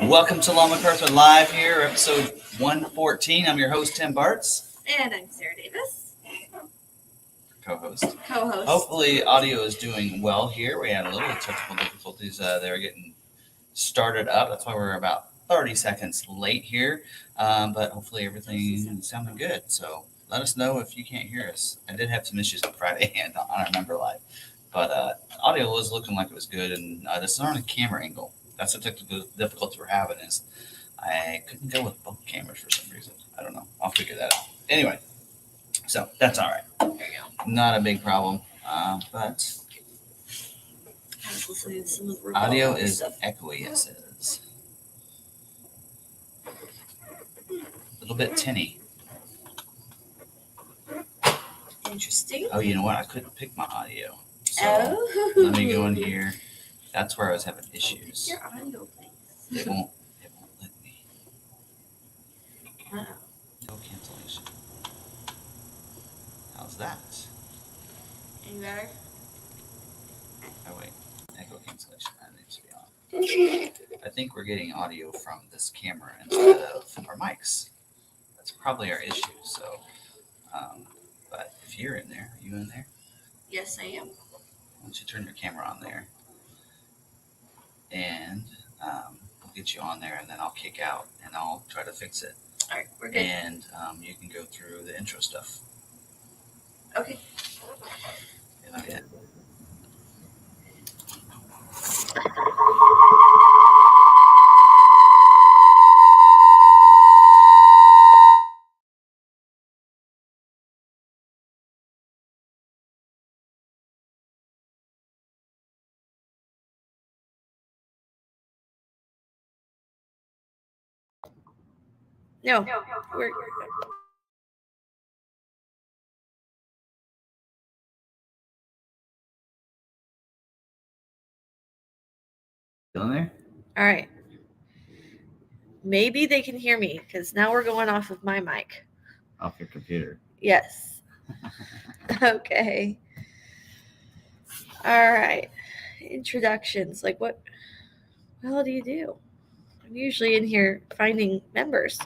Welcome to McArthur Live here, episode 114. I'm your host, Tim Bartz. And I'm Sarah Davis. Co-host. Hopefully audio is doing well here. We had a little technical difficulties. They were getting started up. That's why we're about 30 seconds late here. But hopefully everything is sounding good. So let us know if you can't hear us. I did have some issues on Friday and on our member live. But audio was looking like it was good. And this is on a camera angle. That's the technical difficulty we're having is I couldn't go with both cameras for some reason. I don't know. I'll figure that out. Anyway, so that's all right. there you go. Not a big problem. But I was listening to some of the Rebelle audio is stuff. echoey, it says. A little bit tinny. Interesting. Oh, you know what? I couldn't pick my audio. So Oh. let me go in here. That's where I was having issues. Your audio, please. It won't let me. Uh-oh. No cancellation. How's that? Any better? Oh wait, echo cancellation. That needs to be on. I think we're getting audio from this camera instead of our mics. That's probably our issue. So, but if you're in there, are you in there? Yes, I am. Why don't you turn your camera on there? And we'll get you on there, and then I'll kick out, and I'll try to fix it. All right, we're good. And you can go through the intro stuff. Okay. Not yet. No, we're Still in there? all right. Maybe they can hear me because now we're going off of my mic. Off your computer. Yes. Okay. All right. Introductions. Like what the hell do you do? I'm usually in here finding members.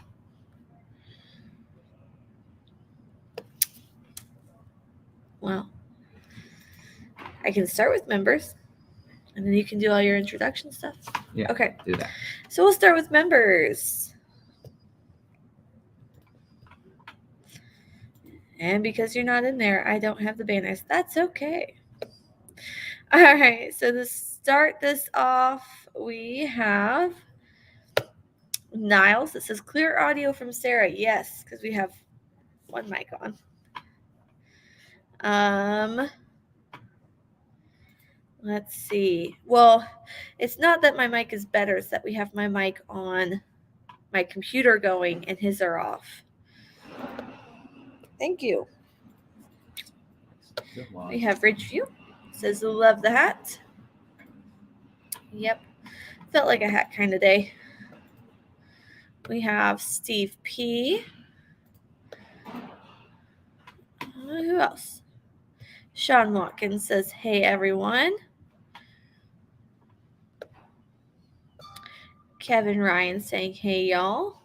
Well, I can start with members, and then you can do all your introduction stuff. Yeah. Okay. Do that. So we'll start with members. And because you're not in there, I don't have the banners. That's okay. All right. So to start this off, we have Niles. It says clear audio from Sarah. Yes, because we have one mic on. Let's see. Well, it's not that my mic is better. It's that we have my mic on my computer going and his are off. Thank you. We have Ridgeview. Says love the hat. Yep. Felt like a hat kind of day. We have Steve P. Who else? Sean Watkins says, hey, everyone. Kevin Ryan saying, hey, y'all.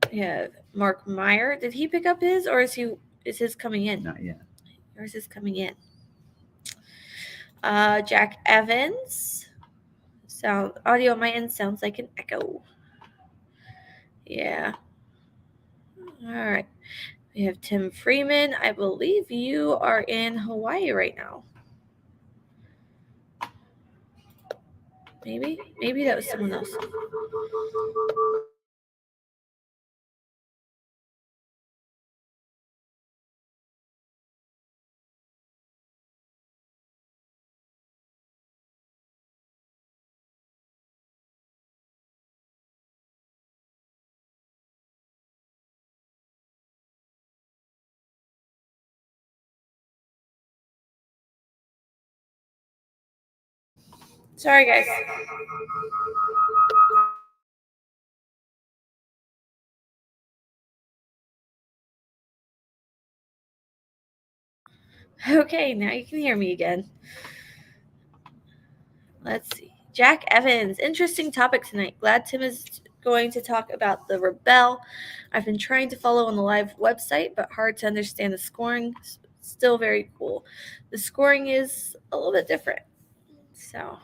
We have Mark Meyer. Did he pick up his, or is his coming in? Not yet. Or is his coming in? Jack Evans. Audio on my end sounds like an echo. Yeah. All right. We have Tim Freeman. I believe you are in Hawaii right now. Maybe that was someone else. Sorry, guys. Okay, now you can hear me again. Let's see. Jack Evans, interesting topic tonight. Glad Tim is going to talk about the Rebelle. I've been trying to follow on the live website, but hard to understand the scoring. Still very cool. The scoring is a little bit different. So,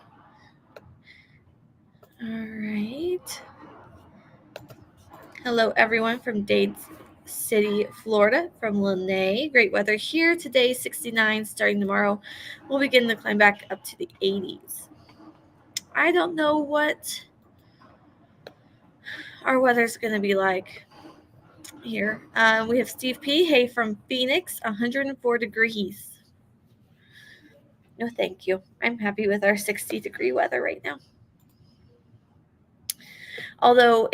all right. Hello, everyone from Dade City, Florida, from Lene. Great weather here today, 69. Starting tomorrow, we'll begin to climb back up to the 80s. I don't know what our weather's going to be like here. We have Steve P. Hey, from Phoenix, 104 degrees. No, thank you. I'm happy with our 60-degree weather right now. Although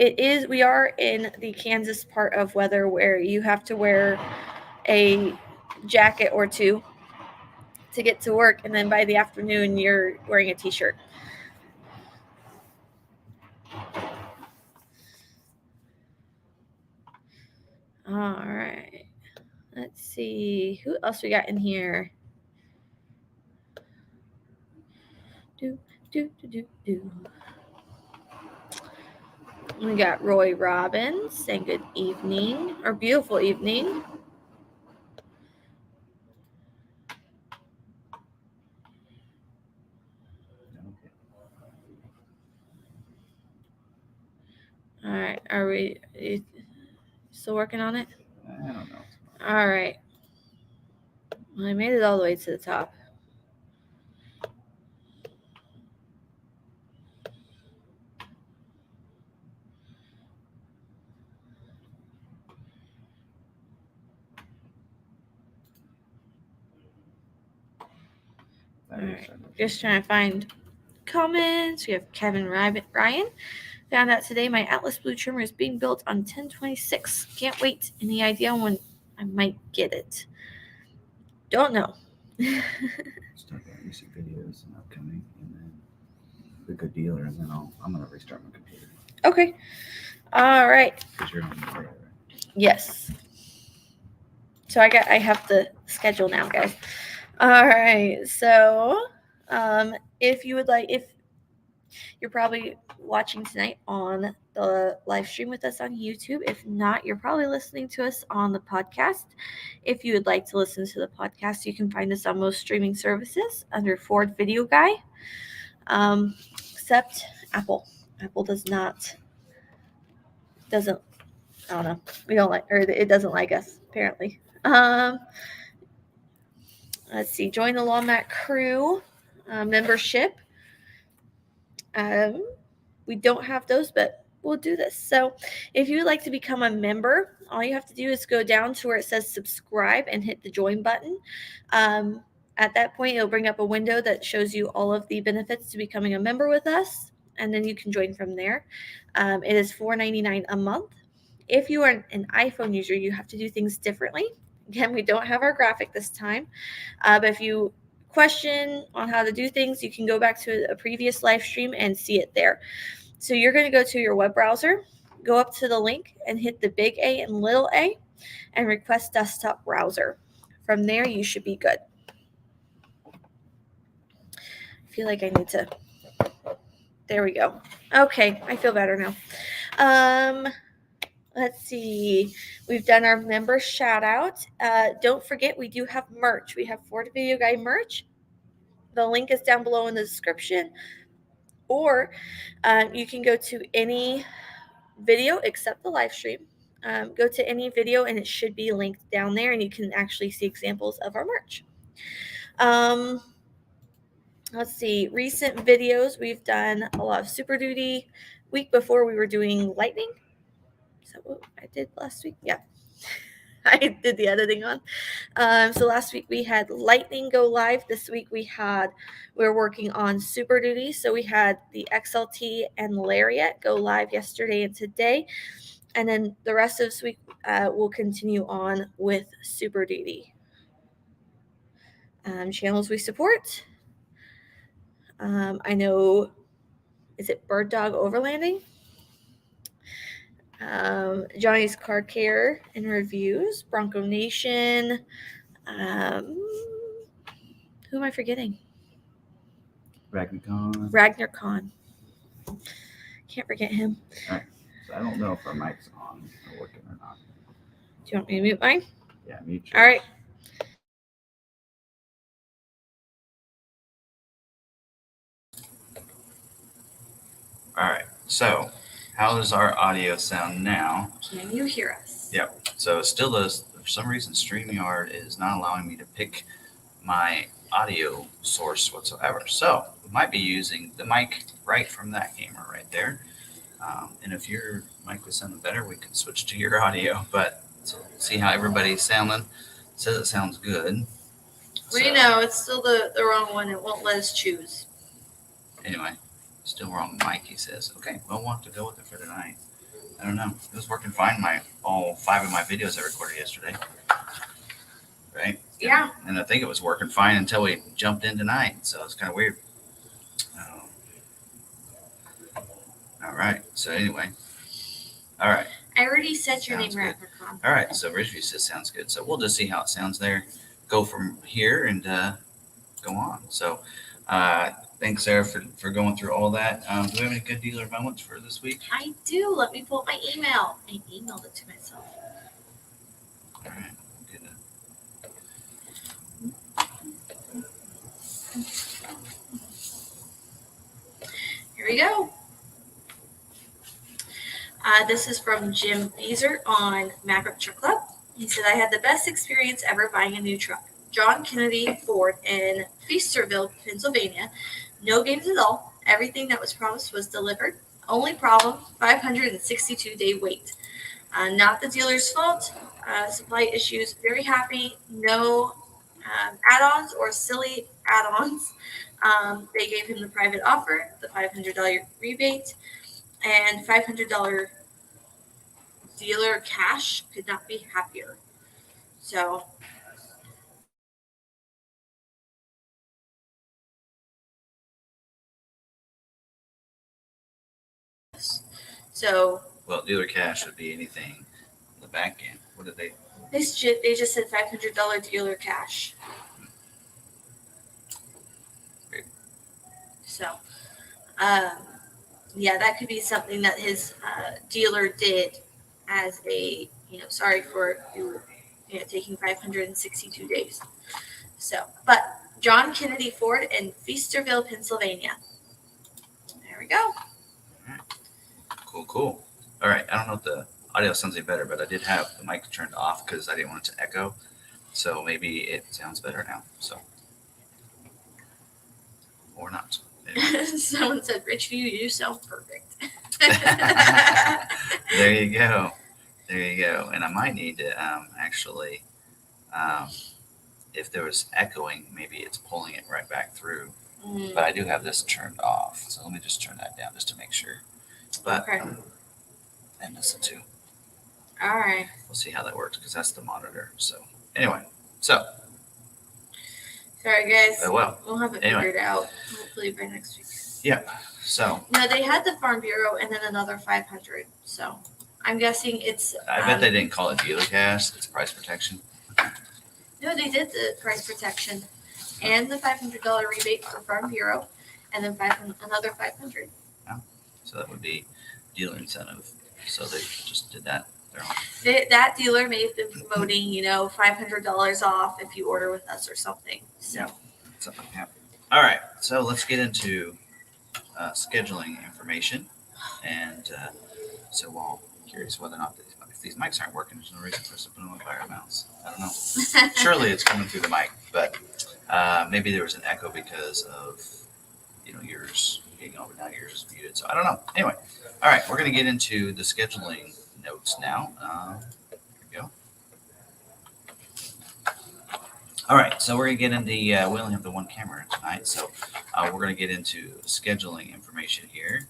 we are in the Kansas part of weather where you have to wear a jacket or two to get to work, and then by the afternoon you're wearing a t-shirt. All right. Let's see. Who else we got in here? We got Roy Robbins saying good evening or beautiful evening. All right. Are we still working on it? I don't know. All right. Well, I made it all the way to the top. All right. Just trying to find comments. We have Kevin Ryan. Found out today my Atlas Blue trimmer is being built on 1026. Can't wait. Any idea when I might get it? Don't know. Start about music videos and upcoming, and then a good dealer, and then I'm gonna restart my computer. Okay. All right. Because you're on the right? Yes. So I have the schedule now, guys. All right. So, if you would like, if you're probably watching tonight on the live stream with us on YouTube. If not, you're probably listening to us on the podcast. If you would like to listen to the podcast, you can find us on most streaming services under Ford Video Guy, except Apple. Apple doesn't, I don't know. We don't like, or it doesn't like us, apparently. Let's see. Join the Lawn Mat Crew membership. We don't have those, but we'll do this. So if you would like to become a member, all you have to do is go down to where it says subscribe and hit the join button. At that point, it'll bring up a window that shows you all of the benefits to becoming a member with us, and then you can join from there. It is $4.99 a month. If you are an iPhone user, you have to do things differently. Again, we don't have our graphic this time, but if you question on how to do things, you can go back to a previous live stream and see it there. So you're going to go to your web browser, go up to the link and hit the big A and little a and request desktop browser. From there, you should be good. I feel like I need to, there we go. Okay, I feel better now. Let's see. We've done our member shout out. Don't forget, we do have merch. We have Ford Video Guy merch. The link is down below in the description. Or you can go to any video except the live stream. Go to any video and it should be linked down there, and you can actually see examples of our merch. Let's see. Recent videos, we've done a lot of Super Duty. Week before, we were doing Lightning. Is that what I did last week? Yeah. I did the editing on. So last week we had Lightning go live. This week we're working on Super Duty. So we had the XLT and Lariat go live yesterday and today. And then the rest of this week we'll continue on with Super Duty. Channels we support. I know, is it Bird Dog Overlanding? Johnny's Car Care and Reviews, Bronco Nation. Who am I forgetting? Ragnar Khan. Can't forget him. All right. So I don't know if our mic's on or working or not. Do you want me to mute mine? Yeah, mute yours. All right. All right. So how does our audio sound now? Can you hear us? Yep. So it still does. For some reason, StreamYard is not allowing me to pick my audio source whatsoever. So we might be using the mic right from that camera right there. And if your mic was sounding better, we could switch to your audio. But so see how everybody's sounding. It says it sounds good. We know it's still the wrong one. It won't let us choose. Anyway, still wrong mic, he says. Okay, well, we'll have to go with it for tonight. I don't know. It was working fine. All 5 of my videos I recorded yesterday. Right? Yeah. And I think it was working fine until we jumped in tonight. So it's kind of weird. All right. So anyway. All right. I already said your Sounds name, good. Ragnar Khan. All right. So Ridgeview says sounds good. So we'll just see how it sounds there. Go from here and go on. So thanks, Sarah, for going through all that. Do we have any good dealer moments for this week? I do. Let me pull up my email. I emailed it to myself. All right. Good. Here we go. This is from Jim Beezer on Maverick Truck Club. He said, I had the best experience ever buying a new truck. John Kennedy Ford in Feasterville, Pennsylvania. No games at all. Everything that was promised was delivered. Only problem, 562-day wait. Not the dealer's fault. Supply issues. Very happy. No add-ons or silly add-ons. They gave him the private offer, the $500 rebate, and $500 dealer cash. Could not be happier. So Well, dealer cash would be anything on the back end. What did they? they just said $500 dealer cash. Great. So, yeah, that could be something that his dealer did as a, sorry for you taking 562 days. So, but John Kennedy Ford in Feasterville, Pennsylvania. There we go. Cool. All right. I don't know if the audio sounds any better, but I did have the mic turned off because I didn't want it to echo. So maybe it sounds better now. So, or not. Anyway. Someone said, Ridgeview, you sound perfect. There you go. And I might need to actually, if there was echoing, maybe it's pulling it right back through. But I do have this turned off. So let me just turn that down just to make sure. But okay. And listen to. All right. We'll see how that works because that's the monitor. So anyway, so. Sorry, guys. Well, we'll have it figured out hopefully by next week. Yep. So. No, they had the Farm Bureau and then another 500. So I'm guessing it's. I bet they didn't call it dealer cash. It's price protection. No, they did the price protection and the $500 rebate for Farm Bureau, and then another 500. Yeah. So that would be dealer incentive. So they just did that. That dealer may have been promoting, $500 off if you order with us or something. So. Yeah. Something like that. All right. So let's get into scheduling information, and so we're all curious whether or not if these mics aren't working, there's no reason for us to put them on fire mounts. I don't know. Surely it's coming through the mic, but maybe there was an echo because of yours being over. Now yours is muted, so I don't know. Anyway, all right, we're going to get into the scheduling notes now. Here we go. All right, so we're going to get into we only have the one camera tonight, so we're going to get into scheduling information here.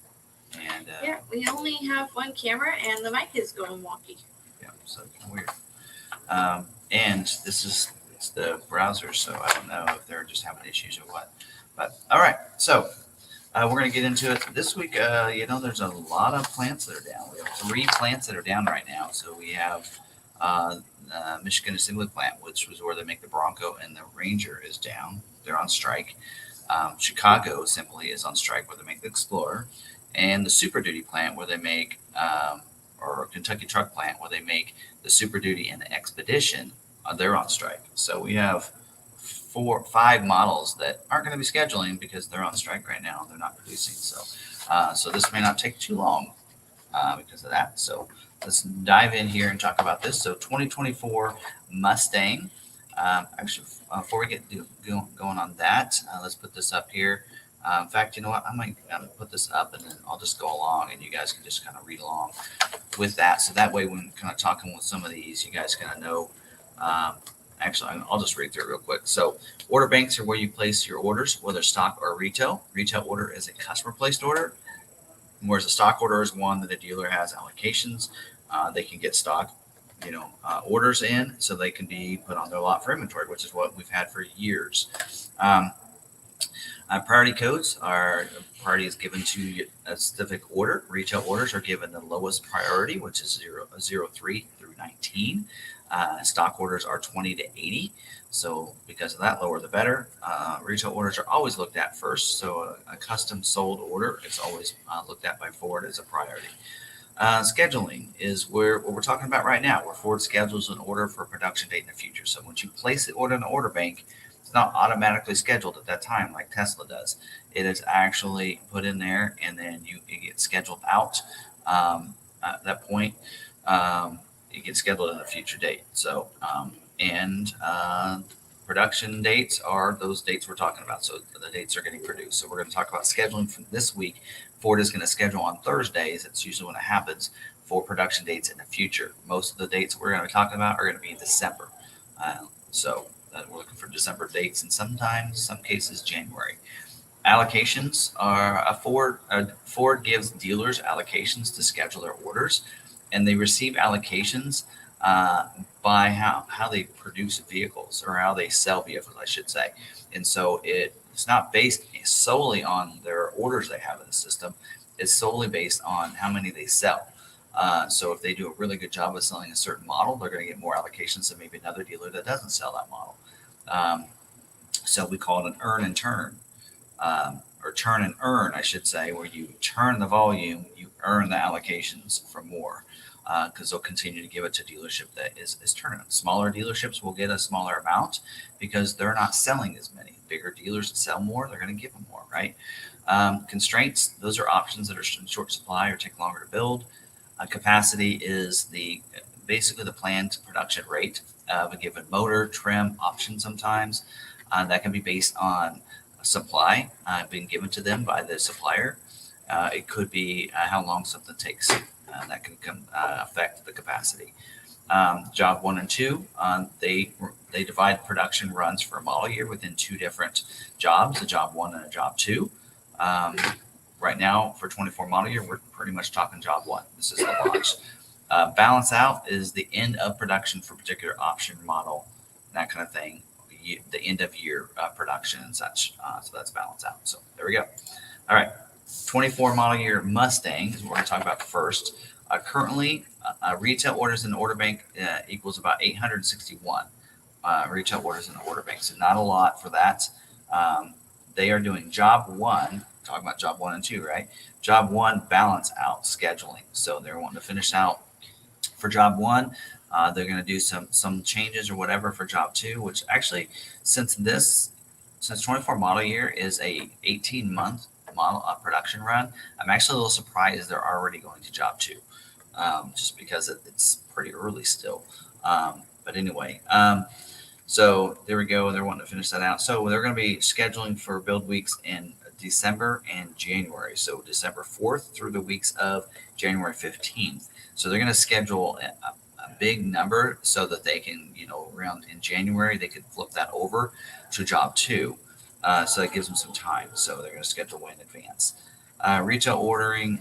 And yeah, we only have one camera and the mic is going wonky. Yeah, so kind of weird. And it's the browser, so I don't know if they're just having issues or what. But all right, so we're going to get into it this week. There's a lot of plants that are down. We have 3 plants that are down right now. So we have Michigan Assembly Plant, which was where they make the Bronco, and the Ranger is down. They're on strike. Chicago Assembly is on strike where they make the Explorer, and the Super Duty plant where they make, or Kentucky Truck plant where they make the Super Duty and the Expedition. They're on strike. So we have 5 models that aren't going to be scheduling because they're on strike right now. They're not producing. So this may not take too long because of that. So let's dive in here and talk about this. So 2024 Mustang. Actually, before we get going on that, let's put this up here. In fact, you know what? I might put this up and then I'll just go along and you guys can just kind of read along with that. So that way, when we're kind of talking with some of these, you guys kind of know. Actually, I'll just read through it real quick. So order banks are where you place your orders, whether stock or retail. Retail order is a customer placed order, whereas a stock order is one that a dealer has allocations. They can get stock, orders in so they can be put on their lot for inventory, which is what we've had for years. Priority codes are priority is given to a specific order. Retail orders are given the lowest priority, which is 03 through 19. Stock orders are 20 to 80. So because of that, lower the better. Retail orders are always looked at first. So a custom sold order is always looked at by Ford as a priority. Scheduling is what we're talking about right now, where Ford schedules an order for a production date in the future. So once you place the order in the order bank, it's not automatically scheduled at that time like Tesla does. It is actually put in there, and then it gets scheduled out. At that point, it gets scheduled in a future date. So, production dates are those dates we're talking about. So the dates are getting produced. So we're going to talk about scheduling for this week. Ford is going to schedule on Thursdays. That's usually when it happens for production dates in the future. Most of the dates we're going to be talking about are going to be in December. We're looking for December dates, and sometimes, some cases, January. Allocations are Ford gives dealers allocations to schedule their orders, and they receive allocations by how they produce vehicles, or how they sell vehicles, I should say. And so it's not based solely on their orders they have in the system. It's solely based on how many they sell. So if they do a really good job of selling a certain model, they're going to get more allocations than maybe another dealer that doesn't sell that model. So we call it an earn and turn, or turn and earn, I should say, where you turn the volume, you earn the allocations for more, because they'll continue to give it to dealership that is turning. Smaller dealerships will get a smaller amount because they're not selling as many. Bigger dealers that sell more, they're going to give them more, right? Constraints, those are options that are in short supply or take longer to build. Capacity is basically the planned production rate of a given motor, trim, option sometimes. That can be based on supply being given to them by the supplier. It could be how long something takes. That can affect the capacity. Job 1 and 2, they divide production runs for a model year within 2 different jobs, a job 1 and a job 2. Right now, for 24 model year, we're pretty much talking job 1. This is the launch. Balance out is the end of production for a particular option model, that kind of thing, the end of year production and such. So that's balance out. So there we go. All right. 24 model year Mustang is what we're going to talk about first. Currently, retail orders in the order bank equals about 861 retail orders in the order bank. So not a lot for that. They are doing job 1, talking about job 1 and 2, right? Job 1 balance out scheduling. So they're wanting to finish out for job 1. They're going to do some changes or whatever for job 2, which actually, since 24 model year is a 18-month model production run, I'm actually a little surprised they're already going to job 2, just because it's pretty early still. But anyway, so there we go. They're wanting to finish that out. So they're going to be scheduling for build weeks in December and January. So December 4th through the weeks of January 15th. So they're going to schedule a big number so that they can, around in January, they can flip that over to job 2. So that gives them some time. So they're going to schedule way in advance. Retail ordering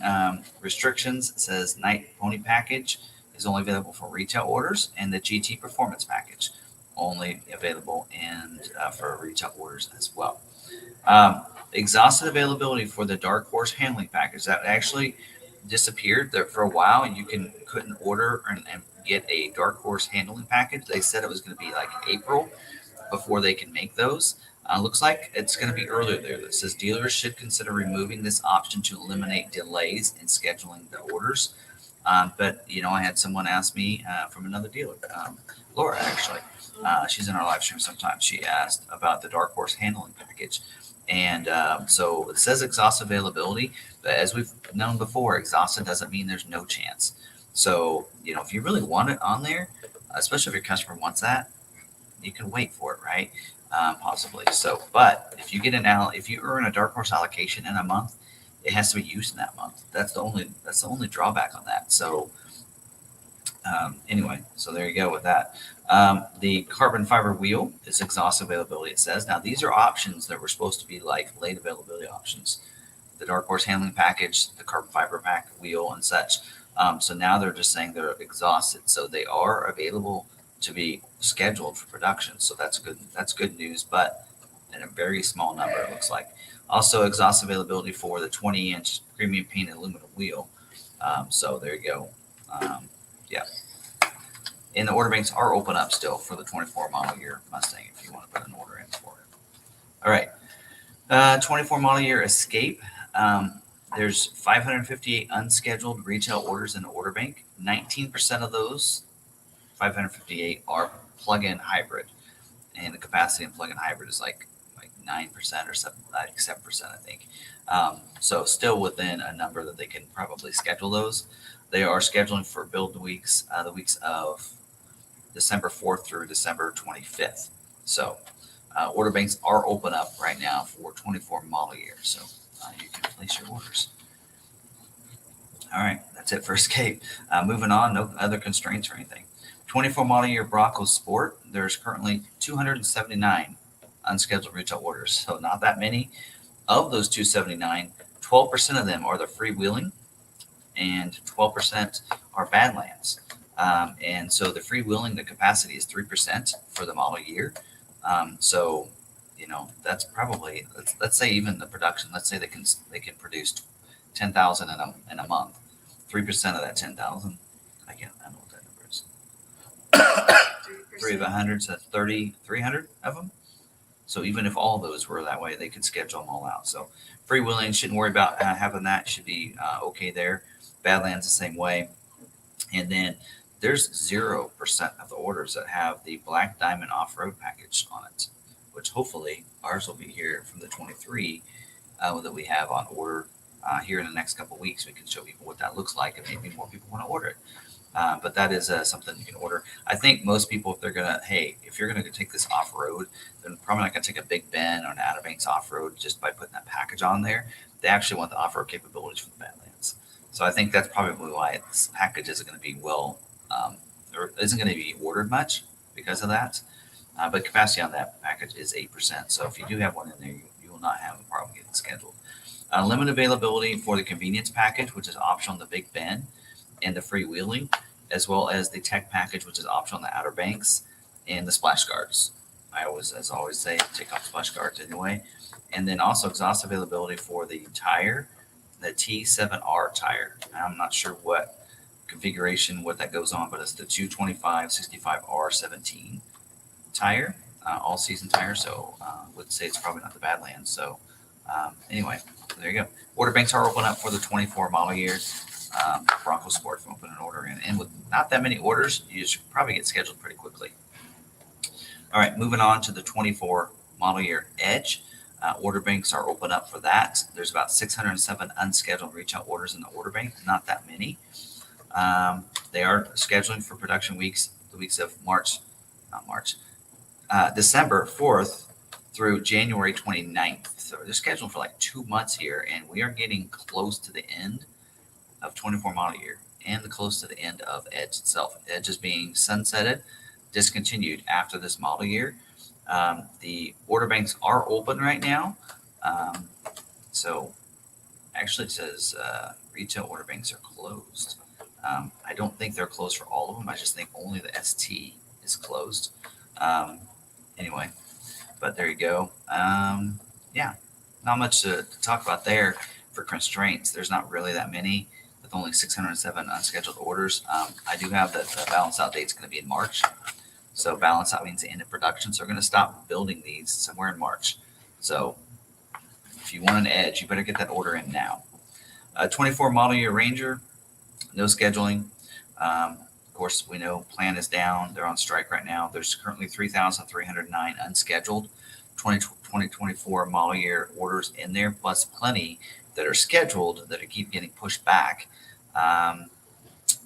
restrictions says Night Pony package is only available for retail orders, and the GT Performance package only available for retail orders as well. Exhausted availability for the Dark Horse handling package that actually disappeared there for a while, and you couldn't order and get a Dark Horse handling package. They said it was going to be like April before they can make those. Looks like it's going to be earlier there. That says dealers should consider removing this option to eliminate delays in scheduling the orders. But I had someone ask me from another dealer, Laura actually. She's in our live stream sometimes. She asked about the Dark Horse handling package. And so it says exhaust availability, but as we've known before, exhausted doesn't mean there's no chance. So, if you really want it on there, especially if your customer wants that, you can wait for it, right? Possibly. So, but if you if you earn a Dark Horse allocation in a month, it has to be used in that month. That's the only drawback on that. So, anyway, so there you go with that. The carbon fiber wheel is exhaust availability. It says now these are options that were supposed to be like late availability options. The Dark Horse handling package, the carbon fiber pack wheel, and such. So now they're just saying they're exhausted. So they are available to be scheduled for production. So that's good. That's good news, but in a very small number, it looks like. Also, exhaust availability for the 20-inch premium painted aluminum wheel. So there you go. Yeah. And the order banks are open up still for the 24 model year Mustang if you want to put an order in for it. All right. 24 model year Escape. There's 558 unscheduled retail orders in the order bank. 19% of those 558 are plug-in hybrid, and the capacity in plug-in hybrid is like 9% or 7%, I think. So still within a number that they can probably schedule those. They are scheduling for build weeks, the weeks of December 4th through December 25th. So order banks are open up right now for 24 model year. So you can place your orders. All right, that's it for Escape. Moving on, no other constraints or anything. 24 model year Bronco Sport, there's currently 279 unscheduled retail orders. So not that many. Of those 279, 12% of them are the freewheeling and 12% are Badlands. And so the freewheeling, the capacity is 3% for the model year. So, that's probably, let's say even the production, let's say they can produce 10,000 in a month. 3% of that 10,000, I don't know what that number is. 3 of 100, so that's 300 of them. So even if all those were that way, they could schedule them all out. So freewheeling, shouldn't worry about having that. Should be okay there. Badlands the same way. And then there's 0% of the orders that have the Black Diamond off-road package on it, which hopefully ours will be here from the 23 that we have on order here in the next couple of weeks. We can show people what that looks like, and maybe more people want to order it. But that is something you can order. I think most people, if you're gonna take this off road, then probably not gonna take a Big Bend or an Outer Banks off road just by putting that package on there. They actually want the off road capabilities from the Badlands. So I think that's probably why this package isn't going to be or isn't going to be ordered much because of that. But capacity on that package is 8%. So if you do have one in there, you will not have a problem getting scheduled. Limited availability for the convenience package, which is optional on the Big Bend and the freewheeling, as well as the tech package, which is optional on the Outer Banks and the splash guards. As I always say, take off splash guards anyway. And then also exhaust availability for the tire, the T7R tire. I'm not sure what configuration, what that goes on, but it's the 225/65R17 tire, all season tire. So would say it's probably not the Badlands. So anyway, there you go. Order banks are open up for the 24 model year Bronco Sport. If you want to put an order in, and with not that many orders, you should probably get scheduled pretty quickly. All right, moving on to the 24 model year Edge. Order banks are open up for that. There's about 607 unscheduled retail orders in the order bank. Not that many. They are scheduling for production weeks, the weeks of December 4th through January 29th. So they're scheduled for like 2 months here, and we are getting close to the end of 24 model year and close to the end of Edge itself. Edge is being sunsetted, discontinued after this model year. The order banks are open right now. So actually it says retail order banks are closed. I don't think they're closed for all of them. I just think only the ST is closed. Anyway, but there you go. Yeah, not much to talk about there for constraints. There's not really that many with only 607 unscheduled orders. I do have that the balance out date is going to be in March. So balance out means the end of production. So we're going to stop building these somewhere in March. So if you want an Edge, you better get that order in now. 24 model year Ranger, no scheduling. Of course, we know plan is down. They're on strike right now. There's currently 3,309 unscheduled 2024 model year orders in there, plus plenty that are scheduled that are keep getting pushed back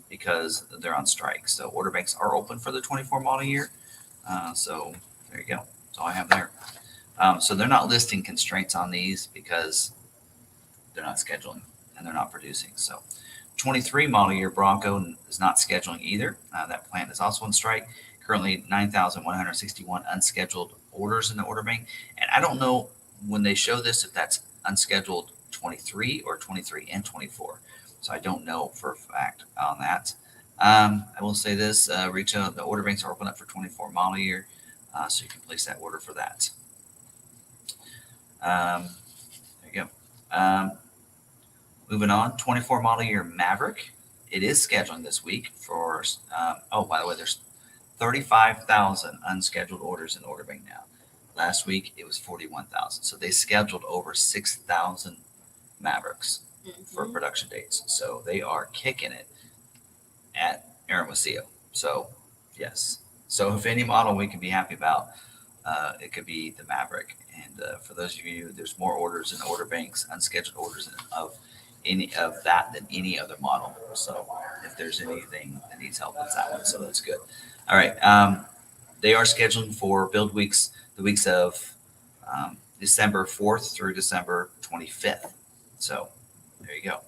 because they're on strike. So order banks are open for the 24 model year. So there you go. That's all I have there. So they're not listing constraints on these because they're not scheduling and they're not producing. So 23 model year Bronco is not scheduling either. That plant is also on strike. Currently 9,161 unscheduled orders in the order bank. And I don't know when they show this if that's unscheduled 23 or 23 and 24. So I don't know for a fact on that. I will say this, retail, the order banks are open up for 24 model year. So you can place that order for that. There you go. Moving on, 24 model year Maverick. It is scheduling this week for, oh, by the way, there's 35,000 unscheduled orders in the order bank now. Last week, it was 41,000. So they scheduled over 6,000 Mavericks for production dates. So they are kicking it at Hermosillo. So, yes. So if any model we can be happy about, it could be the Maverick. And for those of you, there's more orders in the order banks, unscheduled orders of any of that than any other model. So if there's anything that needs help, it's that one. So that's good. All right. They are scheduling for build weeks, the weeks of December 4th through December 25th. So there you go.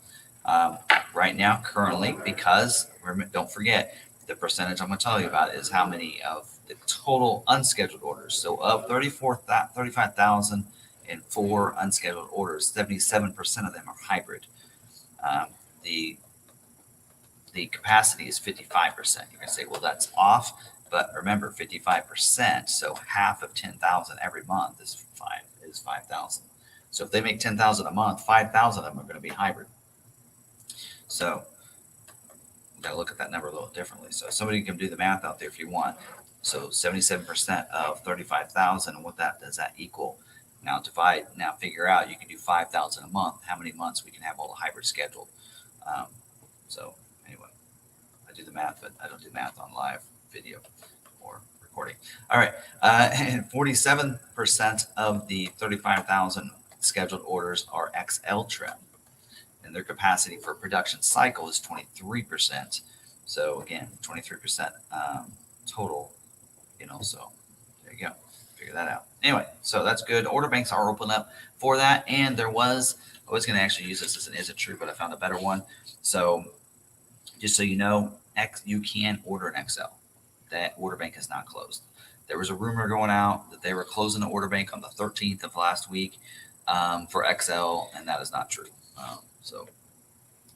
Right now, currently, because don't forget the percentage I'm going to tell you about is how many of the total unscheduled orders. So of 35,004 unscheduled orders, 77% of them are hybrid. The capacity is 55%. You're going to say, well, that's off. But remember, 55%, so half of 10,000 every month is 5,000. So if they make 10,000 a month, 5,000 of them are going to be hybrid. So we got to look at that number a little differently. So somebody can do the math out there if you want. So 77% of 35,000, and what does that equal? Now figure out, you can do 5,000 a month, how many months we can have all the hybrid scheduled. So anyway, I do the math, but I don't do math on live video or recording. All right. And 47% of the 35,000 scheduled orders are XL trim, and their capacity for production cycle is 23%. So again, 23% total, so there you go. Figure that out. Anyway, so that's good. Order banks are open up for that. And I was going to actually use this as an is it true, but I found a better one. So just so you know, you can order an XL. That order bank is not closed. There was a rumor going out that they were closing the order bank on the 13th of last week for XL, and that is not true. So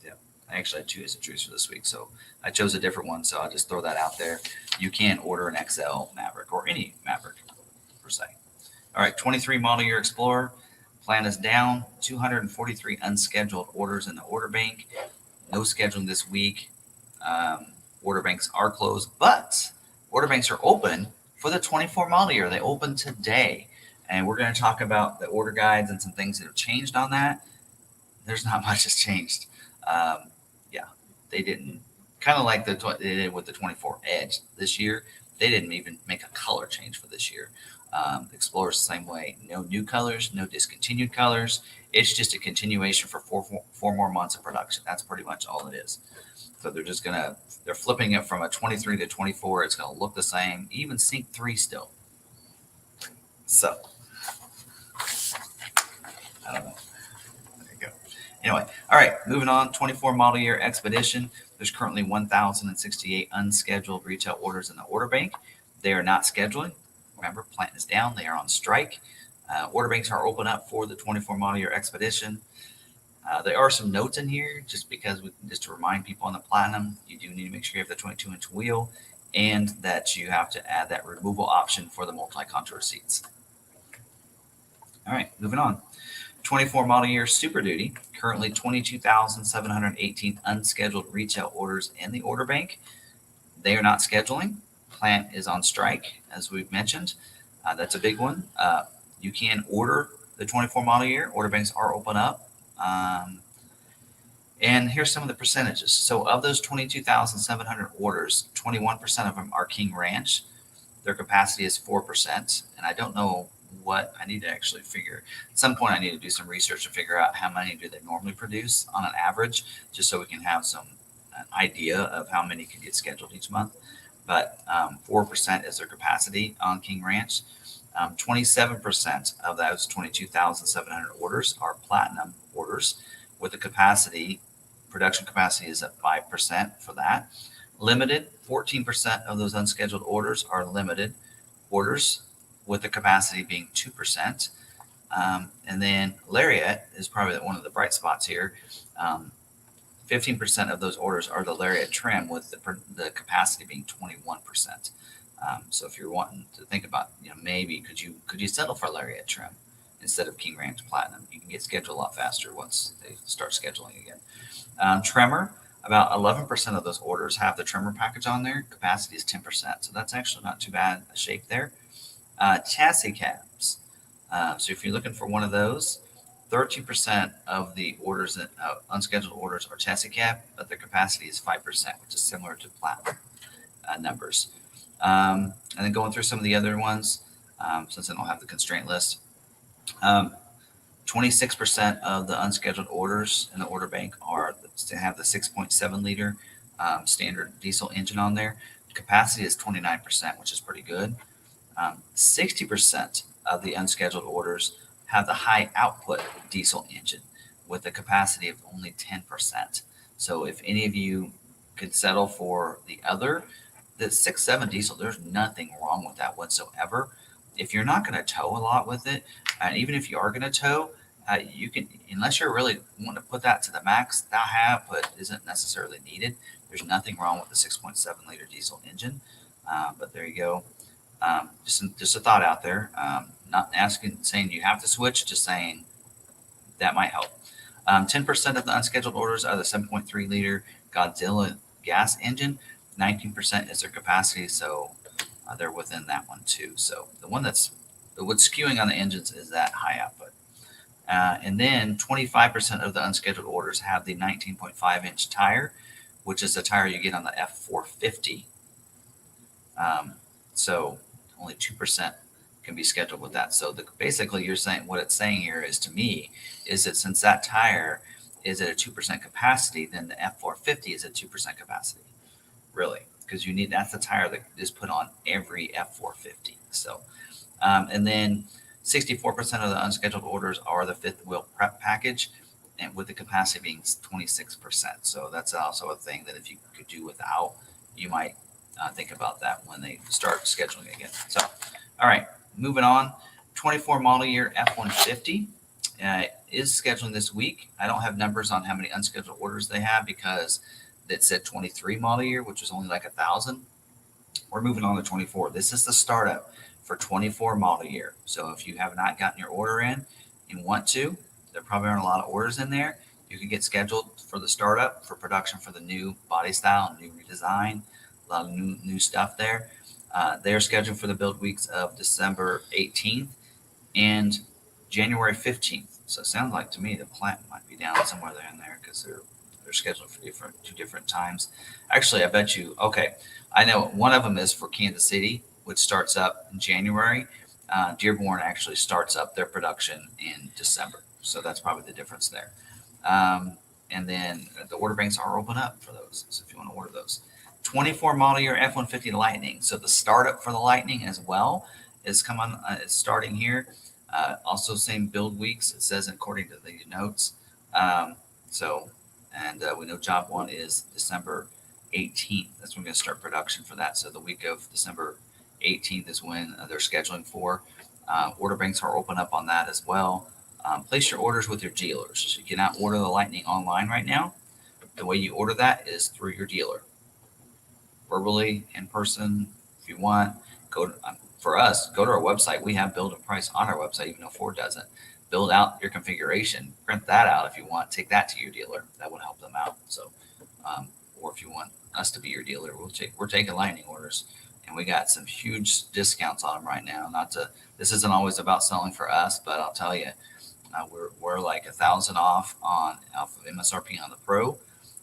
yeah, I actually had two is it trues for this week. So I chose a different one. So I'll just throw that out there. You can order an XL Maverick or any Maverick per se. All right, 23 model year Explorer. Plan is down. 243 unscheduled orders in the order bank. No scheduling this week. Order banks are closed, but order banks are open for the 24 model year. They open today. And we're going to talk about the order guides and some things that have changed on that. There's not much has changed. They didn't, kind of like they did with the 24 Edge this year. They didn't even make a color change for this year. Explorer's the same way. No new colors, no discontinued colors. It's just a continuation for four more months of production. That's pretty much all it is. So they're flipping it from a 23 to 24. It's going to look the same. Even Sync 3 still. So, I don't know. There you go. Anyway, all right, moving on. 24 model year Expedition. There's currently 1,068 unscheduled retail orders in the order bank. They are not scheduling. Remember, plant is down. They are on strike. Order banks are open up for the 24 model year Expedition. There are some notes in here just to remind people on the Platinum, you do need to make sure you have the 22-inch wheel and that you have to add that removal option for the multi-contour seats. All right, moving on. 24 model year Super Duty, currently 22,718 unscheduled retail orders in the order bank. They are not scheduling. plant is on strike, as we've mentioned. That's a big one. You can order the 24 model year. Order banks are open up. And here's some of the percentages. So of those 22,700 orders, 21% of them are King Ranch. Their capacity is 4%. And I don't know what I need to actually figure. At some point, I need to do some research to figure out how many do they normally produce on an average, just so we can have an idea of how many could get scheduled each month. But 4% is their capacity on King Ranch. 27% of those 22,700 orders are platinum orders, with the production capacity is at 5% for that. Limited, 14% of those unscheduled orders are limited orders, with the capacity being 2%. And then Lariat is probably one of the bright spots here. 15% of those orders are the Lariat trim, with the capacity being 21%. So if you're wanting to think about, maybe could you settle for Lariat trim instead of King Ranch Platinum? You can get scheduled a lot faster once they start scheduling again. Trimmer, about 11% of those orders have the trimmer package on there. Capacity is 10%, so that's actually not too bad a shape there. Chassis cabs. So if you're looking for one of those, 13% of the orders, unscheduled orders, are chassis cab, but their capacity is 5%, which is similar to platinum numbers. And then going through some of the other ones, since I don't have the constraint list, 26% of the unscheduled orders in the order bank are to have the 6.7 liter standard diesel engine on there. Capacity is 29%, which is pretty good. 60% of the unscheduled orders have the high output diesel engine, with a capacity of only 10%. So if any of you could settle for the 6.7 diesel, there's nothing wrong with that whatsoever. If you're not going to tow a lot with it, and even if you are going to tow, you can, unless you're really wanting to put that to the max, that high output isn't necessarily needed. There's nothing wrong with the 6.7 liter diesel engine, but there you go. Just a thought out there. Not saying you have to switch, just saying that might help. 10% of the unscheduled orders are the 7.3 liter Godzilla gas engine. 19% is their capacity, so they're within that one too. So what's skewing on the engines is that high output. And then 25% of the unscheduled orders have the 19.5 inch tire, which is the tire you get on the F450. So only 2% can be scheduled with that. So basically, you're saying, what it's saying here is, to me, is that since that tire is at a 2% capacity, then the F450 is at 2% capacity, really, because that's the tire that is put on every F450. So, and then 64% of the unscheduled orders are the fifth wheel prep package, and with the capacity being 26%. So that's also a thing that if you could do without, you might think about that when they start scheduling again. So, all right, moving on. 24 model year F-150 is scheduling this week. I don't have numbers on how many unscheduled orders they have, because it said 23 model year, which was only like 1,000. We're moving on to 24. This is the startup for 24 model year. So if you have not gotten your order in and want to, there probably aren't a lot of orders in there. You can get scheduled for the startup for production for the new body style, new redesign, a lot of new stuff there. They're scheduled for the build weeks of December 18th and January 15th. So it sounds like to me the plant might be down somewhere there in there, because they're scheduled for two different times. Actually, I bet you. Okay, I know one of them is for Kansas City, which starts up in January. Dearborn actually starts up their production in December, so that's probably the difference there. And then the order banks are open up for those, so if you want to order those. 24 model year F-150 Lightning. So the startup for the Lightning as well is starting here. Also, same build weeks, it says, according to the notes. We know job one is December 18th. That's when we're going to start production for that. So the week of December 18th is when they're scheduling for. Order banks are open up on that as well. Place your orders with your dealers. So you cannot order the Lightning online right now. The way you order that is through your dealer. Verbally, in person, if you want, go to our website. We have build and price on our website, even though Ford doesn't. Build out your configuration, print that out if you want, take that to your dealer. That would help them out. So, or if you want us to be your dealer, we're taking Lightning orders, and we got some huge discounts on them right now. This isn't always about selling for us, but I'll tell you, we're like 1,000 off of MSRP on the Pro,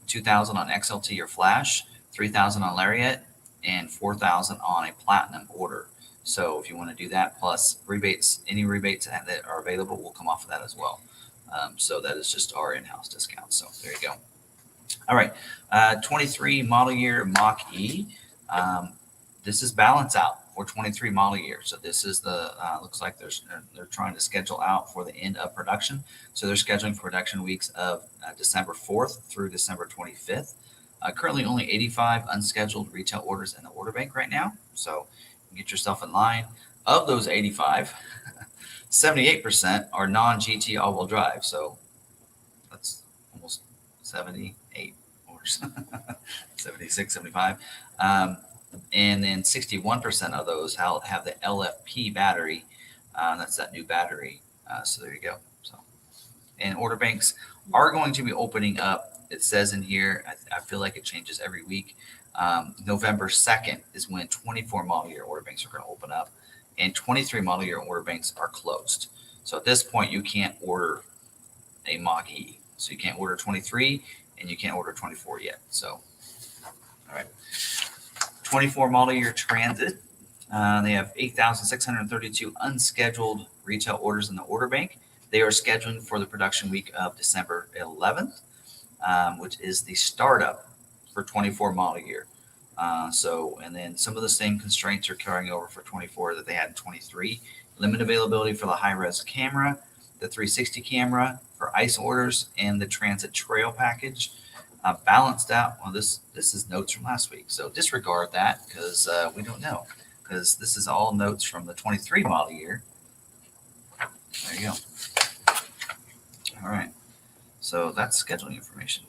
2,000 on XLT or Flash, 3,000 on Lariat, and 4,000 on a Platinum order. So if you want to do that, plus rebates, any rebates that are available will come off of that as well. So that is just our in-house discount. So there you go. All right, 23 model year Mach-E. This is balance out for 23 model year. So this is the looks like they're trying to schedule out for the end of production. So they're scheduling for production weeks of December 4th through December 25th. Currently only 85 unscheduled retail orders in the order bank right now. So get yourself in line. Of those 85, 78% are non-GT all-wheel drive. So that's almost 78 orders, 76, 75. And then 61% of those have the LFP battery. That's that new battery. So there you go. So, and order banks are going to be opening up. It says in here, I feel like it changes every week. November 2nd is when 24 model year order banks are going to open up, and 23 model year order banks are closed. So at this point, you can't order a Mach-E. So you can't order 23 and you can't order 24 yet. So, all right. 24 model year Transit. They have 8,632 unscheduled retail orders in the order bank. They are scheduling for the production week of December 11th, which is the startup for 24 model year. And then some of the same constraints are carrying over for 24 that they had in 23. Limited availability for the high-res camera, the 360 camera for ICE orders, and the Transit Trail package. Balanced out. Well, this is notes from last week, so disregard that because we don't know, because this is all notes from the 23 model year. There you go. All right. So that's scheduling information.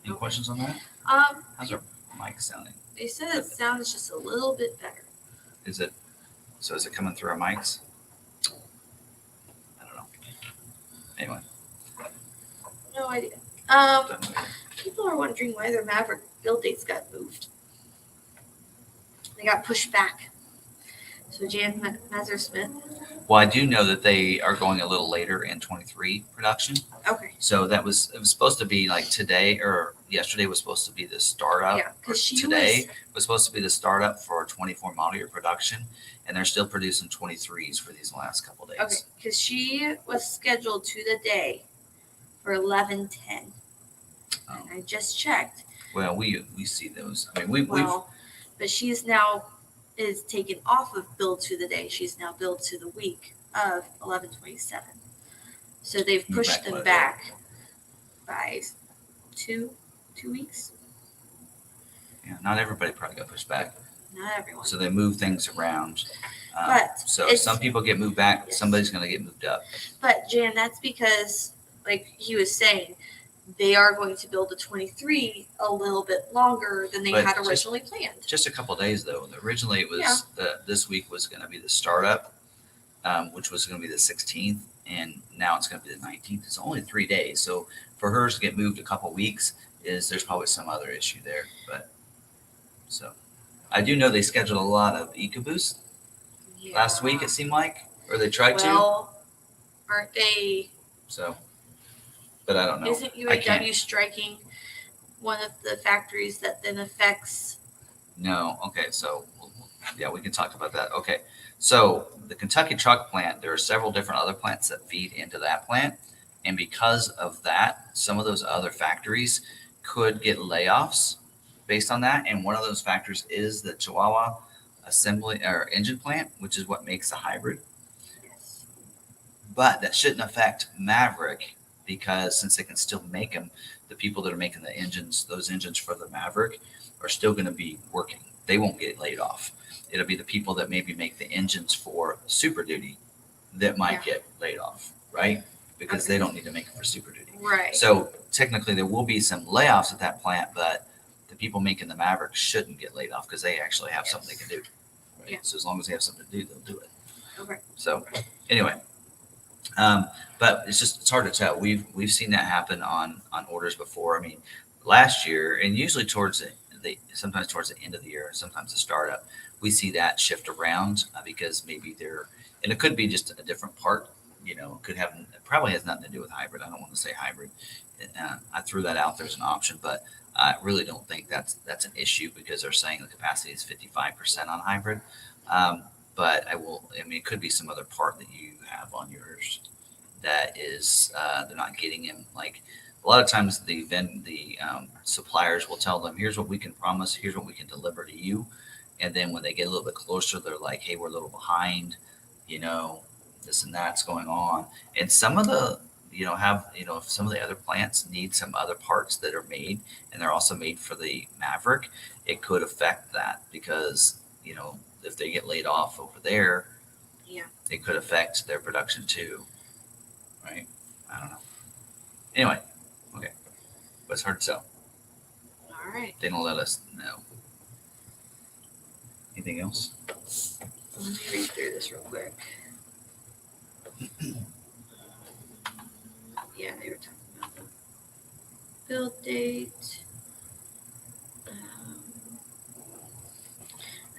Any questions on that? How's our mic sounding? They said it sounds just a little bit better. Is it coming through our mics? I don't know. Anyway. No idea. People are wondering why their Maverick build dates got moved. They got pushed back. So Jan Mazur-Smith. Well, I do know that they are going a little later in 23 production. Okay. So it was supposed to be like today or yesterday was supposed to be the startup. Yeah, because today was supposed to be the startup for 24 model year production, and they're still producing 23s for these last couple days. Okay, because she was scheduled to the day for 11/10. And I just checked. Well, we see those. I mean, but she's now is taken off of build to the day. She's now billed to the week of 11/27. So they've pushed them back by two weeks. Yeah, not everybody probably got pushed back. Not everyone. So they move things around. But some people get moved back. Yes. Somebody's going to get moved up. But Jan, that's because, like he was saying, they are going to build a 23 a little bit longer than they had originally planned. Just a couple of days, though. Originally, it was this week was going to be the startup, which was going to be the 16th, and now it's going to be the 19th. It's only 3 days. So for hers to get moved a couple of weeks, there's probably some other issue there. But so I do know they scheduled a lot of EcoBoost last week, it seemed like, or they tried to. Well, aren't they? So. But I don't know. Isn't UAW striking one of the factories that then affects? No. Okay. So, yeah, we can talk about that. Okay. So the Kentucky truck plant, there are several different other plants that feed into that plant. And because of that, some of those other factories could get layoffs based on that. And one of those factors is the Chihuahua assembly or engine plant, which is what makes the hybrid. Yes. But that shouldn't affect Maverick, because since they can still make them, the people that are making the engines, those engines for the Maverick, are still going to be working. They won't get laid off. It'll be the people that maybe make the engines for Super Duty that might get laid off, right? Because they don't need to make it for Super Duty. Right. So technically there will be some layoffs at that plant, but the people making the Maverick shouldn't get laid off because they actually have something they can do. Right? Yeah. So as long as they have something to do, they'll do it. Okay. So anyway. But it's hard to tell. We've seen that happen on orders before. I mean, last year, and usually sometimes towards the end of the year, sometimes the startup, we see that shift around because maybe and it could be just a different part. It probably has nothing to do with hybrid. I don't want to say hybrid. I threw that out there as an option, but I really don't think that's an issue because they're saying the capacity is 55% on hybrid. But it could be some other part that you have on yours that is they're not getting in. Like a lot of times the suppliers will tell them, here's what we can promise, here's what we can deliver to you. And then when they get a little bit closer, they're like, hey, we're a little behind, this and that's going on. And some of the, if some of the other plants need some other parts that are made and they're also made for the Maverick, it could affect that because, if they get laid off over there, Yeah. it could affect their production too. Right? I don't know. Anyway, okay. But it's hard to tell. All right. They don't let us know. Anything else? Let me read through this real quick. Yeah, they were talking about the build date.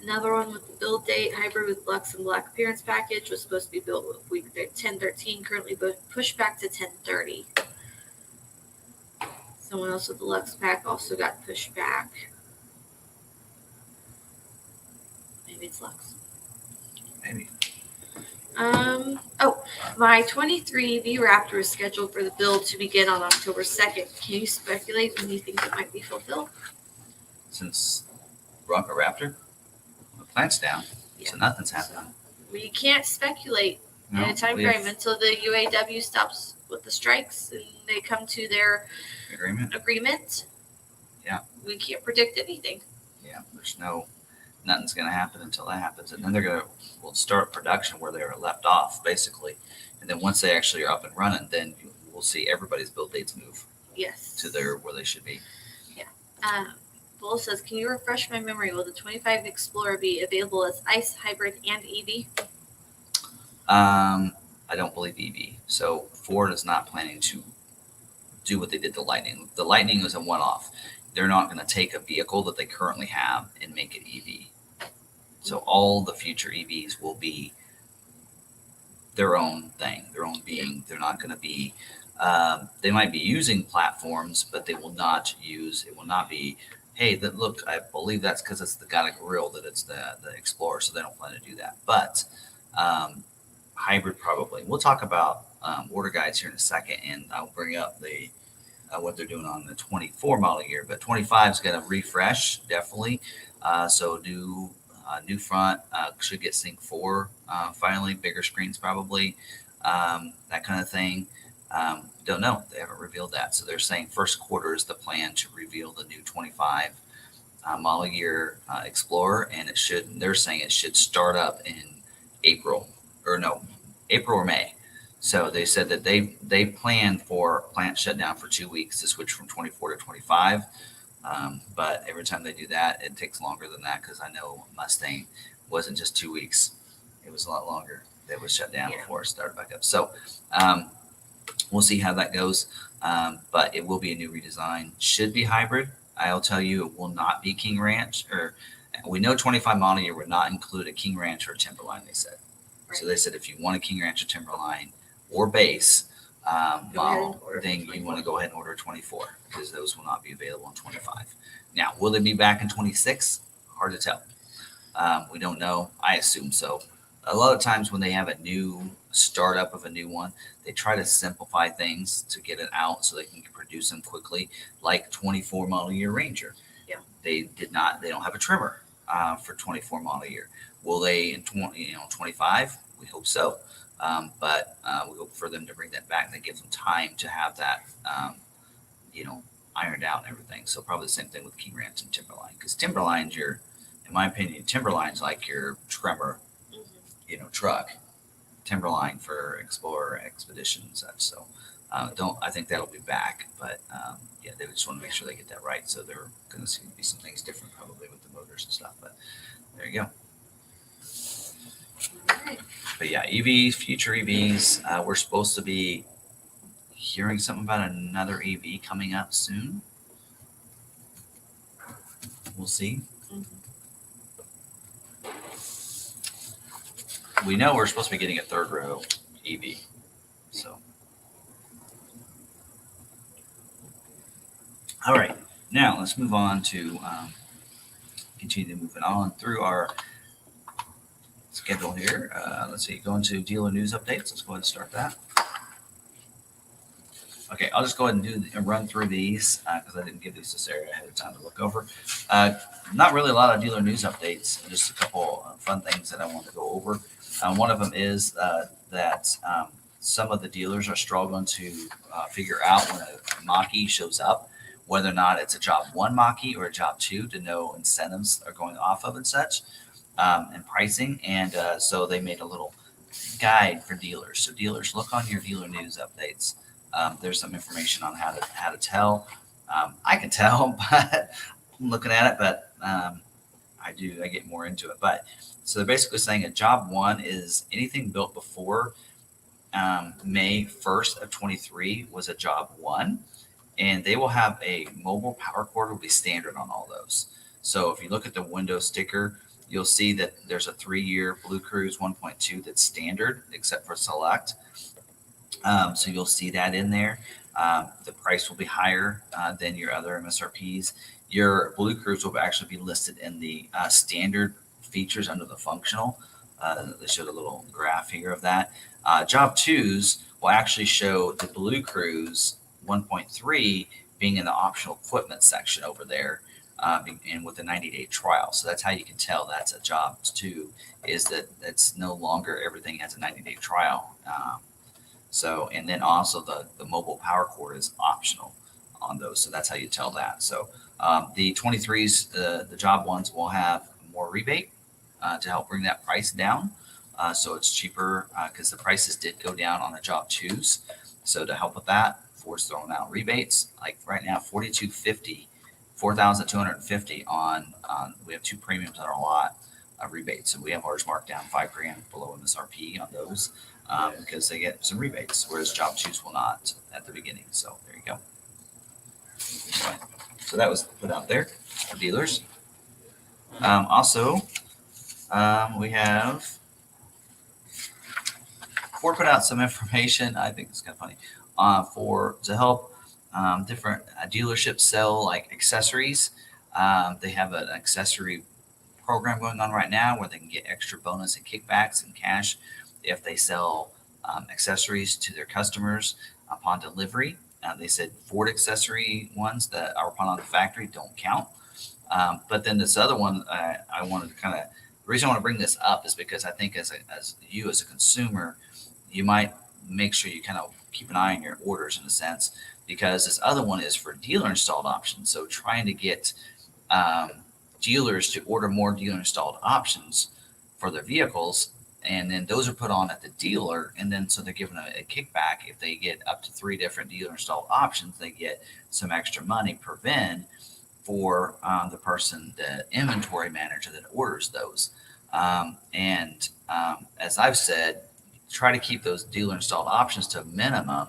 Another one with the build date, hybrid with Lux and Black appearance package was supposed to be built with week 10/13, currently pushed back to 10/30. Someone else with the Lux pack also got pushed back. Maybe it's Lux. Maybe. My 23 V Raptor is scheduled for the build to begin on October 2nd. Can you speculate when you think it might be fulfilled? Since Bronco Raptor, the plant's down, so nothing's happening. We can't speculate in a time frame until the UAW stops with the strikes and they come to their agreement. Yeah. We can't predict anything. Yeah, nothing's going to happen until that happens. And then we'll start production where they were left off, basically. And then once they actually are up and running, then we'll see everybody's build dates move. Yes. To where they should be. Yeah. Bull says, can you refresh my memory? Will the 25 Explorer be available as ICE, hybrid, and EV? I don't believe EV. So Ford is not planning to do what they did to Lightning. The Lightning was a one-off. They're not going to take a vehicle that they currently have and make it EV. So all the future EVs will be their own thing, their own being. They're not going to be, they might be using platforms, but it will not be, hey, look, I believe that's because it's got a grill that it's the Explorer, so they don't plan to do that. But hybrid probably. We'll talk about order guides here in a second, and I'll bring up what they're doing on the 24 model year. But 25 is going to refresh, definitely. So new front, should get Sync 4 finally, bigger screens probably, that kind of thing. Don't know. They haven't revealed that. So they're saying first quarter is the plan to reveal the new 25 model year Explorer, and they're saying it should start up in April or May. So they said that they plan for plant shutdown for 2 weeks to switch from 24 to 25. But every time they do that, it takes longer than that because I know Mustang wasn't just 2 weeks. It was a lot longer. They was shut down before it started back up. So we'll see how that goes. But it will be a new redesign. Should be hybrid. I'll tell you, it will not be King Ranch. We know 25 model year would not include a King Ranch or a Timberline, they said. Right. So they said if you want a King Ranch or Timberline or base model, then you want to go ahead and order 24 because those will not be available in 25. Now, will they be back in 26? Hard to tell. We don't know. I assume so. A lot of times when they have a new startup of a new one, they try to simplify things to get it out so they can produce them quickly, like 24 model year Ranger. Yeah. They don't have a trimmer for 24 model year. Will they in 25? We hope so. But we hope for them to bring that back. That gives them time to have that, ironed out and everything. So probably the same thing with King Ranch and Timberline, because Timberline's in my opinion, Timberline's like your trimmer, truck. Timberline for Explorer, Expedition, and such. So I think that'll be back, but they just want to make sure they get that right. So they're going to be some things different probably with the motors and stuff. But there you go. Right. But yeah, EVs, future EVs. We're supposed to be hearing something about another EV coming up soon. We'll see. we know we're supposed to be getting a third row EV. So, all right, now let's move on to continue moving on through our schedule here. Let's see, going to dealer news updates. Let's go ahead and start that. Okay, I'll just go ahead and run through these because I didn't give these to Sarah ahead of time to look over. Not really a lot of dealer news updates, just a couple fun things that I want to go over. One of them is that some of the dealers are struggling to figure out when a mach-e shows up, whether or not it's a job 1 mach-e or a job 2, to know incentives are going off of and such, and pricing. And so they made a little guide for dealers. So dealers, look on your dealer news updates. There's some information on how to tell. I can tell, but I'm looking at it, but I get more into it. But so they're basically saying a job 1 is anything built before May 1st of 23 was a job 1, and they will have a mobile power cord will be standard on all those. So if you look at the window sticker, you'll see that there's a 3-year Blue Cruise 1.2 that's standard, except for select. So you'll see that in there. The price will be higher than your other MSRPs. Your Blue Cruise will actually be listed in the standard features under the functional. They showed a little graph here of that. Job 2s will actually show the Blue Cruise 1.3 being in the optional equipment section over there, and with a 90-day trial. So that's how you can tell that's a job 2, is that it's no longer everything has a 90-day trial. So, and then also the mobile power cord is optional on those. So that's how you tell that. So the 23s, the job 1s will have more rebate to help bring that price down. So it's cheaper because the prices did go down on the job 2s. So to help with that, Ford's throwing out rebates. Like right now, $4,250 on, we have 2 premiums on our lot of rebates. So we have ours marked down $5,000 below MSRP on those. Because they get some rebates, whereas job 2s will not at the beginning. So there you go. Anyway, so that was put out there for dealers. Also, we have Ford put out some information. I think it's kind of funny to help different dealerships sell like accessories. They have an accessory program going on right now where they can get extra bonus and kickbacks and cash if they sell accessories to their customers upon delivery. They said Ford accessory ones that are upon on the factory don't count. But then this other one, I wanted to the reason I want to bring this up is because I think as you as a consumer, you might make sure you kind of keep an eye on your orders in a sense, because this other one is for dealer installed options. So trying to get dealers to order more dealer installed options for their vehicles, and then those are put on at the dealer, and then so they're given a kickback. If they get up to 3 different dealer installed options, they get some extra money per VIN for the person, the inventory manager that orders those. As I've said, try to keep those dealer installed options to a minimum.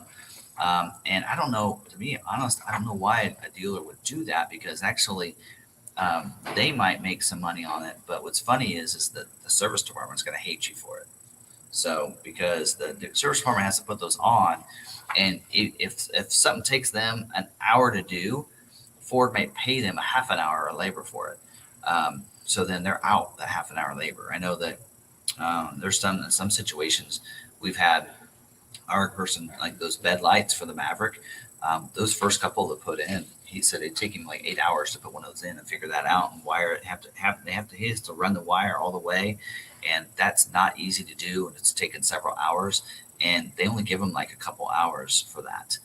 And I don't know, to be honest, I don't know why a dealer would do that, because actually they might make some money on it. But what's funny is that the service department's going to hate you for it. So because the service department has to put those on, and if something takes them an hour to do, Ford may pay them a half an hour of labor for it. So then they're out the half an hour labor. I know that there's some situations we've had our person, like those bed lights for the Maverick, those first couple that put in, he said it'd take him like 8 hours to put one of those in and figure that out and wire it. He has to run the wire all the way, and that's not easy to do, and it's taken several hours, and they only give them like a couple hours for that.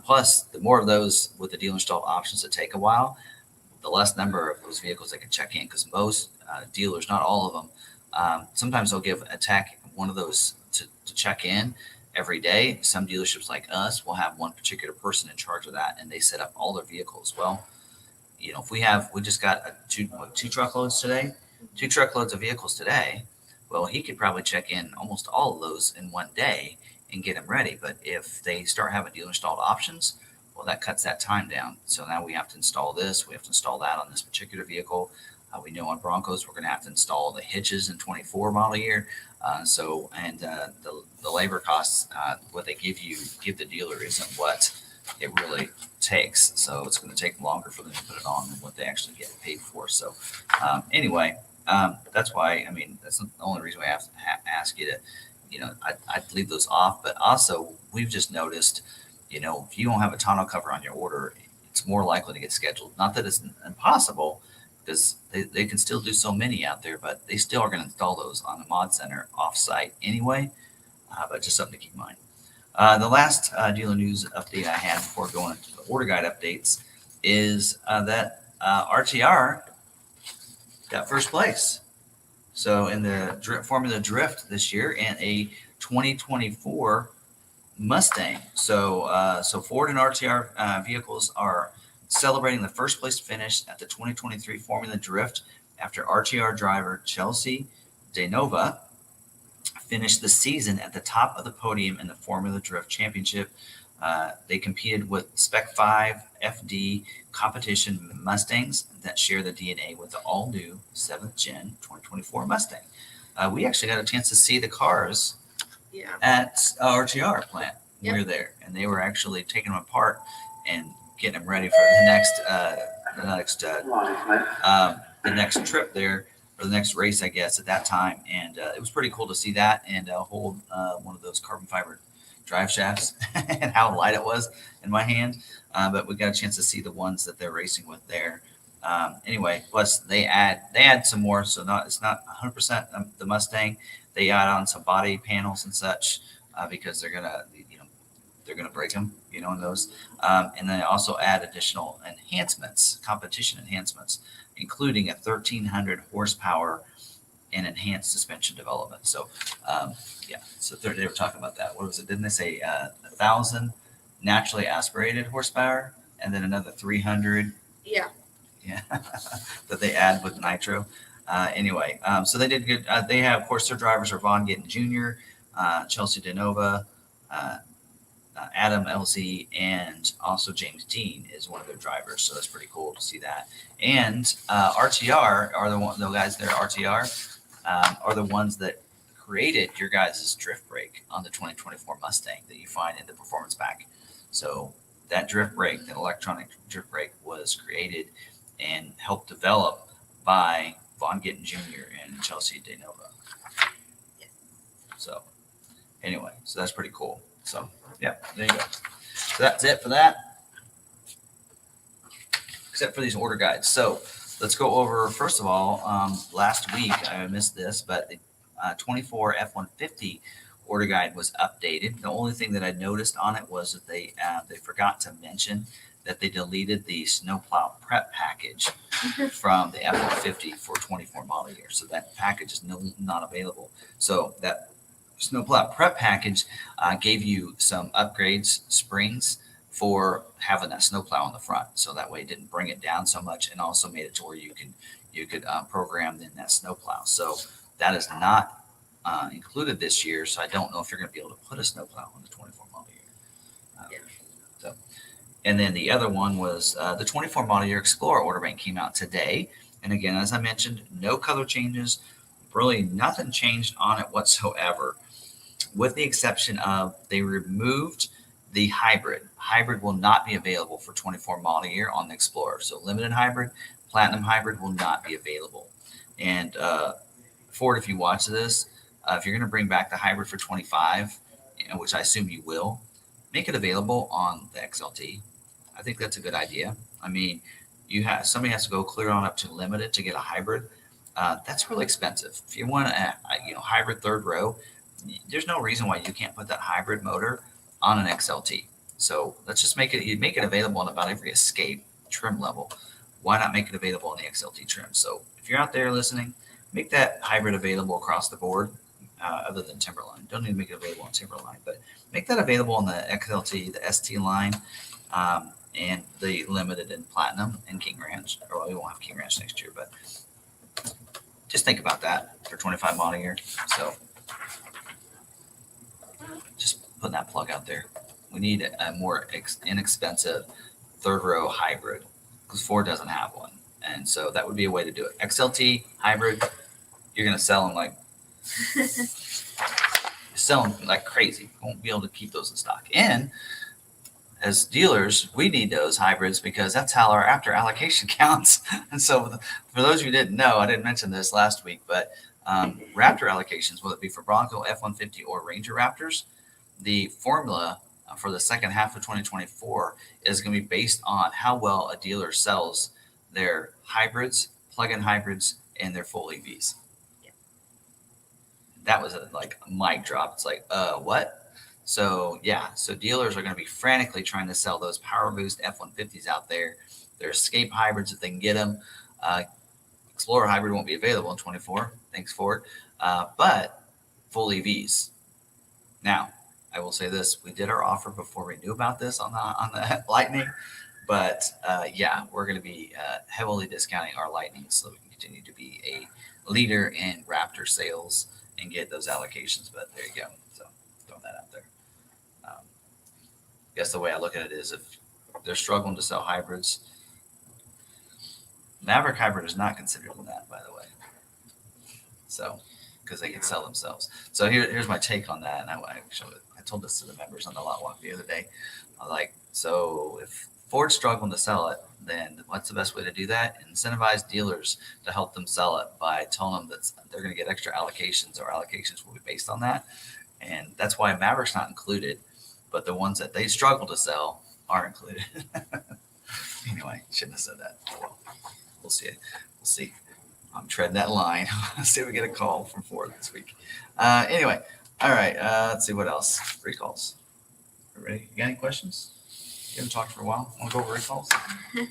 Plus, the more of those with the dealer installed options that take a while, the less number of those vehicles they can check in, because most dealers, not all of them, sometimes they'll give a tech one of those to check in every day. Some dealerships like us will have one particular person in charge of that, and they set up all their vehicles. Well, if we just got two truckloads today, 2 truckloads of vehicles today. Well, he could probably check in almost all of those in one day and get them ready. But if they start having dealer installed options, well, that cuts that time down. So now we have to install this, we have to install that on this particular vehicle. We know on Broncos we're going to have to install the hitches in 24 model year. The labor costs, what they give the dealer isn't what it really takes. So it's going to take longer for them to put it on than what they actually get paid for. So anyway, that's why, I mean, that's the only reason we have to ask you to, I'd leave those off. But also, we've just noticed, if you don't have a tonneau cover on your order, it's more likely to get scheduled. Not that it's impossible, because they can still do so many out there, but they still are going to install those on the mod center offsite anyway. But just something to keep in mind. The last dealer news update I had before going into the order guide updates is that RTR got first place. So in the Formula Drift this year, and a 2024 Mustang. So Ford and RTR vehicles are celebrating the first place finish at the 2023 Formula Drift after RTR driver Chelsea DeNova finished the season at the top of the podium in the Formula Drift Championship. They competed with Spec 5 FD competition Mustangs that share the DNA with the all-new 7th Gen 2024 Mustang. We actually got a chance to see the cars at RTR plant. We were there, and they were actually taking them apart and getting them ready for the next trip there, or the next race, I guess, at that time. And it was pretty cool to see that and hold one of those carbon fiber drive shafts and how light it was in my hand. But we got a chance to see the ones that they're racing with there. Anyway, plus they add some more, so it's not 100% the Mustang. They add on some body panels and such because they're gonna break them, in those. And then also add additional enhancements, competition enhancements, including a 1,300 horsepower and enhanced suspension development. So, so they were talking about that. What was it? Didn't they say 1,000 naturally aspirated horsepower and then another 300? Yeah, that they add with nitro. Anyway, so they did good. They have, of course, their drivers are Vaughn Gittin Jr., Chelsea DeNova, Adam LZ, and also James Dean is one of their drivers. So that's pretty cool to see that. And RTR are the guys there. RTR are the ones that created your guys' drift brake on the 2024 Mustang that you find in the performance pack. So that drift brake, that electronic drift brake, was created and helped develop by Vaughn Gittin Jr. and Chelsea DeNova. So anyway, so that's pretty cool. So yeah, there you go. So that's it for that, except for these order guides. So let's go over, first of all, last week, I missed this, but the 24 F-150 order guide was updated. The only thing that I noticed on it was that they forgot to mention that they deleted the snowplow prep package from the F-150 for 24 model year. So that package is not available. So that snowplow prep package gave you some upgrades, springs, for having that snowplow on the front. So that way it didn't bring it down so much, and also made it to where you could program in that snowplow. So that is not included this year. So I don't know if you're going to be able to put a snowplow on the 24 model year. And then the other one was the 24 model year Explorer order bank came out today. And again, as I mentioned, no color changes, really nothing changed on it whatsoever, with the exception of they removed the hybrid. Hybrid will not be available for 24 model year on the Explorer. So limited hybrid, platinum hybrid will not be available. And Ford, if you watch this, if you're going to bring back the hybrid for 25, which I assume you will, make it available on the XLT. I think that's a good idea. I mean, somebody has to go clear on up to limited to get a hybrid. That's really expensive. If you want a hybrid third row, there's no reason why you can't put that hybrid motor on an XLT. So let's just make it available on about every Escape trim level. Why not make it available on the XLT trim? So if you're out there listening, make that hybrid available across the board, other than Timberline. Don't even make it available on Timberline, but make that available on the XLT, the ST line, and the limited and platinum and King Ranch. Or we won't have King Ranch next year, but just think about that for 25 model year. So just putting that plug out there. We need a more inexpensive third row hybrid, because Ford doesn't have one. And so that would be a way to do it. XLT, hybrid, you're going to sell them like crazy. You won't be able to keep those in stock. And as dealers, we need those hybrids because that's how our after allocation counts. And so for those of you who didn't know, I didn't mention this last week, but Raptor allocations, whether it be for Bronco, F-150, or Ranger Raptors, the formula for the second half of 2024 is going to be based on how well a dealer sells their hybrids, plug-in hybrids, and their full EVs. Yeah. That was a mic drop. It's like, what? So so dealers are going to be frantically trying to sell those Power Boost F-150s out there. Their Escape hybrids if they can get them. Explorer hybrid won't be available in 24. Thanks, Ford. But full EVs. Now, I will say this: we did our offer before we knew about this on the Lightning, but we're going to be heavily discounting our Lightning so that we can continue to be a leader in Raptor sales and get those allocations. But there you go. So throwing that out there. I guess the way I look at it is if they're struggling to sell hybrids, Maverick hybrid is not considered in that, by the way. So, because they can sell themselves. So here's my take on that. And I told this to the members on the lot walk the other day. I was like, so if Ford's struggling to sell it, then what's the best way to do that? Incentivize dealers to help them sell it by telling them that they're going to get extra allocations, or allocations will be based on that. And that's why Maverick's not included, but the ones that they struggle to sell are included. Anyway, shouldn't have said that. Well, we'll see. We'll see. I'm treading that line. Let's see if we get a call from Ford this week. Anyway, all right. Let's see what else. Recalls. You ready? You got any questions? You haven't talked for a while. Want to go over recalls? I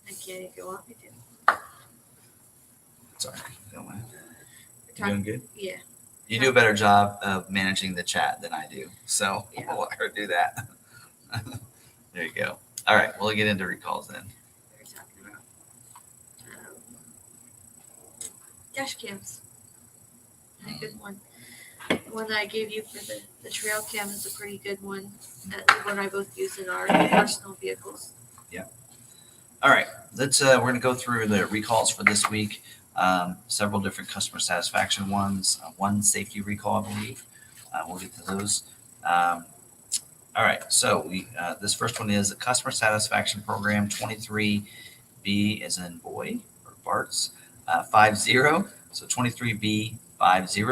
can if you want me to. Sorry. Don't mind. You doing good? Yeah. You do a better job of managing the chat than I do. So Yeah. I'll let her do that. There you go. All right. We'll get into recalls then. We're talking about dash cams. A good one. The one that I gave you for the trail cam is a pretty good one. That the one I both use in our personal vehicles. All right. Let's. We're going to go through the recalls for this week. Several different customer satisfaction ones. One safety recall, I believe. We'll get to those. All right. So we this first one is a customer satisfaction program 23B as in boy or Bart's 50. So 23B 50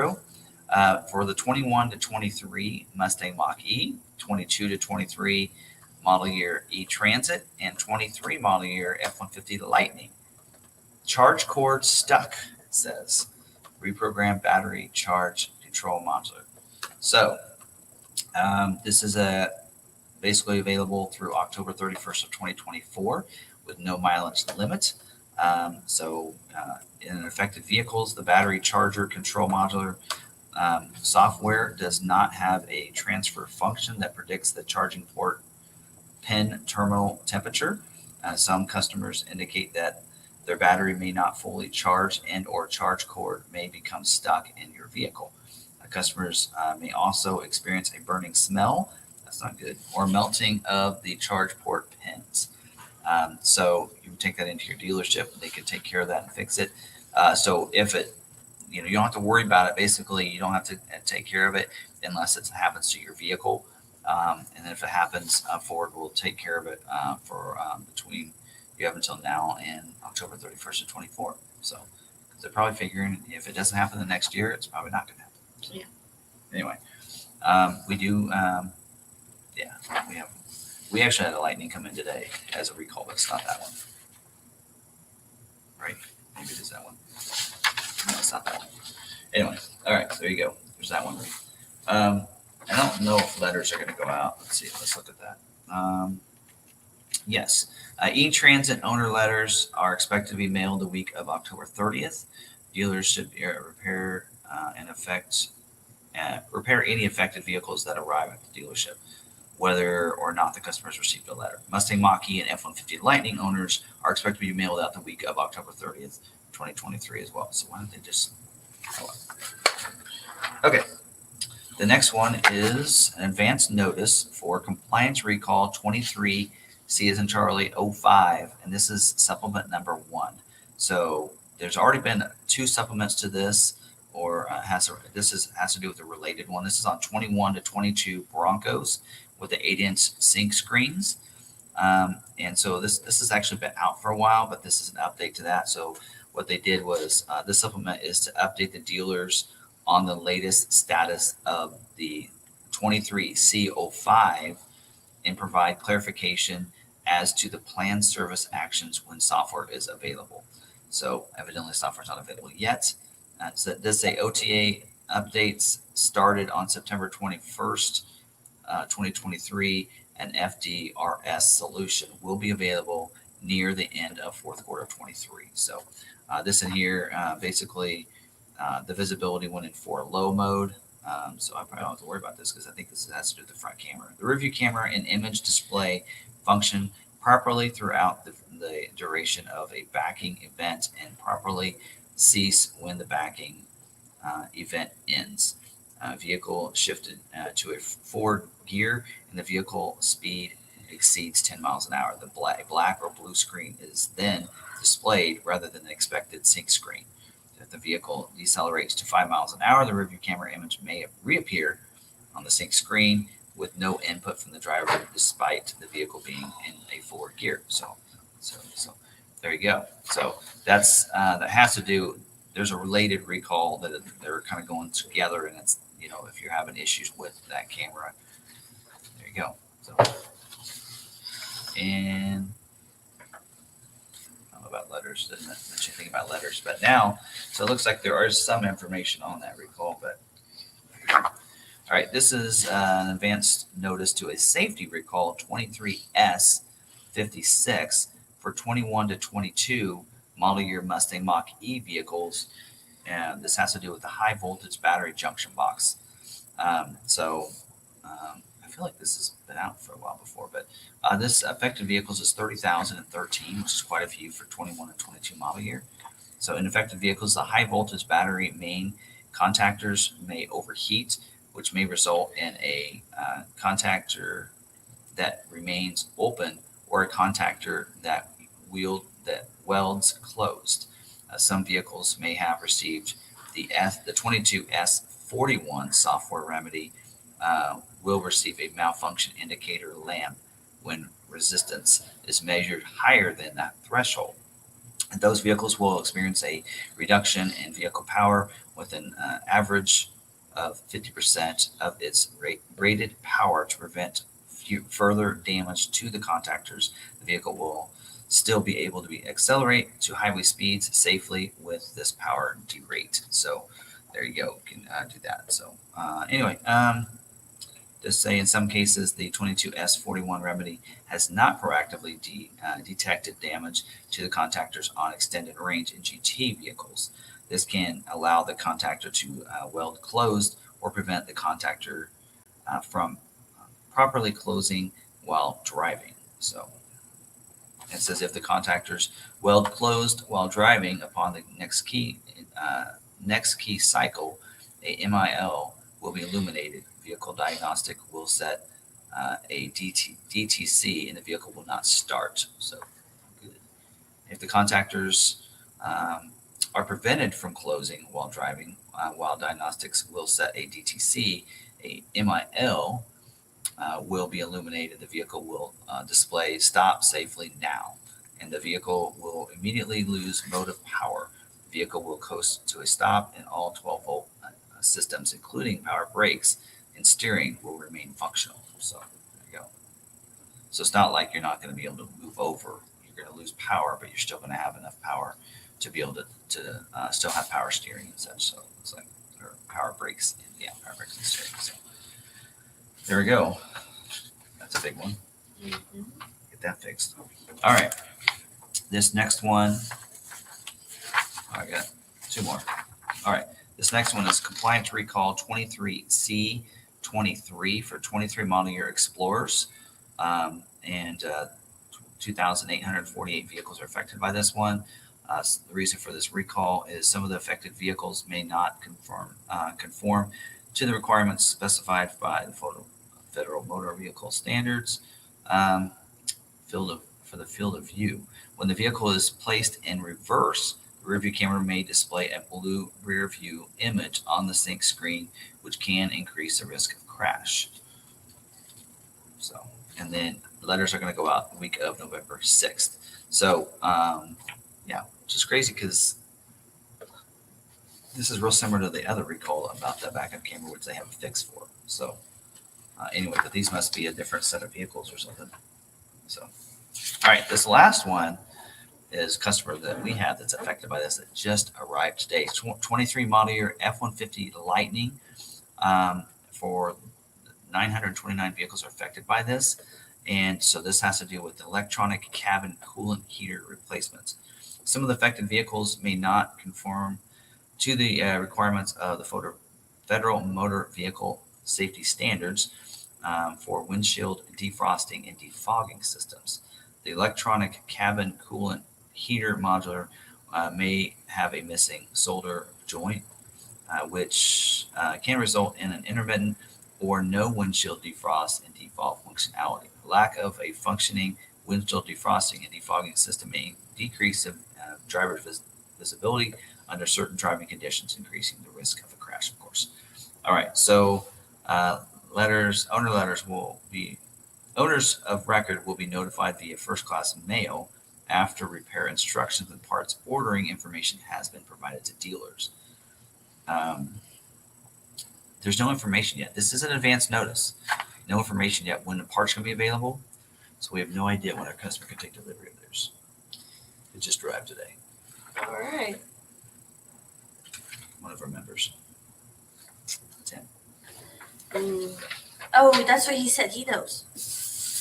for the 21 to 23 Mustang Mach-E, 22 to 23 model year E-Transit, and 23 model year F-150 Lightning. Charge cord stuck, it says. Reprogram battery charge control module. So this is basically available through October 31st of 2024 with no mileage limit. In affected vehicles, the battery charger control modular software does not have a transfer function that predicts the charging port pin terminal temperature. Some customers indicate that their battery may not fully charge and or charge cord may become stuck in your vehicle. Customers may also experience a burning smell, that's not good, or melting of the charge port pins. So you take that into your dealership, they can take care of that and fix it. So if it, you don't have to worry about it. Basically, you don't have to take care of it unless it happens to your vehicle. And then if it happens, Ford will take care of it for between you have until now and October 31st of 24. So because they're probably figuring if it doesn't happen the next year, it's probably not going to happen. So, Yeah. Anyway, we do. We actually had a Lightning come in today as a recall, but it's not that one. Right? Maybe it is that one. No, it's not that one. Anyway, all right, so there you go. There's that one. I don't know if letters are going to go out. Let's see. Let's look at that. Yes. E-Transit owner letters are expected to be mailed the week of October 30th. Dealers should repair any affected vehicles that arrive at the dealership, whether or not the customers received a letter. Mustang Mach-E and F-150 Lightning owners are expected to be mailed out the week of October 30th, 2023 as well. So why don't they just... Okay. The next one is an advance notice for compliance recall 23 C as in Charlie, 05, and this is supplement number 1. So there's already been 2 supplements to this, or has to do with a related one. This is on 21 to 22 Broncos with the 8-inch sync screens. And so this has actually been out for a while, but this is an update to that. So what they did was this supplement is to update the dealers on the latest status of the 23C05 and provide clarification as to the planned service actions when software is available. So evidently software is not available yet. So it does say OTA updates started on September 21st, 2023. An FDRS solution will be available near the end of fourth quarter of 23. So this in here, basically the visibility went in for low mode. So I probably don't have to worry about this because I think this has to do with the front camera. The rear view camera and image display function properly throughout the duration of a backing event and properly cease when the backing event ends. Vehicle shifted to a forward gear and the vehicle speed exceeds 10 miles an hour. The black or blue screen is then displayed rather than the expected sync screen. If the vehicle decelerates to 5 miles an hour, the rearview camera image may reappear on the sync screen with no input from the driver, despite the vehicle being in a forward gear. So there you go. So that's that has to do. There's a related recall that they're kind of going together, and it's if you're having issues with that camera, there you go. So and about letters, doesn't mention anything about letters, but now, so it looks like there is some information on that recall, but all right, this is an advanced notice to a safety recall 23S56 for 21 to 22 model year Mustang Mach-E vehicles, and this has to do with the high voltage battery junction box. I feel like this has been out for a while before, but this affected vehicles is 30,013, which is quite a few for 21 and 22 model year. So in affected vehicles, the high voltage battery main contactors may overheat, which may result in a contactor that remains open or a contactor that welds closed. Some vehicles may have received the 22S41 software remedy will receive a malfunction indicator lamp when resistance is measured higher than that threshold. And those vehicles will experience a reduction in vehicle power with an average of 50% of its rated power to prevent further damage to the contactors. The vehicle will still be able to accelerate to highway speeds safely with this power derate. So there you go, you can do that. So anyway, just say in some cases the 22S41 remedy has not proactively detected damage to the contactors on extended range in GT vehicles. This can allow the contactor to weld closed or prevent the contactor from properly closing while driving. So it says if the contactors weld closed while driving upon the next key cycle, a MIL will be illuminated. Vehicle diagnostic will set a DTC and the vehicle will not start. So good. If the contactors are prevented from closing while driving, while diagnostics will set a DTC, a MIL will be illuminated. The vehicle will display stop safely now, and the vehicle will immediately lose motive power. The vehicle will coast to a stop, and all 12-volt systems, including power brakes and steering, will remain functional. So there you go. So it's not like you're not going to be able to move over. You're going to lose power, but you're still going to have enough power to be able to still have power steering and such. So it's like power brakes, power brakes and steering. So there we go. That's a big one. Mm-hmm. Get that fixed. All right. This next one, I got 2 more. All right. This next one is compliance recall 23C23 for 23 model year Explorers. And 2,848 vehicles are affected by this one. The reason for this recall is some of the affected vehicles may not conform to the requirements specified by the Federal Motor Vehicle Standards. field of view. When the vehicle is placed in reverse, the rear view camera may display a blue rear view image on the sync screen, which can increase the risk of crash. So, and then letters are going to go out the week of November 6th. So, yeah, which is crazy because this is real similar to the other recall about the backup camera, which they have a fix for. So, anyway, but these must be a different set of vehicles or something. So, all right, this last one is a customer that we have that's affected by this that just arrived today. 23 model year F-150 Lightning. For 929 vehicles are affected by this. And so this has to do with electronic cabin coolant heater replacements. Some of the affected vehicles may not conform to the requirements of the Federal Motor Vehicle Safety Standards for windshield defrosting and defogging systems. The electronic cabin coolant heater module may have a missing solder joint, which can result in an intermittent or no windshield defrost and defog functionality. Lack of a functioning windshield defrosting and defogging system may decrease the driver's visibility under certain driving conditions, increasing the risk of a crash, of course. All right, so owners of record will be notified via first-class mail after repair instructions and parts ordering information has been provided to dealers. There's no information yet. This is an advance notice. No information yet when the parts can be available. So we have no idea when our customer can take delivery of theirs. It just arrived today. All right. One of our members. Tim. Oh, that's what he said. He knows.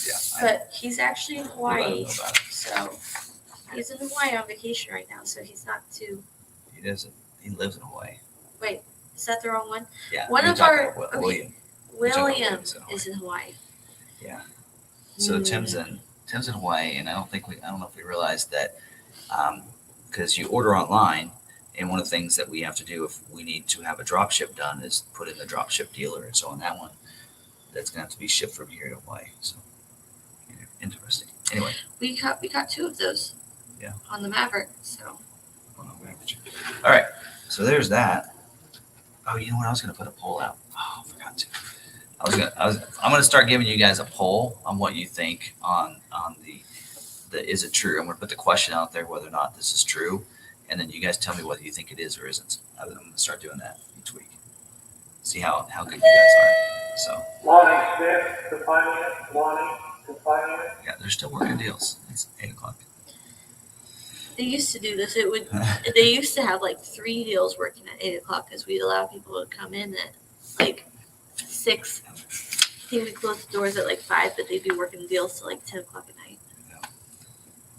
Yeah. But he's actually in Hawaii. Know about it. So he's in Hawaii on vacation right now. So he's not too. He doesn't. He lives in Hawaii. Wait, is that the wrong one? Yeah. One of our. William. William is in Hawaii. Yeah. So Tim's in Hawaii, and I don't know if we realized that because you order online, and one of the things that we have to do if we need to have a drop ship done is put in the drop ship dealer, and so on that one, that's going to have to be shipped from here to Hawaii. So interesting. Anyway, we got two of those. Yeah. On the Maverick. So. All right. So there's that. Oh, you know what? I was going to put a poll out. Oh, I forgot to. I'm going to start giving you guys a poll on what you think on the is it true? I'm going to put the question out there whether or not this is true, and then you guys tell me whether you think it is or isn't. I'm going to start doing that each week. See how good you guys are. So. Lonnie Smith, to finance. Lonnie to finance. Yeah, they're still working deals. It's 8:00. They used to do this. They used to have like 3 deals working at 8:00 because we'd allow people to come in at like 6. I think we closed the doors at like 5, but they'd be working deals till like 10:00 at night. Yeah.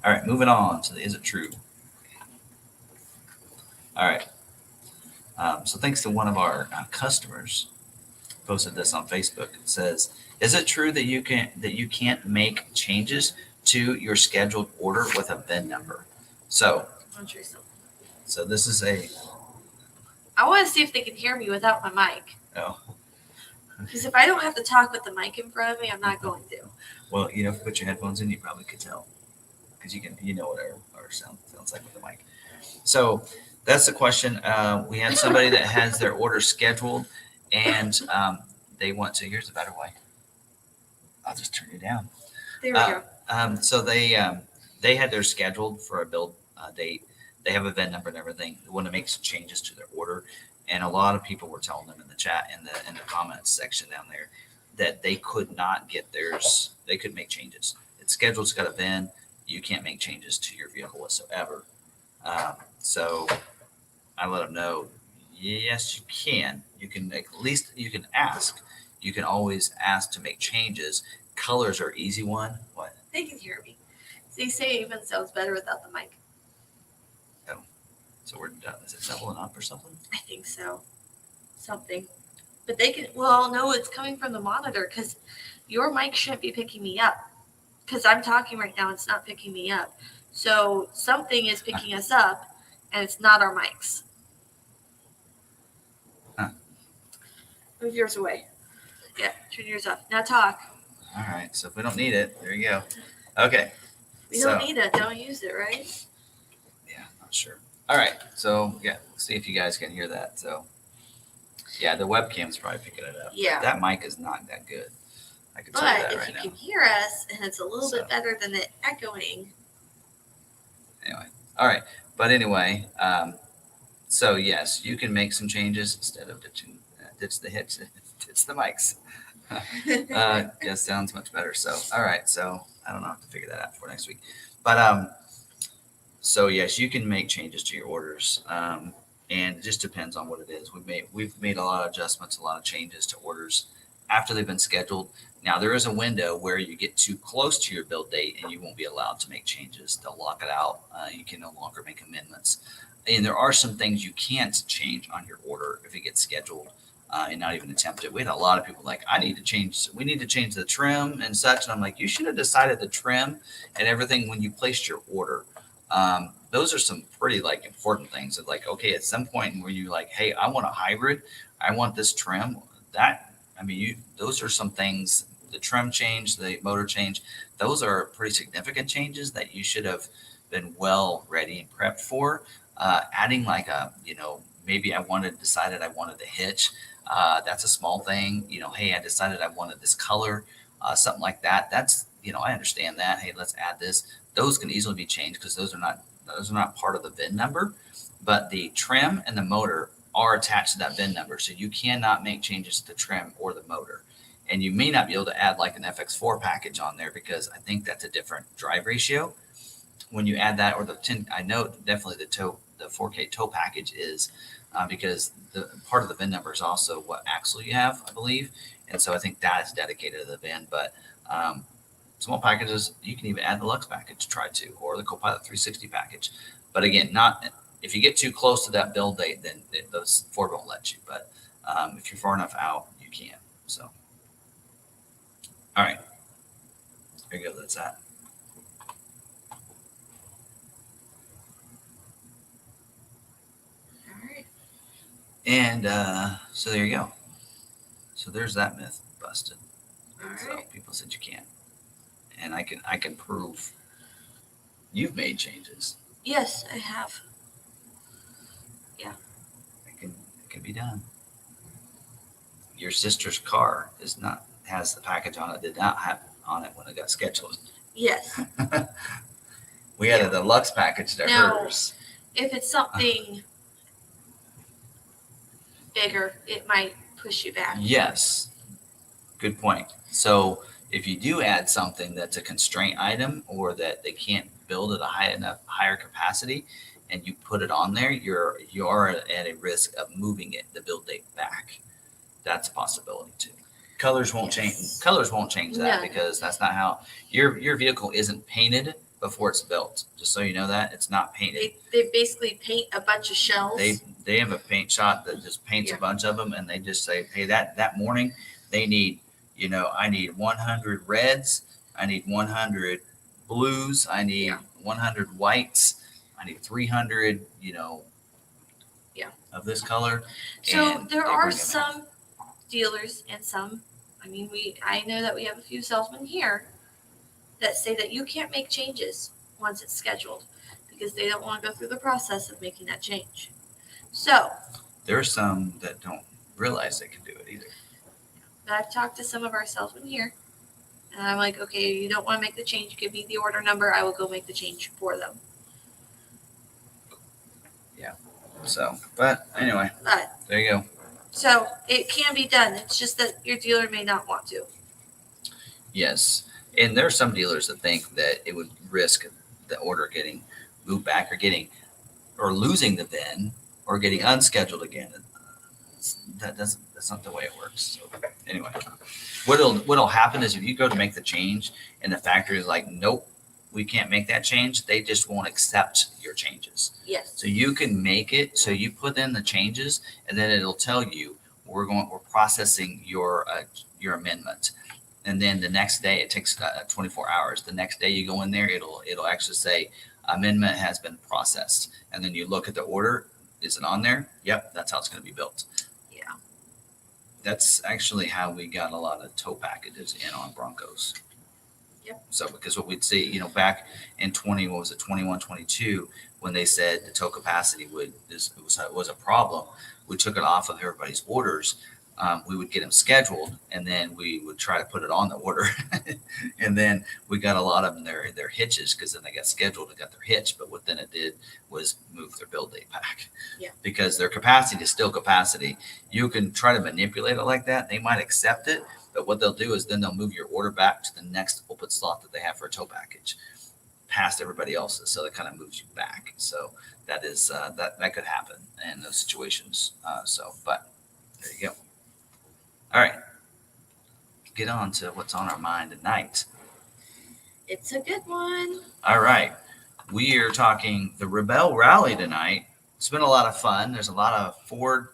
All right, moving on to the is it true? All right. So thanks to one of our customers posted this on Facebook. It says, "Is it true that you can't make changes to your scheduled order with a VIN number?" So this is I want to see if they can hear me without my mic. Oh. Because if I don't have to talk with the mic in front of me, I'm not going to. Well, if you put your headphones in, you probably could tell. Because you know what our sound sounds like with the mic. So that's the question. We had somebody that has their order scheduled, and they want to. Here's a better way. I'll just turn you down. There we go. So they had their scheduled for a build date. They have a VIN number and everything. They want to make some changes to their order, and a lot of people were telling them in the chat in the comments section down there that they could not get theirs. They could make changes. It's scheduled. It's got a VIN. You can't make changes to your vehicle whatsoever. So I let them know. Yes, you can. You can ask. You can always ask to make changes. Colors are easy one. What? They can hear me. They say it even sounds better without the mic. Oh, so we're done. Is it doubling up or something? I think so. Something. But they can, well, no, it's coming from the monitor because your mic shouldn't be picking me up. Because I'm talking right now, it's not picking me up. So something is picking us up, and it's not our mics. Huh. Move yours away. Yeah, turn yours off. Now talk. All right. So if we don't need it, there you go. Okay. We So, don't need it. Don't use it, right? yeah, not sure. All right. So, yeah, see if you guys can hear that. So, yeah, the webcam's probably picking it up. Yeah. That mic is not that good. I can tell you But that if right you now. can hear us and it's a little So. bit better than it echoing. Anyway. All right. But anyway, so yes, you can make some changes instead of ditch the hits, ditch the mics. Just sounds much better. So, all right. So I don't know how to figure that out for next week. But so yes, you can make changes to your orders. And it just depends on what it is. We've made a lot of adjustments, a lot of changes to orders after they've been scheduled. Now there is a window where you get too close to your build date and you won't be allowed to make changes. They'll lock it out. You can no longer make amendments. And there are some things you can't change on your order if it gets scheduled and not even attempt it. We had a lot of people like, we need to change the trim and such. And I'm like, you should have decided the trim and everything when you placed your order. Those are some pretty like important things that like, okay, at some point where you like, hey, I want a hybrid, I want this trim those are some things, the trim change, the motor change, those are pretty significant changes that you should have been well ready and prepped for. Adding like maybe decided I wanted a hitch. That's a small thing. Hey, I decided I wanted this color, something like that. That's, I understand that. Hey, let's add this. Those can easily be changed because those are not part of the VIN number, but the trim and the motor are attached to that VIN number. So you cannot make changes to the trim or the motor. And you may not be able to add like an FX4 package on there because I think that's a different drive ratio. When you add that, or the 10, I know definitely the 4K tow package is because the part of the VIN number is also what axle you have, I believe. And so I think that is dedicated to the VIN. But small packages, you can even add the Lux package, try to, or the Copilot 360 package. But again, not if you get too close to that build date, then those Ford won't let you. But if you're far enough out, you can. So, all right, there you go. That's that. All right. And so there you go. So there's that myth busted. All right. So people said you can't, and I can prove you've made changes. Yes, I have. Yeah. It can be done. Your sister's car has the package on it. Did not have on it when it got scheduled. Yes. We added the Lux package to Now, hers. If it's something bigger, it might push you back. Yes. Good point. So if you do add something that's a constraint item or that they can't build at a higher capacity and you put it on there, you are at a risk of moving the build date back. That's a possibility too. Colors won't change. Colors won't change that because that's not how your vehicle isn't painted before it's built. Just so you know that it's not painted. They basically paint a bunch of shells. They have a paint shop that just paints a bunch of them, and they just say, hey, that morning they need, I need 100 reds, I need 100 blues, I need 100 whites, I need 300, of this color. So there are some dealers and some, I know that we have a few salesmen here that say that you can't make changes once it's scheduled because they don't want to go through the process of making that change. So there are some that don't realize they can do it either. But I've talked to some of our salesmen here, and I'm like, okay, you don't want to make the change, give me the order number, I will go make the change for them. Yeah. So, but anyway, there you go. So it can be done. It's just that your dealer may not want to. Yes. And there are some dealers that think that it would risk the order getting moved back or losing the VIN or getting unscheduled again. That's not the way it works. So anyway, what'll happen is if you go to make the change and the factory is like, nope, we can't make that change, they just won't accept your changes. Yes. So you can make it, so you put in the changes and then it'll tell you we're processing your amendment. And then the next day, it takes 24 hours. The next day you go in there, it'll actually say amendment has been processed. And then you look at the order. Is it on there? Yep, that's how it's going to be built. Yeah. That's actually how we got a lot of tow packages in on Broncos. Yep. So because what we'd see, back in 21, 22, when they said the tow capacity was a problem, we took it off of everybody's orders. We would get them scheduled, and then we would try to put it on the order. And then we got a lot of them their hitches, because then they got scheduled and got their hitch. But what then it did was move their build date back. Yeah. Because their capacity is still capacity. You can try to manipulate it like that. They might accept it, but what they'll do is then they'll move your order back to the next open slot that they have for a tow package, past everybody else's. So it kind of moves you back. So that is that could happen in those situations. But there you go. All right. Get on to what's on our mind tonight. It's a good one. All right. We are talking the Rebelle Rally tonight. It's been a lot of fun. There's a lot of Ford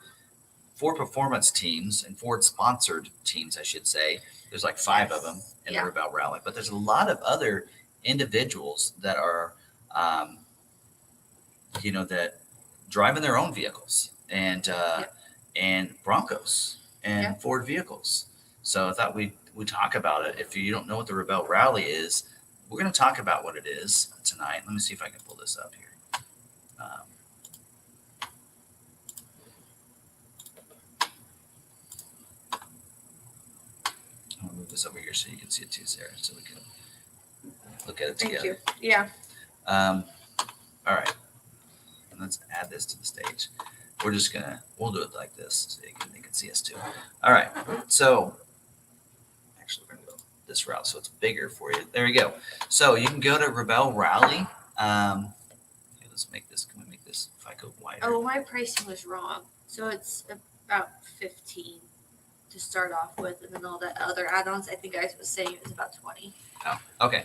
performance teams and Ford sponsored teams, I should say. There's like 5 of them in the Rebelle Rally, but there's a lot of other individuals that are, that driving their own vehicles and Broncos and Ford vehicles. So I thought we'd talk about it. If you don't know what the Rebelle Rally is, we're going to talk about what it is tonight. Let me see if I can pull this up here. I'll move this over here so you can see it too, Sarah, so we can look at it together. Thank you. Yeah. All right. And let's add this to the stage. We'll do it like this so they can see us too. All right. So actually, we're going to go this route so it's bigger for you. There you go. So you can go to Rebelle Rally. Can we make this if I go wider? Oh, my pricing was wrong. So it's about 15 to start off with, and then all the other add-ons. I think I was saying it was about 20. Oh, okay.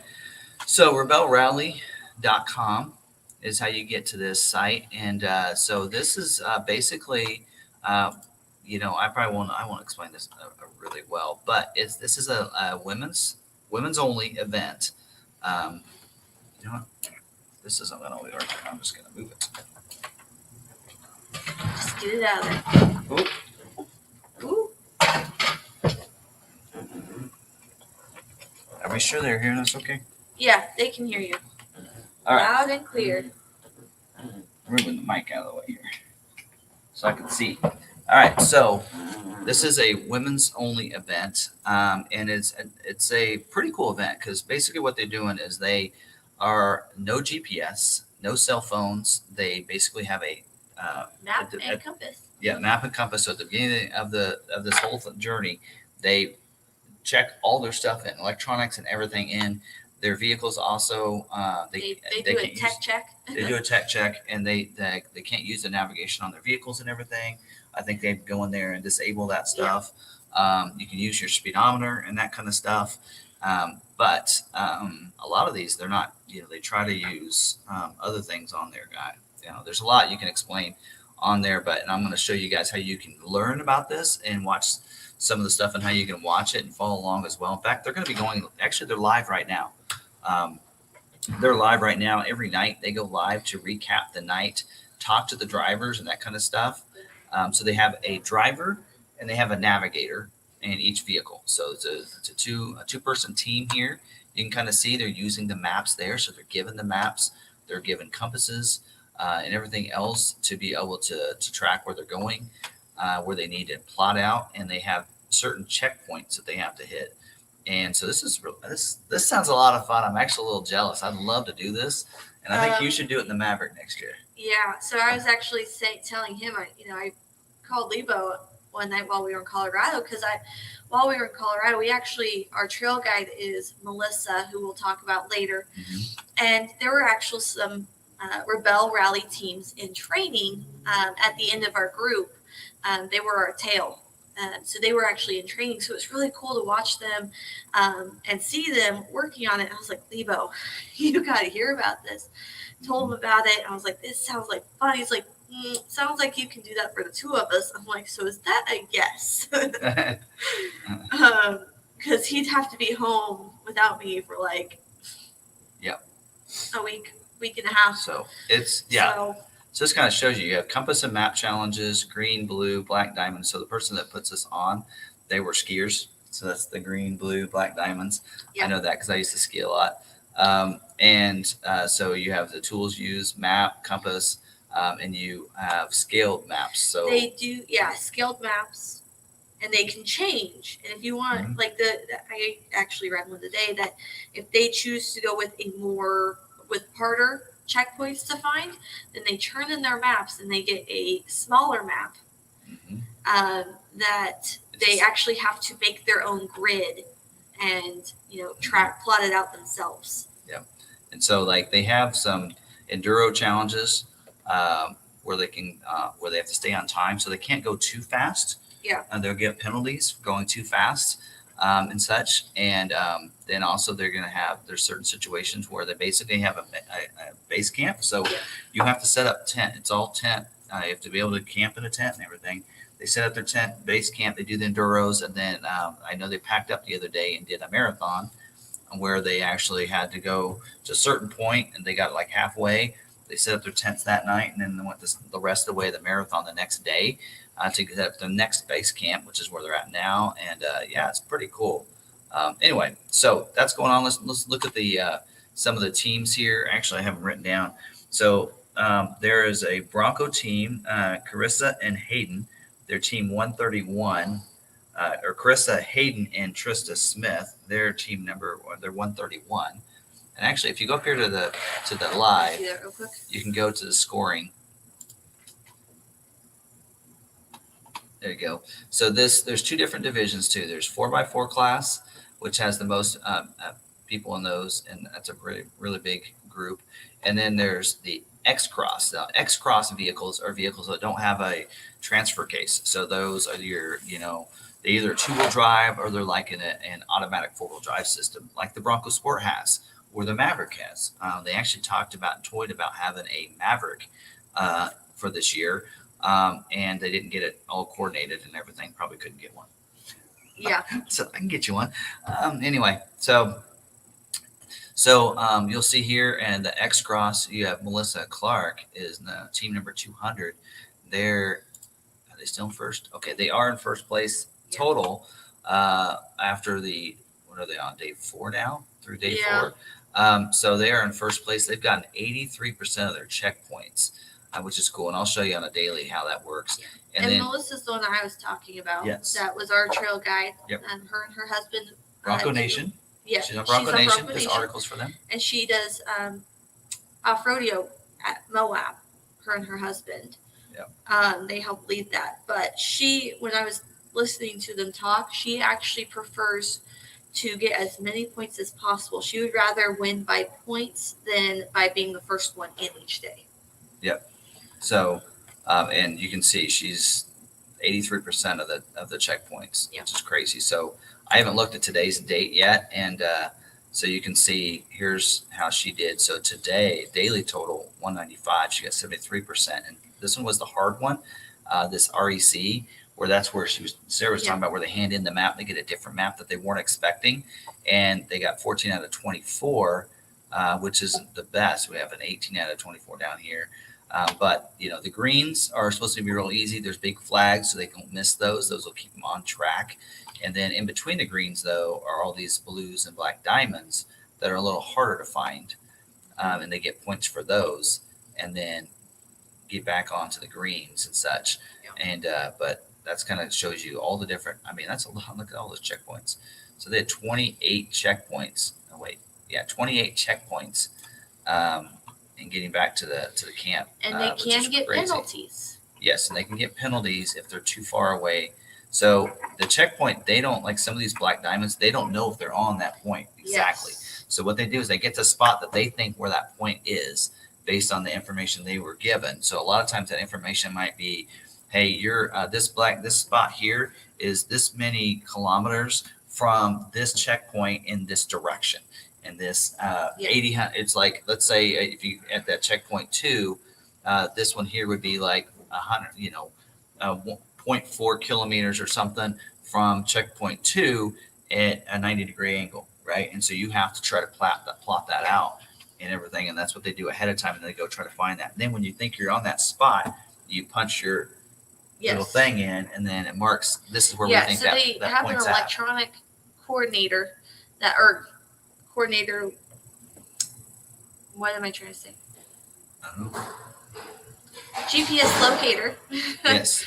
So rebellerally.com is how you get to this site. And so this is basically, I won't explain this really well, but this is a women's only event. You know what? This isn't going to work. I'm just going to move it. Just get it out of there. Ooh. Are we sure they're hearing us okay? Yeah, they can hear you. All right. Loud and clear. I'm moving the mic out of the way here so I can see. All right. So this is a women's only event. And it's a pretty cool event because basically what they're doing is they are no GPS, no cell phones. They basically have a map and compass. Yeah, map and compass. So at the beginning of this whole journey, they check all their stuff in, electronics and everything in their vehicles. Also, They do a tech check. They do a tech check, and they can't use the navigation on their vehicles and everything. I think they go in there and disable that stuff. Yeah. You can use your speedometer and that kind of stuff. But a lot of these, they're not, they try to use other things on there, guy. There's a lot you can explain on there, but I'm going to show you guys how you can learn about this and watch some of the stuff and how you can watch it and follow along as well. In fact, they're going to be they're live right now. They're live right now. Every night they go live to recap the night, talk to the drivers and that kind of stuff. So they have a driver and they have a navigator in each vehicle. So it's a two-person team here. You can kind of see they're using the maps there. So they're given the maps, they're given compasses and everything else to be able to track where they're going, where they need to plot out, and they have certain checkpoints that they have to hit. And so this sounds a lot of fun. I'm actually a little jealous. I'd love to do this, and I think you should do it in the Maverick next year. Yeah. So I was actually telling him, I called Lebo one night while we were in Colorado because while we were in Colorado, our trail guide is Melissa, who we'll talk about later, and there were actually some Rebelle Rally teams in training at the end of our group. They were our tail. So they were actually in training. So it's really cool to watch them and see them working on it. I was like, Lebo, you got to hear about this. Told him about it. I was like, this sounds like fun. He's like, sounds like you can do that for the two of us. I'm like, so is that a yes? Because he'd have to be home without me for a week and a half. So So this kind of shows you have compass and map challenges, green, blue, black, diamond. So the person that puts this on, they were skiers. So that's the green, blue, black diamonds. Yeah. I know that because I used to ski a lot. So you have the tools used, map, compass, and you have scaled maps. So They do, scaled maps, and they can change. And if you want, Mhm. like I actually read one today that if they choose to go with with harder checkpoints to find, then they turn in their maps and they get a smaller map Mhm. that they actually have to make their own grid and plot it out themselves. And so like they have some enduro challenges where they have to stay on time, so they can't go too fast. Yeah. And they'll get penalties for going too fast and such. And then also there's certain situations where they basically have a base camp. So you have to set up tent. It's all tent. You have to be able to camp in a tent and everything. They set up their tent base camp. They do the enduros, and then I know they packed up the other day and did a marathon where they actually had to go to a certain point and they got like halfway. They set up their tents that night and then they went the rest of the way the marathon the next day to get up the next base camp, which is where they're at now. And it's pretty cool. Anyway, so that's going on. Let's look at the some of the teams here. Actually, I have them written down. So there is a Bronco team, Carissa and Hayden. Their team 131. Or Carissa Hayden and Trista Smith, their team number, they're 131. And actually, if you go up here to the live, See that real quick? you can go to the scoring. There you go. So there's two different divisions too. There's 4x4 class, which has the most people in those, and that's a really, really big group. And then there's the X-Cross. Now, X-Cross vehicles are vehicles that don't have a transfer case. So those are they're either two-wheel drive or they're like in an automatic four-wheel drive system, like the Bronco Sport has or the Maverick has. They actually talked about and toyed about having a Maverick for this year, and they didn't get it all coordinated and everything. Probably couldn't get one. Yeah. So I can get you one. Anyway, so you'll see here, and the X Cross, you have Melissa Clark is the team number 200. Are they still in first? Okay, they are in first place total after what are they on, day 4 now? Through day 4. So they are in first place. They've gotten 83% of their checkpoints, which is cool. And I'll show you on a daily how that works. And then Melissa's the one I was talking about. Yes. That was our trail guide. Yep. And her husband. Bronco Nation. Yeah. She's on Bronco Nation. There's articles for them. And she does off-rodeo at Moab, her and her husband. They help lead that. But when I was listening to them talk, she actually prefers to get as many points as possible. She would rather win by points than by being the first one in each day. Yep. So, and you can see she's 83% of the checkpoints, which is crazy. So I haven't looked at today's date yet, and so you can see here's how she did. So today, daily total 195. She got 73%, and this one was the hard one. This REC, where that's where Sarah was talking about, where they hand in the map, they get a different map that they weren't expecting, and they got 14 out of 24, which isn't the best. We have an 18 out of 24 down here. But the greens are supposed to be real easy. There's big flags, so they don't miss those. Those will keep them on track. And then in between the greens, though, are all these blues and black diamonds that are a little harder to find, and they get points for those, and then get back onto the greens and such. And but that's kind of shows you all the different. I mean, that's a lot. Look at all those checkpoints. So they had 28 checkpoints. 28 checkpoints. And getting back to the camp. And they can get penalties. Yes, and they can get penalties if they're too far away. So the checkpoint, they don't, like some of these black diamonds, they don't know if they're on that point exactly. Yes. So what they do is they get to a spot that they think where that point is based on the information they were given. So a lot of times that information might be, hey, you're this spot here is this many kilometers from this checkpoint in this direction. And this 80, it's like, let's say if you at that checkpoint 2, this one here would be like 100, 0.4 kilometers or something from checkpoint 2 at a 90-degree angle, right? And so you have to try to plot that out and everything, and that's what they do ahead of time, and they go try to find that. And then when you think you're on that spot, you punch your little thing in, and then it marks. This is where we Yeah, think so that they that have an point's at. electronic coordinator coordinator. What am I trying to say? I don't know. GPS locator. Yes.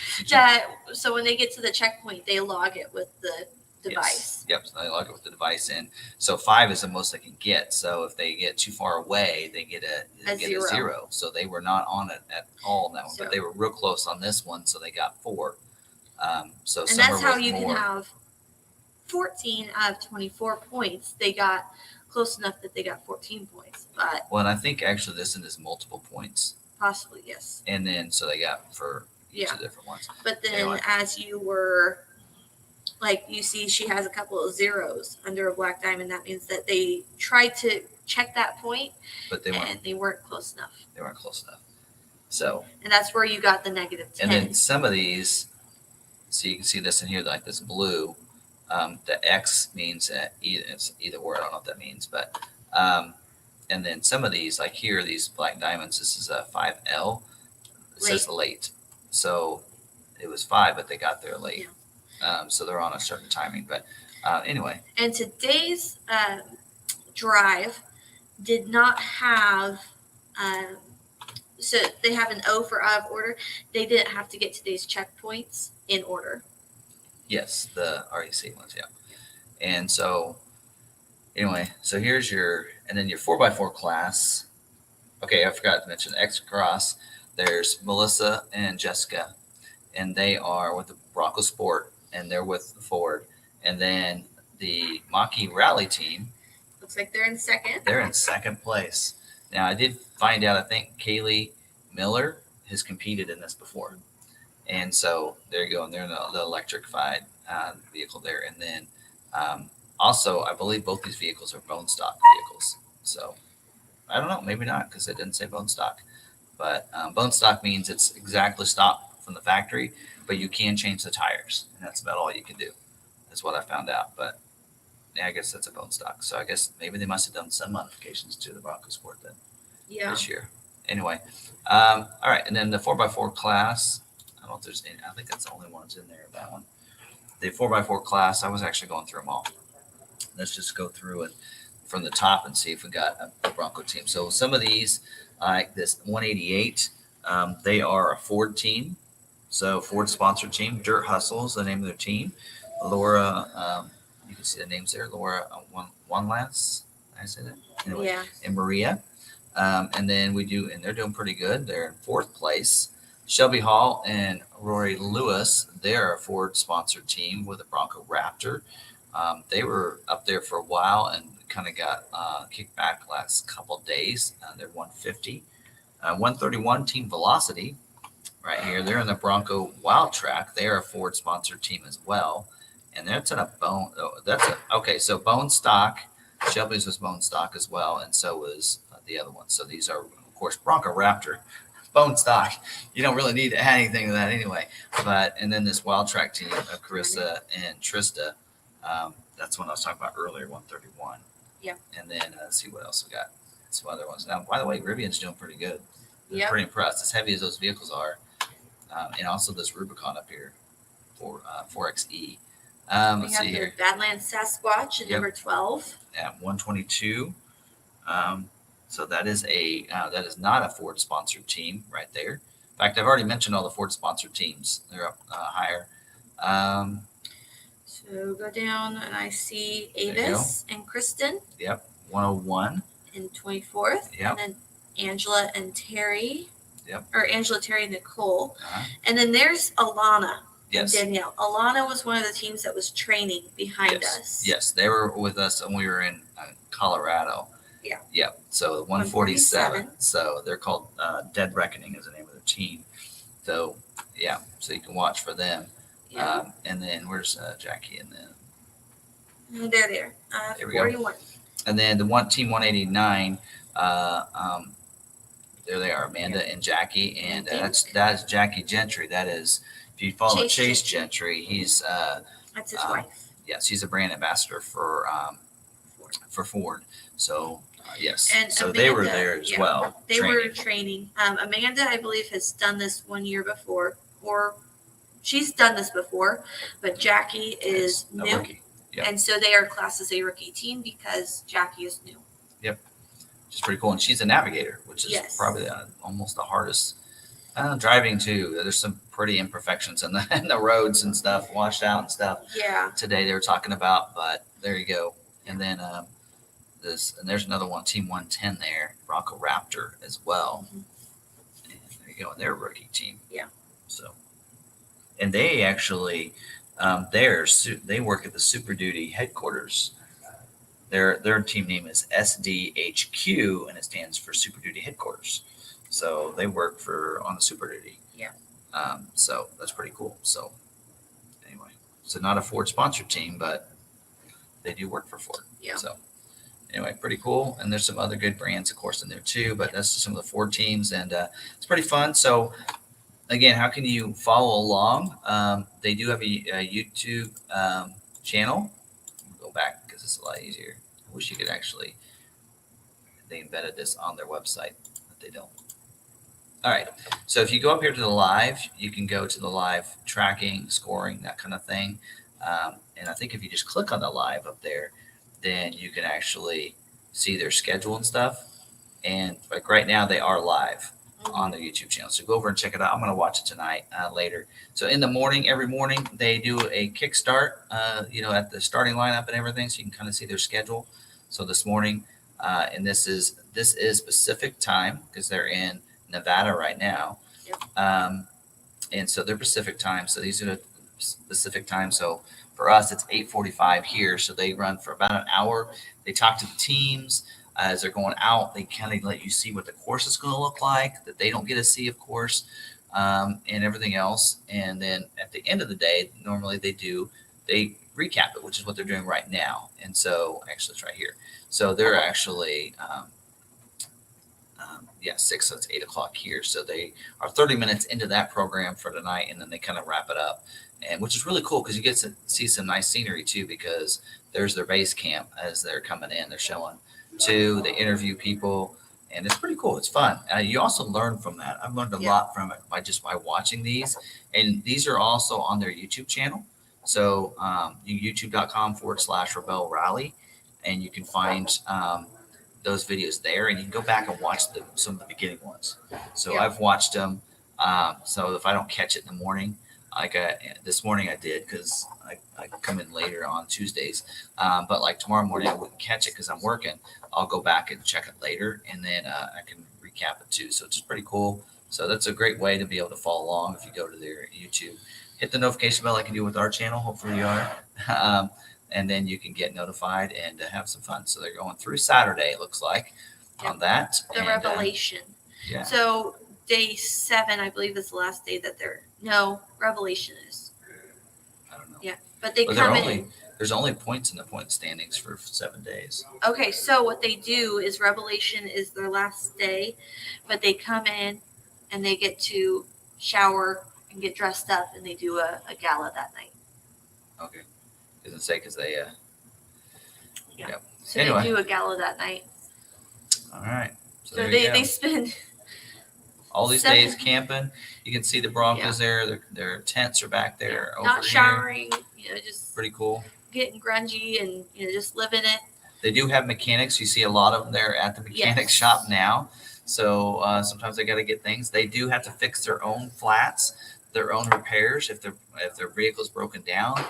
So when they get to the checkpoint, they log it with the device. Yes. Yep. So they log it with the device in. So 5 is the most they can get. So if they get too far away, they get a zero. So they were not on it at all in that one, but they were real close on this one. So they got 4. So and that's how you can have 14 out of 24 points. They got close enough that they got 14 points. But and I think actually this one is multiple points. Possibly, yes. And then so they got for each of the different ones. But then as you were, like you see, she has a couple of zeros under a black diamond. That means that they tried to check that point, but they weren't close enough. They weren't close enough. So. And that's where you got the -10. And then some of these, so you can see this in here, like this blue. The X means it's either word. I don't know what that means, but and then some of these, like here, these black diamonds. This is a 5L. It says late. So it was 5, but they got there late. Yeah. So they're on a certain timing. But anyway. And today's drive did not have. So they have an O for out of order. They didn't have to get today's checkpoints in order. Yes, the REC ones, yeah. And so, anyway, so here's your, and then your 4x4 class. Okay, I forgot to mention X Cross. There's Melissa and Jessica, and they are with the Bronco Sport, and they're with the Ford. And then the mach-e rally team. Looks like they're in second. They're in second place. Now, I did find out, I think Kaylee Miller has competed in this before. And so there you go. And they're in the electrified vehicle there. And then also, I believe both these vehicles are bone stock vehicles. So I don't know, maybe not, because it didn't say bone stock. But bone stock means it's exactly stock from the factory, but you can change the tires. And that's about all you can do. That's what I found out. But yeah, I guess that's a bone stock. So I guess maybe they must have done some modifications to the Bronco Sport then this year. Anyway, all right. And then the 4x4 class. I don't know if there's any. I think that's the only ones in there, that one. The 4x4 class, I was actually going through them all. Let's just go through it from the top and see if we got a Bronco team. So some of these, like this 188, they are a Ford team. So Ford sponsored team. Dirt Hustle is the name of their team. Laura, you can see the names there. Laura one last. I say that? Anyway, yeah. And Maria. And then and they're doing pretty good. They're in 4th place. Shelby Hall and Rory Lewis, they're a Ford-sponsored team with a Bronco Raptor. They were up there for a while and kind of got kicked back last couple of days. They're 150. 131 Team Velocity, right here. They're in the Bronco Wild Track. They're a Ford-sponsored team as well. And that's in a bone. Okay, so bone stock. Shelby's was bone stock as well, and so was the other one. So these are, of course, Bronco Raptor. Bone stock. You don't really need to add anything to that anyway. And then this Wild Track team of Carissa and Trista. That's one I was talking about earlier, 131. Yeah. And then let's see what else we got. Some other ones. Now, by the way, Rivian's doing pretty good. Yeah. Pretty impressed. As heavy as those vehicles are. And also this Rubicon up here for 4XE. Let's see here. Badlands Sasquatch at number 12. At 122. So that is not a Ford sponsored team right there. In fact, I've already mentioned all the Ford sponsored teams. They're up higher. So go down and I see Avis and Kristen. Yep. 101. In 24th. Yep. And then Angela and Terry. Yep. Or Angela, Terry, and Nicole. And then there's Alana. Yes. And Danielle. Alana was one of the teams that was training behind us. Yes, they were with us when we were in Colorado. Yeah. Yep. So 147. So they're called Dead Reckoning is the name of their team. So yeah. So you can watch for them. Yeah. And then where's Jackie and them? They're there. There we 41. go. And then the team 189. There they are, Amanda and Jackie, and that's Jackie Gentry. That is, if you follow Chase Gentry, he's that's his wife. Yes, he's a brand ambassador for Ford. So yes, and so Amanda, they were there as well. They were training. Amanda, I believe, has done this 1 year before, or she's done this before, but Jackie is A new. rookie. Yep. And so they are classed as a rookie team because Jackie is new. Which is pretty cool. And she's a navigator, which is Yes. probably almost the hardest. Driving too. There's some pretty imperfections in the roads and stuff, washed out and stuff. Yeah. Today they were talking about, but there you go. And then there's another one, Team 110 there, Bronco Raptor as well. Mhm. And there you go, and they're a rookie team. Yeah. So, and they actually, they work at the Super Duty headquarters. Their team name is SDHQ, and it stands for Super Duty Headquarters. So they work on the Super Duty. Yeah. So that's pretty cool. So anyway, so not a Ford sponsored team, but they do work for Ford. Yeah. So anyway, pretty cool. And there's some other good brands, of course, in there too. But that's just some of the Ford teams, and it's pretty fun. So again, how can you follow along? They do have a YouTube channel. I'll go back because it's a lot easier. I wish you could actually. They embedded this on their website, but they don't. All right. So if you go up here to the live, you can go to the live tracking, scoring, that kind of thing. And I think if you just click on the live up there, then you can actually see their schedule and stuff. And like right now, they are live on their YouTube channel. So go over and check it out. I'm going to watch it tonight later. So in the morning, every morning, they do a kickstart, at the starting lineup and everything. So you can kind of see their schedule. So this morning, and this is Pacific time because they're in Nevada right now. Yep. And so they're Pacific time. So these are the Pacific time. So for us, it's 8:45 here. So they run for about an hour. They talk to the teams as they're going out. They kind of let you see what the course is going to look like that they don't get to see, of course, and everything else. And then at the end of the day, normally they recap it, which is what they're doing right now. And so actually it's right here. So they're actually, 6, so it's 8 o'clock here. So they are 30 minutes into that program for tonight, and then they kind of wrap it up, and which is really cool because you get to see some nice scenery too, because there's their base camp as they're coming in. They're showing too. They interview people, and it's pretty cool. It's fun. You also learn from that. I've learned a lot from it by watching these, and these are also on their YouTube channel. So youtube.com/Rebelle Rally, and you can find those videos there, and you can go back and watch some of the beginning ones. So I've watched them. So if I don't catch it in the morning, like this morning I did because I come in later on Tuesdays. But like tomorrow morning I wouldn't catch it because I'm working. I'll go back and check it later, and then I can recap it too. So it's just pretty cool. So that's a great way to be able to follow along if you go to their YouTube. Hit the notification bell like you do with our channel. Hopefully you are. And then you can get notified and have some fun. So they're going through Saturday, it looks like, on that. The Revelation. Yeah. So day 7, I believe, is the last day that Revelation is. I don't know. Yeah, but they But come in. there's only points in the point standings for 7 days. Okay, so what they do is Revelation is their last day, but they come in and they get to shower and get dressed up, and they do a gala that night. Okay. Doesn't say because they. So Anyway. they do a gala that night. All right. So there you go. they spend all these 7 days camping. You can see the Broncos there. Their tents are back there. Over not showering, just pretty cool. getting grungy and just living it. They do have mechanics. You see a lot of them there at the mechanic shop now. So sometimes they got to get things. They do have to fix their own flats, their own repairs if their vehicle's broken down.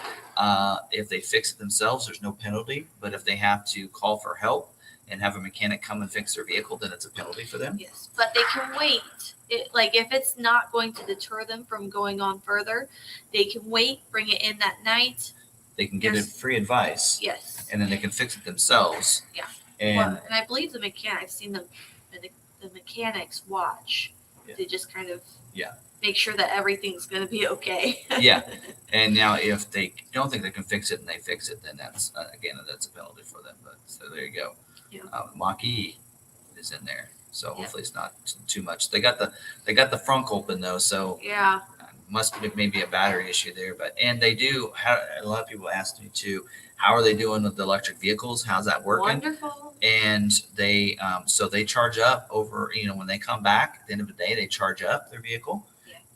If they fix it themselves, there's no penalty. But if they have to call for help and have a mechanic come and fix their vehicle, then it's a penalty for them. Yes, but they can wait. If it's not going to deter them from going on further, they can wait, bring it in that night. They can give it free advice. Yes. And then they can fix it themselves. Yeah. And I believe the mechanic, I've seen the mechanics watch. Yeah. They just kind of Yeah. make sure that everything's going to be okay. Yeah. And now if they don't think they can fix it and they fix it, then that's a penalty for them. But so there you go. Yeah. Mach-e is in there. So hopefully it's not too much. They got the frunk open though. So Yeah. Must be maybe a battery issue there, and they do. A lot of people asked me too, how are they doing with the electric vehicles? How's that working? Wonderful. And they charge up over, when they come back at the end of the day, they charge up their vehicle,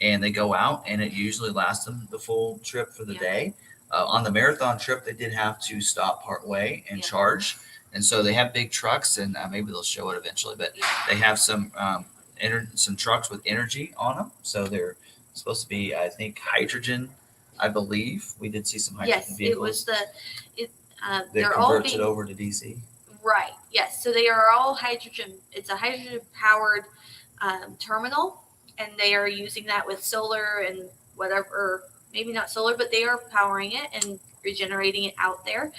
and they go out, and it usually lasts them the full trip for the Yeah. day. On the marathon trip, they did have to stop part way and Yeah. charge, and so they have big trucks, and maybe they'll show it eventually. But they have some trucks with energy on them, so they're supposed to be, I think, hydrogen. I believe we did see some hydrogen Yes, vehicles. it That they're all converts it being over to DC. right. Yes, so they are all hydrogen. It's a hydrogen powered terminal, and they are using that with solar and whatever. Maybe not solar, but they are powering it and regenerating it out there,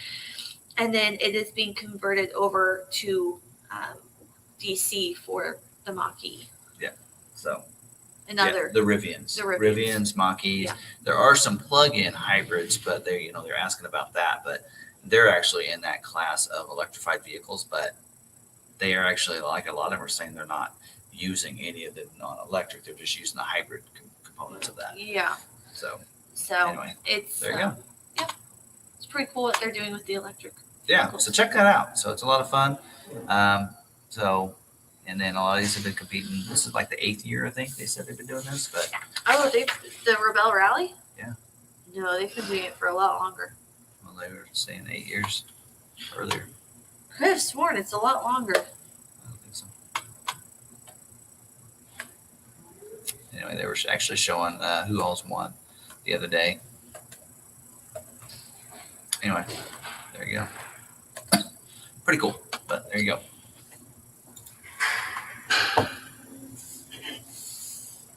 and then it is being converted over to DC for the mach-e. So Another the Rivians, the Rivians. mach-es. Yeah. There are some plug-in hybrids, but they're asking about that. But they're actually in that class of electrified vehicles. But they are actually, like a lot of them are saying, they're not using any of the non-electric. They're just using the hybrid components of that. Yeah. So Anyway, there you go. Yeah, it's pretty cool what they're doing with the electric. Yeah, vehicles. so check that out. So it's a lot of fun. And then a lot of these have been competing. This is like the 8th year, I think they said they've been doing this. But Oh, the Rebelle Rally? Yeah. No, they've been doing it for a lot longer. well, they were saying 8 years earlier. Could have sworn it's a lot longer. I don't think so. Anyway, they were actually showing who all's won the other day. Anyway, there you go. Pretty cool, but there you go.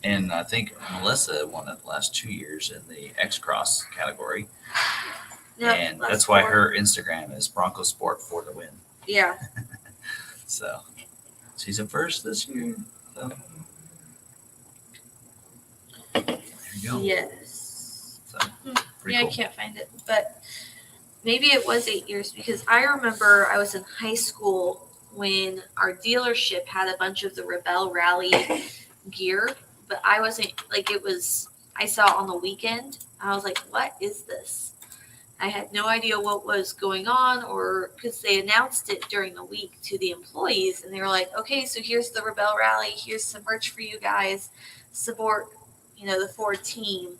And I think Melissa won it the last 2 years in the X-Cross category. Yep, And last that's why 4. her Instagram is Bronco Sport for the win. Yeah. So she's in first this year. So there you go. Yes. So pretty Yeah, cool. I can't find it, but maybe it was 8 years because I remember I was in high school when our dealership had a bunch of the Rebelle Rally gear, but I wasn't I saw it on the weekend. I was like, what is this? I had no idea what was going on, or because they announced it during the week to the employees, and they were like, okay, so here's the Rebelle Rally, here's some merch for you guys, support, the Ford team.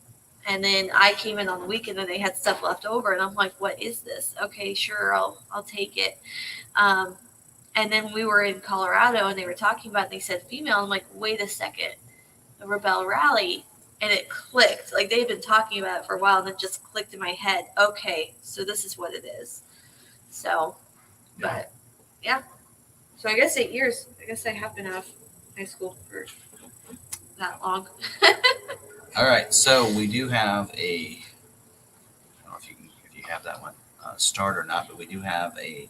And then I came in on the weekend and they had stuff left over, and I'm like, what is this? Okay, sure, I'll take it. And then we were in Colorado and they were talking about it, and they said female. I'm like, wait a second, the Rebelle Rally. And it clicked. Like they've been talking about it for a while, and it just clicked in my head. Okay, so this is what it is. So, but yeah. So I guess 8 years. I guess I have been out of high school for that long. All right, so we do have I don't know if you have that one start or not, but we do have a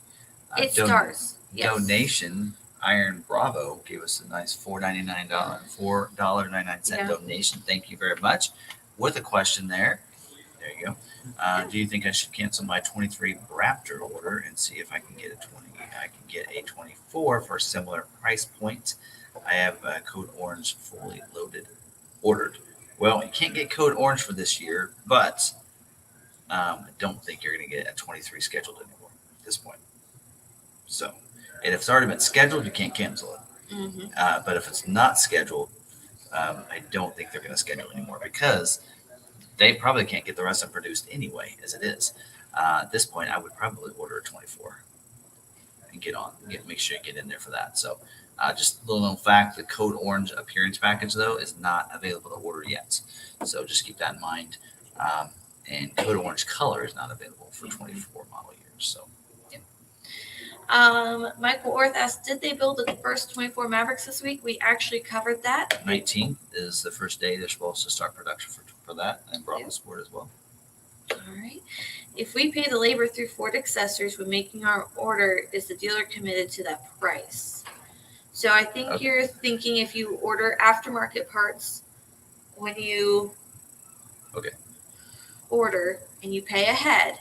It stars. Yes. donation. Iron Bravo gave us a nice $4.99 Yeah. donation. Thank you very much. With a question there. There you go. Do you think I should cancel my 23 Raptor order and see if I can get a 24 for a similar price point? I have Code Orange fully loaded ordered. Well, you can't get Code Orange for this year, but I don't think you're going to get a 23 scheduled anymore at this point. So, and if it's already been scheduled, you can't cancel it. Mm-hmm. But if it's not scheduled, I don't think they're going to schedule anymore because they probably can't get the rest of them produced anyway, as it is. At this point, I would probably order a 24 and make sure you get in there for that. So, just a little known fact: the Code Orange appearance package, though, is not available to order yet. So just keep that in mind. And Code Orange color is not available for 24 model years. So. Michael Orth asked, did they build the first 24 Mavericks this week? We actually covered that. 19th is the first day they're supposed to start production for that, and Bronco Sport as well. All right. If we pay the labor through Ford Accessories when making our order, is the dealer committed to that price? So I think you're thinking if you order aftermarket parts when you order and you pay ahead,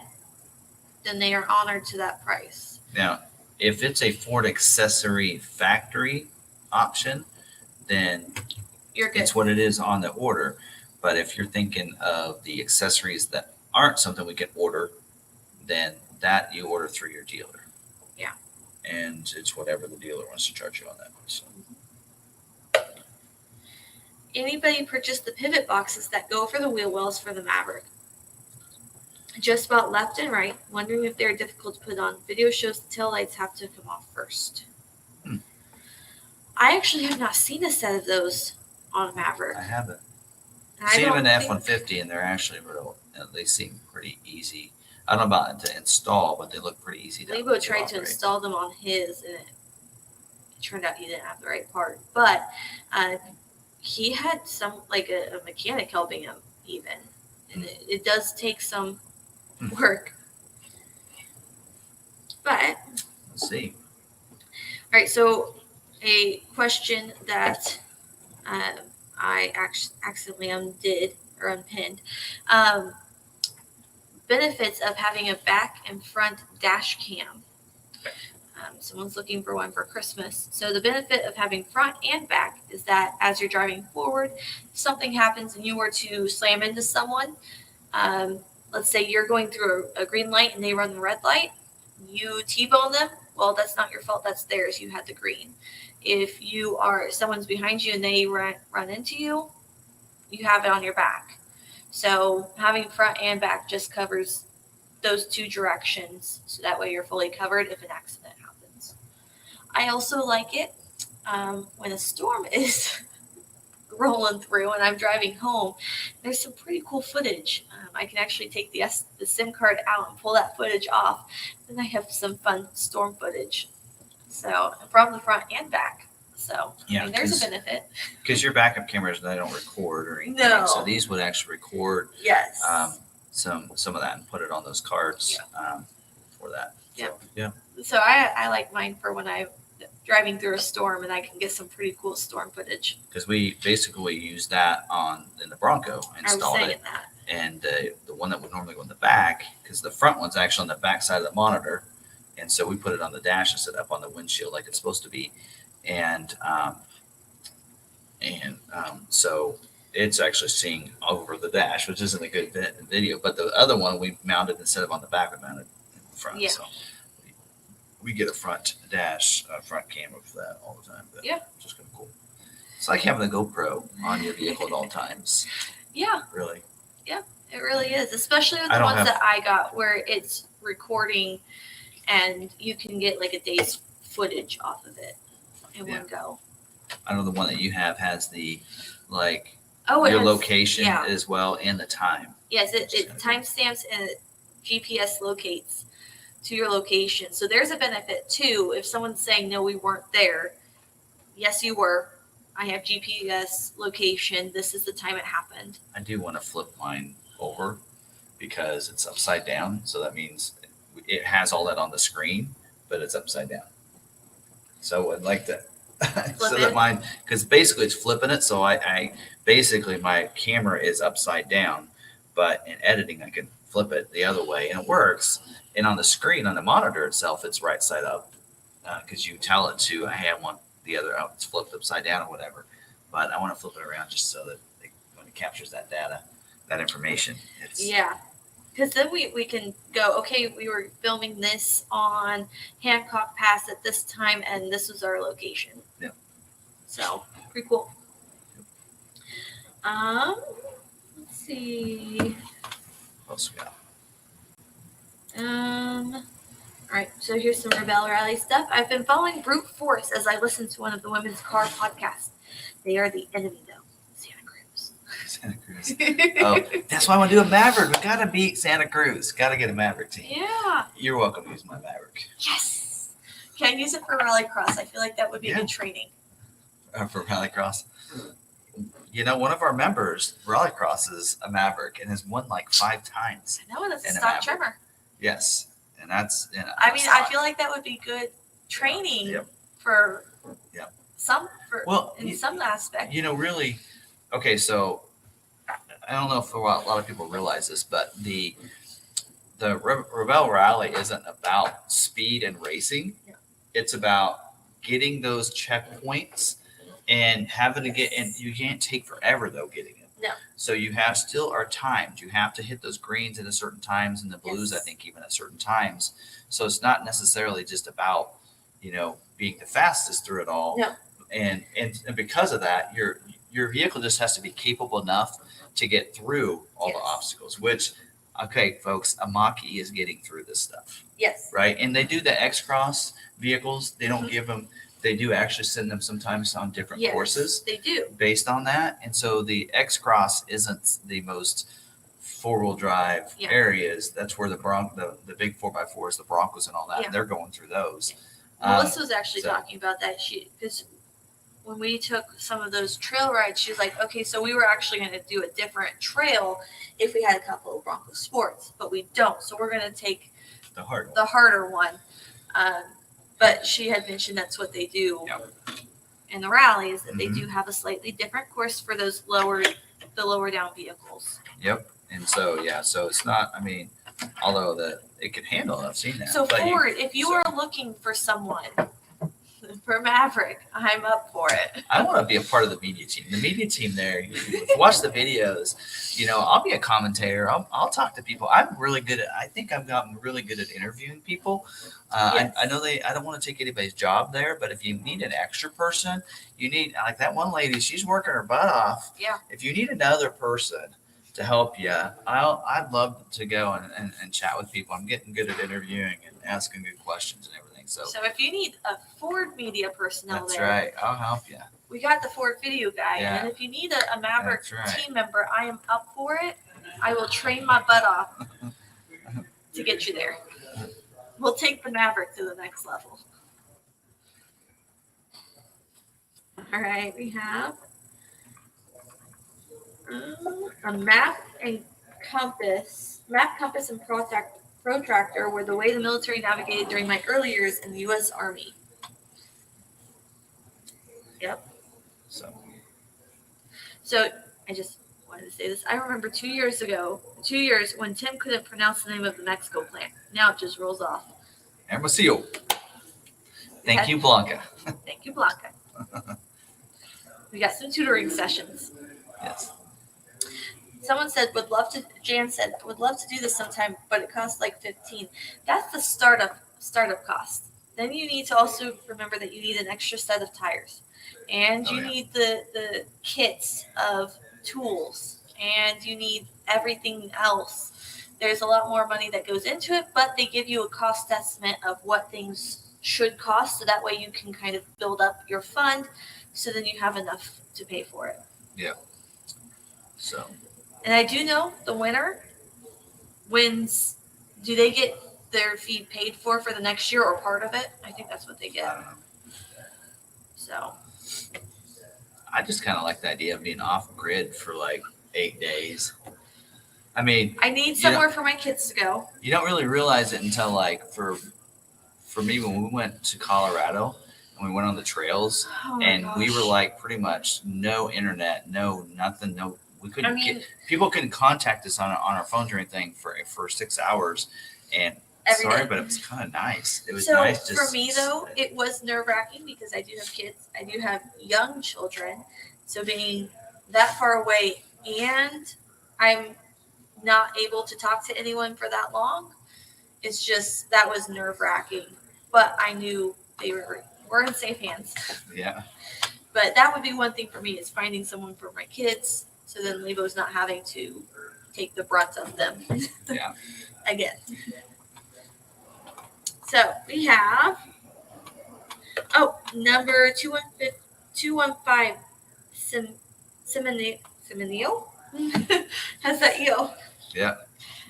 then they are honored to that price. Now, if it's a Ford accessory factory option, then You're good. it's what it is on the order. But if you're thinking of the accessories that aren't something we can order, then that you order through your dealer. Yeah. And it's whatever the dealer wants to charge you on that. So. anybody purchased the pivot boxes that go for the wheel wells for the Maverick? Just about left and right, wondering if they're difficult to put on. Video shows the tail lights have to come off first. I actually have not seen a set of those on a Maverick. I haven't. I Seen them in the don't think- F-150, and they're actually real. They seem pretty easy. I don't know about to install, but they look pretty easy to Lebo tried to operate. install them on his, and it turned out he didn't have the right part. But he had some, like a mechanic helping him even. And it does take some work. But, Let's see. all right, so a question that I accidentally undid or unpinned. Benefits of having a back and front dash cam. Someone's looking for one for Christmas. So the benefit of having front and back is that as you're driving forward, if something happens and you were to slam into someone, let's say you're going through a green light and they run the red light, you T-bone them, well, that's not your fault, that's theirs, you had the green. If someone's behind you and they run into you, you have it on your back. So having front and back just covers those two directions, so that way you're fully covered if an accident happens. I also like it when a storm is rolling through and I'm driving home. There's some pretty cool footage. I can actually take the SIM card out and pull that footage off. Then I have some fun storm footage. So from the front and back. So Yeah, I mean, there's a benefit. Because your backup cameras, they don't record or anything. No. So these would actually record Yes. some of that and put it on those cards for that. Yeah. So, yeah. So I like mine for when I'm driving through a storm and I can get some pretty cool storm footage. Because we basically use that in the Bronco, I was installed saying it. that. And the one that would normally go in the back, because the front one's actually on the back side of the monitor. And so we put it on the dash and set up on the windshield like it's supposed to be. And so it's actually seeing over the dash, which isn't a good video. But the other one we mounted instead of on the back, we mounted in the front. Yeah. So we get a front dash, front camera for that all the time. But Yeah. it's just kind of cool. It's like having a GoPro on your vehicle at all times. Yeah, Really. it really is, especially with I the don't ones have- that I got where it's recording and you can get like a day's footage off of it in one go. I know the one that you have has the like Oh, it your has, location yeah. as well and the time. Yes, it timestamps and it GPS locates to your location. So there's a benefit too. If someone's saying, no, we weren't there. Yes, you were. I have GPS location. This is the time it happened. I do want to flip mine over because it's upside down. So that means it has all that on the screen, but it's upside down. So I'd like to, so that mine, because basically it's flipping it. So I basically my camera is upside down, but in editing, I can flip it the other way and it works. And on the screen, on the monitor itself, it's right side up because you tell it to, hey, I want the other, it's flipped upside down or whatever. But I want to flip it around just so that when it captures that data, that information, it's Yeah. Because then we can go, okay, we were filming this on Hancock Pass at this time, and this was our location. Yeah. So, pretty cool. Let's see. what else we got? All right, so here's some Rebelle Rally stuff. I've been following Brute Force as I listen to one of the women's car podcasts. They are the enemy, though. Santa Cruz. Santa Cruz. Oh, that's why I want to do a Maverick. We got to beat Santa Cruz. Got to get a Maverick team. Yeah. You're welcome to use my Maverick. Yes. Can I use it for Rallycross? I feel like that would be Yeah. good training. For Rallycross. You know, one of our members Rallycrosses a Maverick and has won like 5 times. I know, that's a And a stock Maverick. trimmer. Yes. And that's, I mean, I feel like that would be good training Yep. for Yep. some in some aspect. You know, really, okay, so I don't know if a lot of people realize this, but the Rebelle Rally isn't about speed and racing. Yeah. It's about getting those checkpoints and having to get in. You can't take forever though getting it. No. So you have still are timed. You have to hit those greens at a certain times and the blues, Yes. I think, even at certain times. So it's not necessarily just about, being the fastest through it all. No. And because of that, your vehicle just has to be capable enough to get through all the Yes. obstacles, which, okay, folks, a mach-e is getting through this stuff, Yes. right? And they do the X-Cross vehicles. They don't Mhm. give them, they do actually send them sometimes on different Yes, courses they do. based on that. And so the X-Cross isn't the most four-wheel drive Yeah. areas. That's where the big 4x4s, the Broncos and all that, Yeah. they're going through those. Melissa was actually so- talking about that. Because when we took some of those trail rides, she was like, okay, so we were actually going to do a different trail if we had a couple of Bronco Sports, but we don't. So we're going to take the hard the harder one. But she had mentioned that's what they do in the rally, is that they do have a slightly different course for those the lower down vehicles. Yep. And so, yeah, so it's not, I mean, although it could handle it, I've seen that. So but Ford, if you are looking for someone for Maverick, I'm up for it. I want to be a part of the media team. The media team there, if you watch the videos, I'll be a commentator. I'll talk to people. I'm really good I think I've gotten really good at interviewing people. Yes. I know I don't want to take anybody's job there, but if you need an extra person, you need, like that one lady, she's working her butt off. Yeah. If you need another person to help you, I'd love to go and chat with people. I'm getting good at interviewing and asking good questions and everything. So if you need a Ford media personnel that's there, right. I'll help you. we got the Ford video guy. Yeah. And then if you need a Maverick That's right. team member, I am up for it. I will train my butt off to get you there. We'll take the Maverick to the next level. All right, we have a map, compass, and protractor were the way the military navigated during my early years in the U.S. Army. Yep. So I just wanted to say this. I remember 2 years when Tim couldn't pronounce the name of the Mexico plant. Now it just rolls off. Hermosillo. Thank you, Blanca. Thank you, Blanca. We got some tutoring sessions. Yes. Someone said, Jan said, would love to do this sometime, but it costs like $15. That's the startup cost. Then you need to also remember that you need an extra set of tires. And you need the kits of tools. And you need everything else. There's a lot more money that goes into it, but they give you a cost estimate of what things should cost, so that way you can kind of build up your fund, so then you have enough to pay for it. Yeah. So. And I do know the winner wins. Do they get their fee paid for the next year or part of it? I think that's what they get. So. I just kind of like the idea of being off grid for like 8 days. I mean, I need somewhere for my kids to go. You don't really realize it until like for me, when we went to Colorado and we went on the trails, we were like pretty much no internet, no nothing, no. We couldn't people couldn't contact us on our phones or anything for 6 hours, and sorry, but it was kind of nice. It was nice. So for me though, it was nerve-wracking because I do have kids. I do have young children. So being that far away and I'm not able to talk to anyone for that long, it's just, that was nerve-wracking. But I knew they were in safe hands. Yeah. But that would be one thing for me, is finding someone for my kids, so then Levo's not having to take the brunt of them. Yeah. Again. So we have, number 215, Seminole has that eel. Yeah.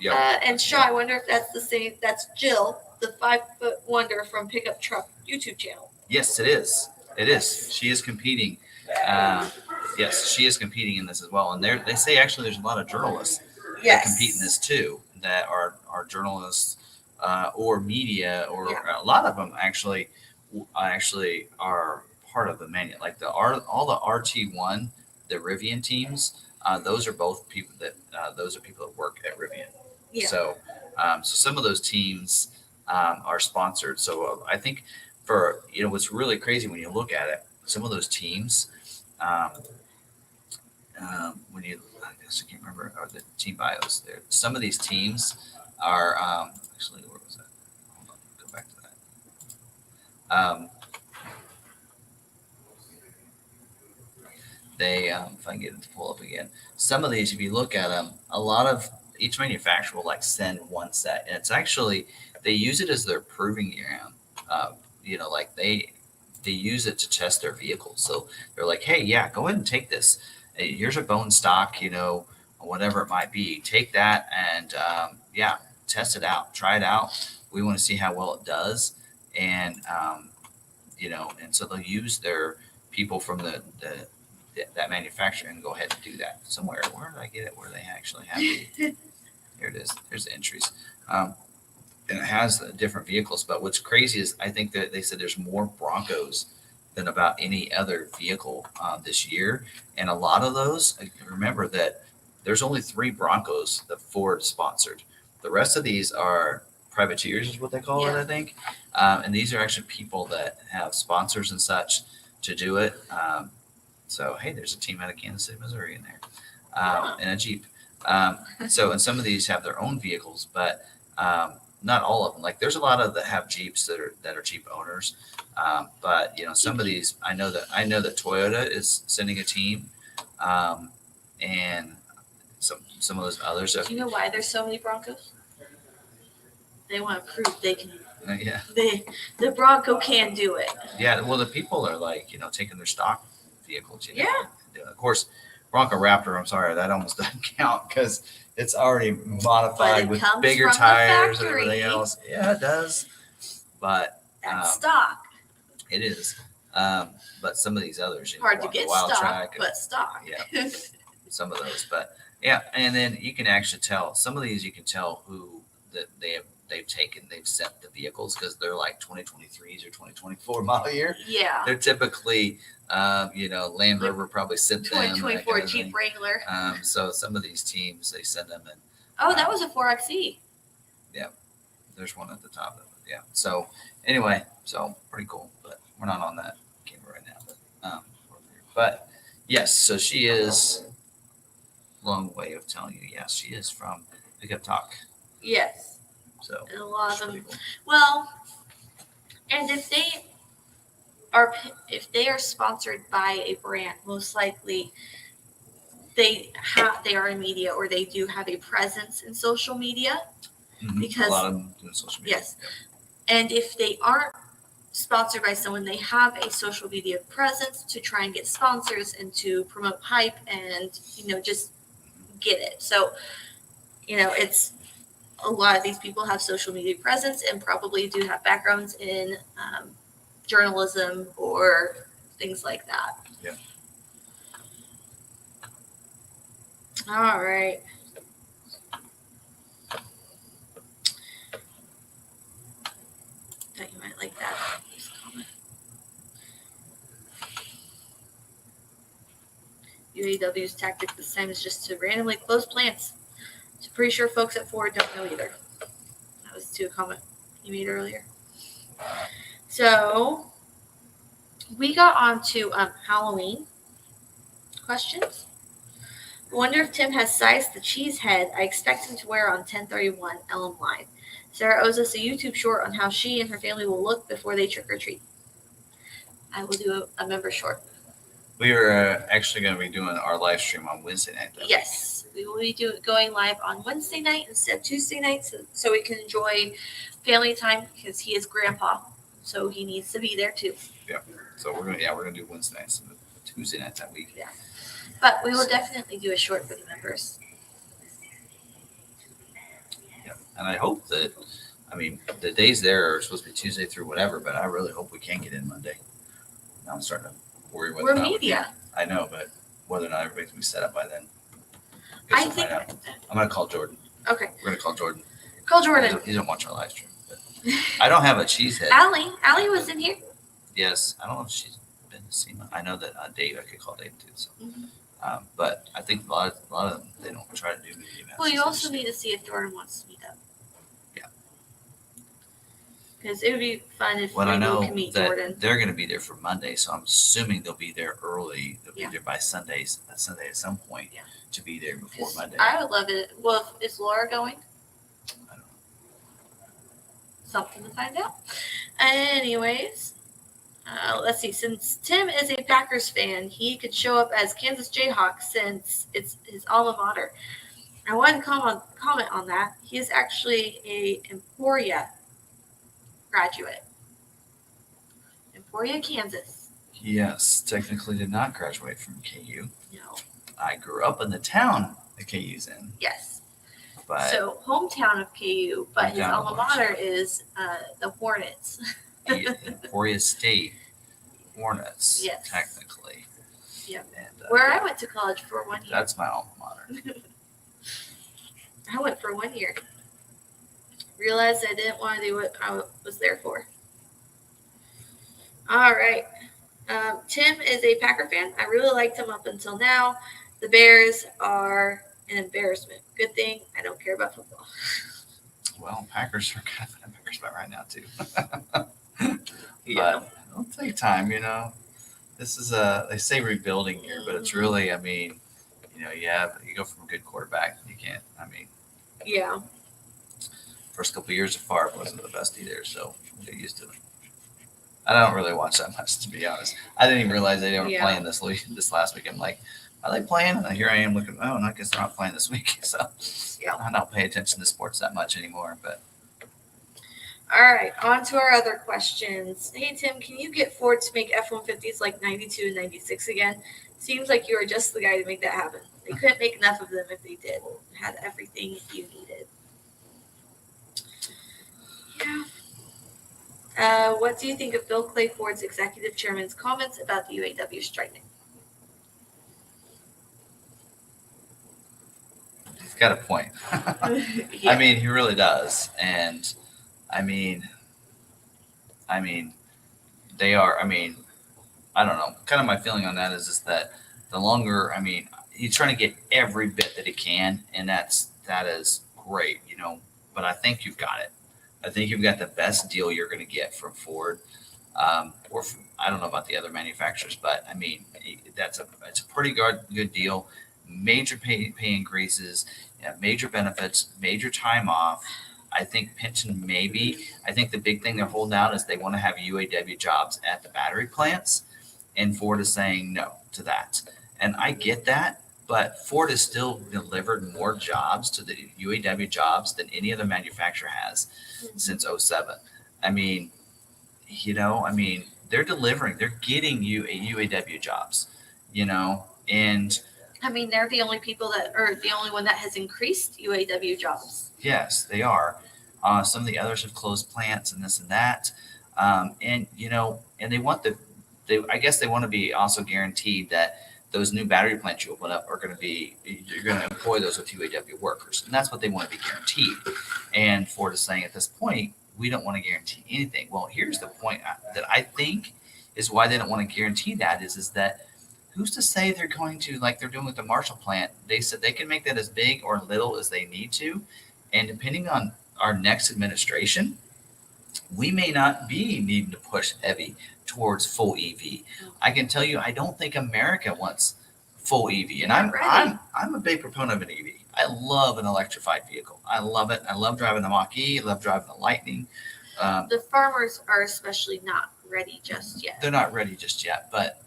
Yeah. And Shaw, I wonder if that's the same. That's Jill, the 5-foot wonder from Pickup Truck YouTube channel. Yes, it is. It is. She is competing. Yes, she is competing in this as well. And they say actually there's a lot of journalists that compete in this too, that are journalists or media, or a lot of them actually are part of the menu. Like all the RT1, the Rivian teams, those are both people that work at Rivian. Yeah. So some of those teams are sponsored. So I think for what's really crazy when you look at it, some of those teams, when you, I guess I can't remember the team bios there. Some of these teams are actually, where was that? Hold on, go back to that. they, if I can get it to pull up again, some of these, if you look at them, a lot of each manufacturer will like send one set, and it's actually they use it as their proving ground. Like they use it to test their vehicles. So they're like, hey, yeah, go ahead and take this. Hey, here's a bone stock, whatever it might be. Take that and yeah, test it out, try it out. We want to see how well it does, and and so they'll use their people from that manufacturer and go ahead and do that somewhere. Where did I get it? Where they actually have the here it is. There's the entries. And it has the different vehicles. But what's crazy is I think that they said there's more Broncos than about any other vehicle this year. And a lot of those, remember that there's only 3 Broncos that Ford sponsored. The rest of these are privateers is what they call it, I think. And these are actually people that have sponsors and such to do it. So, hey, there's a team out of Kansas City, Missouri in there, and a Jeep. And some of these have their own vehicles, but not all of them. Like there's a lot of that have Jeeps that are Jeep owners. But some of these, I know that Toyota is sending a team, and some of those others. Do you know why there's so many Broncos? They want to prove they can. Yeah. The Bronco can do it. Yeah. Well, the people are like taking their stock vehicles. Yeah. Of course, Bronco Raptor. I'm sorry, that almost doesn't count because it's already modified with bigger tires and everything else. Yeah, it does. But that's stock. It is. But some of these others, hard to get stock, but stock. Yeah. Some of those, but yeah, and then you can actually tell some of these. You can tell who that they've sent the vehicles because they're like 2023s or 2024 model year. Yeah. They're typically, Land Rover probably sent them. 2024 Jeep Wrangler. So some of these teams, they send them in. Oh, that was a 4xe. Yeah. There's one at the top of it. Yeah. So anyway, pretty cool, but we're not on that camera right now. But yes, so she is, long way of telling you, yes, she is from Pickup Talk. Yes. So and a lot of them. Cool. Well, and if they are sponsored by a brand, most likely they are in media or they do have a presence in social media. Mm-hmm. Because a lot of them do social media. Yes. And if they aren't sponsored by someone, they have a social media presence to try and get sponsors and to promote hype and just get it. So it's a lot of these people have social media presence and probably do have backgrounds in journalism or things like that. Yeah. All right. Thought you might like that. UAW's tactic this time is just to randomly close plants. So pretty sure folks at Ford don't know either. That was to a comment you made earlier. So we got on to Halloween questions. I wonder if Tim has sized the cheese head I expect him to wear on 1031 Elm Line. Sarah owes us a YouTube short on how she and her family will look before they trick or treat. I will do a member short. We are actually going to be doing our live stream on Wednesday night. Yes, we will be going live on Wednesday night instead of Tuesday night, so we can enjoy family time because he is grandpa, so he needs to be there too. Yeah. So we're gonna do Wednesday nights and Tuesday nights that week. Yeah. But we will definitely do a short for the members. Yeah, and I hope that, the days there are supposed to be Tuesday through whatever, but I really hope we can get in Monday. Now I'm starting to worry whether we're or not media. I know, but whether or not everybody's gonna be set up by then. I think. I'm gonna call Jordan. Okay. We're gonna call Jordan. Call Jordan. He doesn't watch our live stream. But I don't have a cheese head. Allie was in here. Yes, I don't know if she's been to see. I know that Dave. I could call Dave too. So, Mm-hmm. but I think a lot of them they don't try to do media events. Well, you also need to see if Jordan wants to meet up. Yeah. Because it would be fun if I know can meet that Jordan. they're going to be there for Monday, so I'm assuming they'll be there early. They'll be there by Sunday at some point to be there before Monday. I would love it. Well, is Laura going? I don't know. Something to find out. Anyways, Let's see. Since Tim is a Packers fan, he could show up as Kansas Jayhawk since it's his alma mater. I wanted to comment on that. He is actually a Emporia graduate. Emporia, Kansas. Yes, technically did not graduate from KU. No. I grew up in the town that KU's in. Yes. But so hometown of KU, but his alma mater is the Hornets. the Emporia State Hornets, Yes. technically. Yep. And, Where I went to college for 1 year. That's my alma mater. I went for 1 year. Realized I didn't want to do what I was there for. All right. Tim is a Packer fan. I really liked him up until now. The Bears are an embarrassment. Good thing I don't care about football. Well, Packers are kind of an embarrassment right now, too. Yeah. But it'll take time, you know. This is they say rebuilding year, but it's really, I mean, you know, you go from a good quarterback. You can't, I mean. Yeah. First couple of years of Favre wasn't the best either, so we'll get used to it. I don't really watch that much, to be honest. I didn't even realize they were playing this last week. I'm like, are they playing? And here I am looking, oh, and I guess they're not playing this week. So I don't pay attention to sports that much anymore. But all right, on to our other questions. Hey, Tim, can you get Ford to make F-150s like 92 and 96 again? Seems like you are just the guy to make that happen. They couldn't make enough of them if they did. Had everything you needed. Yeah. What do you think of Bill Clay Ford's executive chairman's comments about the UAW striking? he's got a point. Yeah. I mean, he really does. And I mean, they are, I mean, I don't know. Kind of my feeling on that is that the longer, I mean, he's trying to get every bit that he can, and that is great, you know. But I think you've got it. I think you've got the best deal you're going to get from Ford, or from, I don't know about the other manufacturers, but I mean, it's a pretty good deal. Major pay increases, major benefits, major time off. I think pension maybe. I think the big thing they're holding out is they want to have UAW jobs at the battery plants, and Ford is saying no to that. And I get that, but Ford has still delivered more jobs to the UAW jobs than any other manufacturer has since 07. I mean, you know, I mean, they're delivering, they're getting you UAW jobs, you know, and I mean, they're the only people that are the only one that has increased UAW jobs. yes, they are. Some of the others have closed plants and this and that. And, you know, and they want I guess they want to be also guaranteed that those new battery plants you open up are going to be, you're going to employ those with UAW workers. And that's what they want to be guaranteed. And Ford is saying at this point, we don't want to guarantee anything. Well, here's the point that I think is why they don't want to guarantee that is that who's to say they're going to, like they're doing with the Marshall plant, they said they can make that as big or little as they need to. And depending on our next administration, we may not be needing to push heavy towards full EV. I can tell you, I don't think America wants full EV, and I'm a big proponent of an EV. I love an electrified vehicle. I love it. I love driving the mach-e. I love driving the Lightning. The farmers are especially not ready just yet. They're not ready just yet, but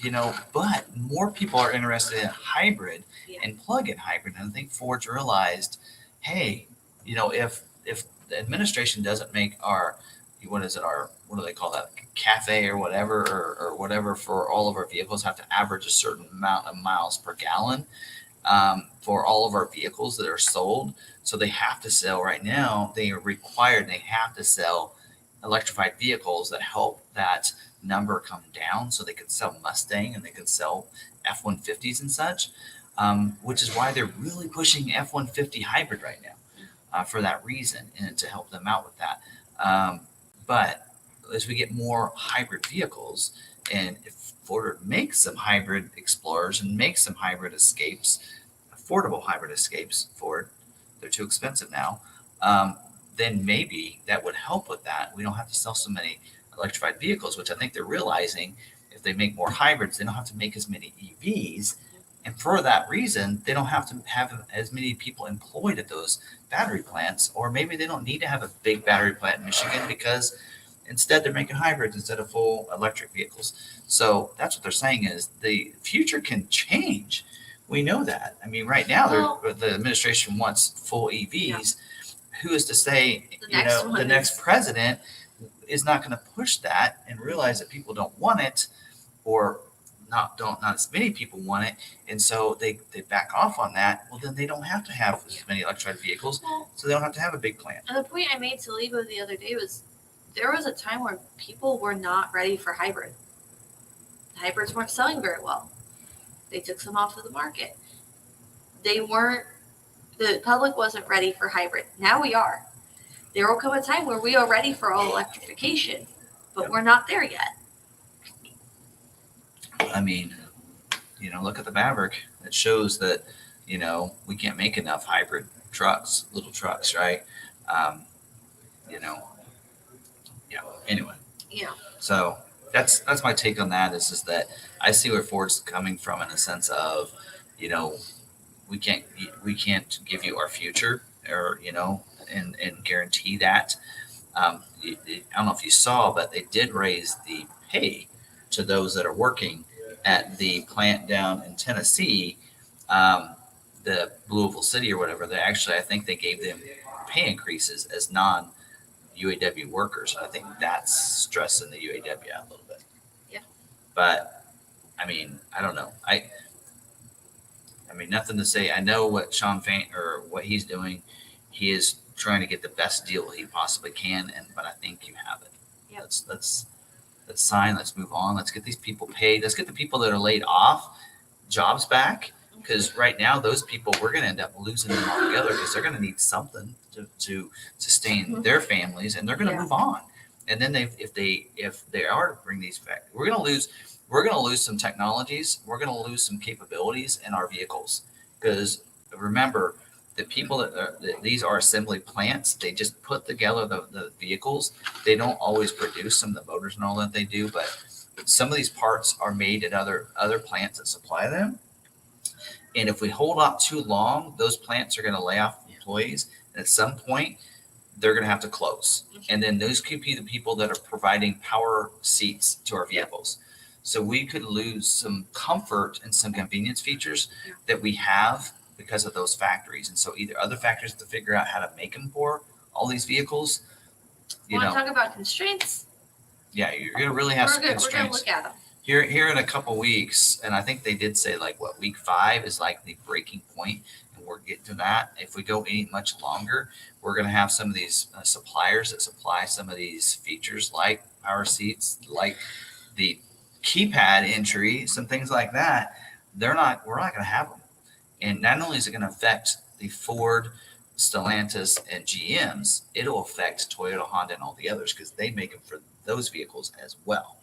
you know, but more people are interested in hybrid and plug-in hybrid. And I think Ford's realized, hey, you know, if the administration doesn't make our, what do they call that, cafe or whatever, or whatever for all of our vehicles have to average a certain amount of miles per gallon for all of our vehicles that are sold. So they have to sell right now. They are required. They have to sell electrified vehicles that help that number come down, so they could sell Mustang and they could sell F-150s and such, which is why they're really pushing F-150 hybrid right now for that reason, and to help them out with that. But as we get more hybrid vehicles, and if Ford makes some hybrid Explorers and makes some hybrid Escapes, affordable hybrid Escapes, Ford, they're too expensive now, then maybe that would help with that. We don't have to sell so many electrified vehicles, which I think they're realizing if they make more hybrids, they don't have to make as many EVs. And for that reason, they don't have to have as many people employed at those battery plants, or maybe they don't need to have a big battery plant in Michigan because Instead, they're making hybrids instead of full electric vehicles. So that's what they're saying is the future can change. We know that. I mean, right now, the administration wants full EVs. Who is to say, the next president is not going to push that and realize that people don't want it, or not as many people want it, and so they back off on that. Well, then they don't have to have as many electrified vehicles, so they don't have to have a big plant. And the point I made to Lebo the other day was there was a time where people were not ready for hybrid. Hybrids weren't selling very well. They took some off of the market. The public wasn't ready for hybrid. Now we are. There will come a time where we are ready for all electrification, but we're not there yet. I mean, look at the Maverick. It shows that, we can't make enough hybrid trucks, little trucks, right? Anyway. Yeah. So that's my take on that is that I see where Ford's coming from in a sense of, we can't give you our future or, and guarantee that. I don't know if you saw, but they did raise the pay to those that are working at the plant down in Tennessee, the Louisville City or whatever. I think they gave them pay increases as non-UAW workers. I think that's stressing the UAW out a little bit. Yeah. But I mean, I don't know. I mean, nothing to say. I know what Sean Fain or what he's doing. He is trying to get the best deal he possibly can, but I think you have it. Yep. Let's sign. Let's move on. Let's get these people paid. Let's get the people that are laid off jobs back, because right now those people, we're going to end up losing them altogether because they're going to need something to sustain their families, and they're going to move on. And then if they are to bring these back, we're going to lose some technologies. We're going to lose some capabilities in our vehicles, because remember, the people these are assembly plants. They just put together the vehicles. They don't always produce some of the motors and all that they do, but some of these parts are made at other plants that supply them. And if we hold out too long, those plants are going to lay off employees. And at some point, they're going to have to close. And then those could be the people that are providing power seats to our vehicles. So we could lose some comfort and some convenience features that we have because of those factories. And so either other factories have to figure out how to make them for all these vehicles. Want to talk about constraints? Yeah, you're going to really have some constraints. We're going to look at them. Here in a couple weeks, and I think they did say week 5 is the breaking point, and we're getting to that. If we go any much longer, we're going to have some of these suppliers that supply some of these features like power seats, like the keypad entry, some things like that. We're not going to have them. And not only is it going to affect the Ford, Stellantis, and GMs, it'll affect Toyota, Honda, and all the others because they make them for those vehicles as well.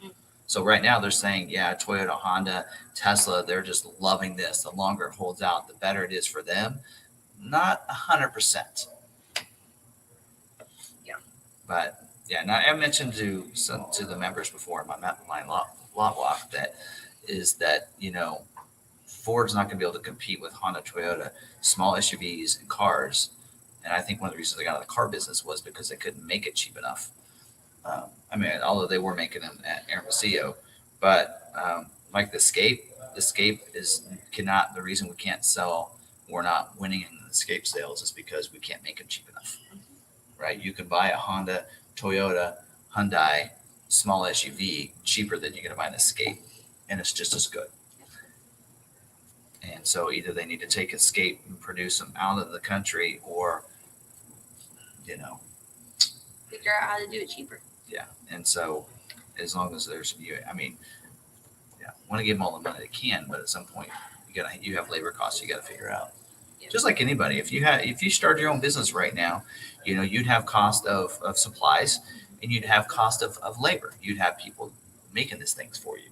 So right now they're saying, Toyota, Honda, Tesla, they're just loving this. The longer it holds out, the better it is for them. Not 100%. Yeah. But and I mentioned to the members before in my lot walk that Ford's not going to be able to compete with Honda, Toyota, small SUVs and cars. And I think one of the reasons they got out of the car business was because they couldn't make it cheap enough. Although they were making them at Hermosillo, but like the Escape is the reason we can't sell. We're not winning in the Escape sales is because we can't make them cheap enough, right? You can buy a Honda, Toyota, Hyundai small SUV cheaper than you're going to buy an Escape, and it's just as good. And so either they need to take Escape and produce them out of the country, or figure out how to do it cheaper. Yeah, and so as long as there's, want to give them all the money they can, but at some point you have labor costs you got to figure out. Yeah. Just like anybody, if you start your own business right now, you'd have cost of supplies, and you'd have cost of labor. You'd have people making these things for you,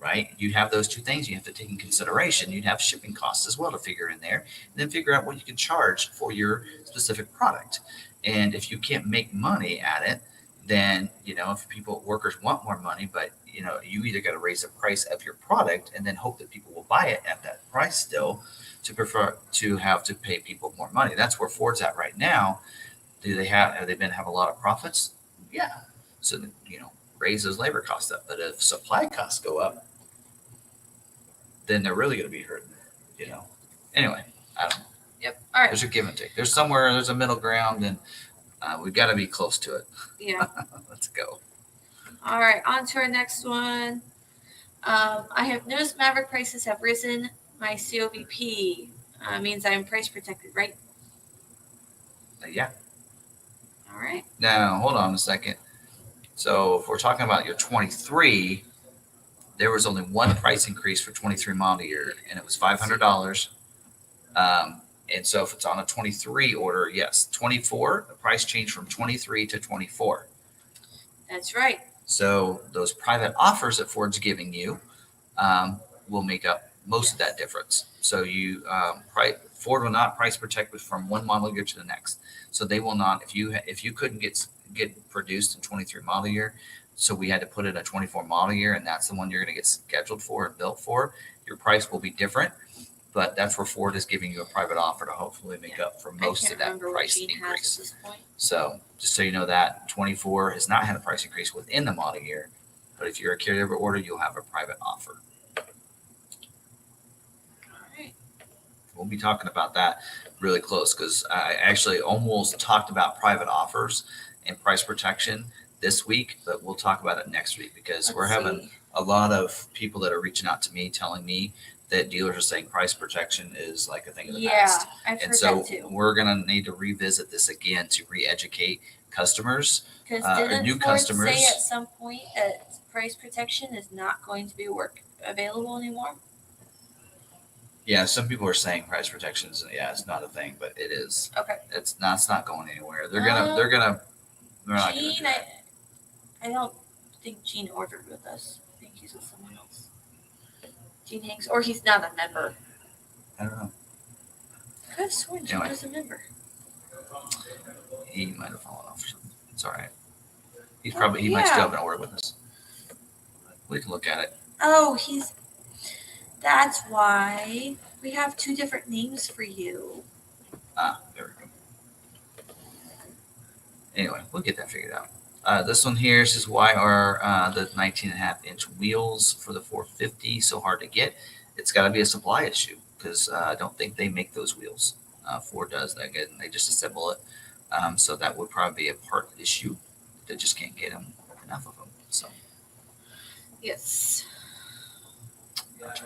right? You'd have those two things you have to take in consideration. You'd have shipping costs as well to figure in there, and then figure out what you can charge for your specific product. And if you can't make money at it, then, if workers want more money, but, you either got to raise the price of your product and then hope that people will buy it at that price still to prefer to have to pay people more money. That's where Ford's at right now. Have they been have a lot of profits? Yeah. So, raise those labor costs up. But if supply costs go up, then they're really going to be hurting, Anyway, I don't know. Yep. All right. There's a give and take. There's a middle ground, and we've got to be close to it. Yeah. Let's go. All right. On to our next one. I have noticed Maverick prices have risen. My COVP means I'm price protected, right? Yeah. All right. Now, hold on a second. So if we're talking about your 23, there was only one price increase for 23 model year, and it was $500. And so if it's on a 23 order, yes. 24, the price changed from 23 to 24. That's right. So those private offers that Ford's giving you will make up most of that difference. So Ford will not price protect from one model year to the next. So they will not, if you couldn't get produced in 23 model year, so we had to put in a 24 model year, and that's the one you're going to get scheduled for and built for, your price will be different. But that's where Ford is giving you a private offer to hopefully make up for most of that price increase. So just so you know that 24 has not had a price increase within the model year, but if you're a carryover order, you'll have a private offer. All right. We'll be talking about that really close because I actually almost talked about private offers and price protection this week, but we'll talk about it next week because we're having a lot of people that are reaching out to me telling me that dealers are saying price protection is like a thing of the past. Yeah, I've and heard so that too. We're going to need to revisit this again to re-educate customers Because or didn't new Ford customers. say at some point that price protection is not going to be available anymore? Yeah, some people are saying price protection is it's not a thing, but it is. Okay. It's not going anywhere. They're not gonna Gene, do it. I don't think Gene ordered with us. I think he's with someone else. Gene Hanks, or he's not a member. I don't know. I could have sworn Gene was a member. He might have fallen off or something. It's all right. He might still have an order with us. We can look at it. Oh, that's why we have two different names for you. There we go. Anyway, we'll get that figured out. This one here says, why are the 19.5-inch wheels for the 450 so hard to get? It's got to be a supply issue because I don't think they make those wheels. Ford does that. Again, they just assemble it. So that would probably be a part issue. They just can't get enough of them. So yes.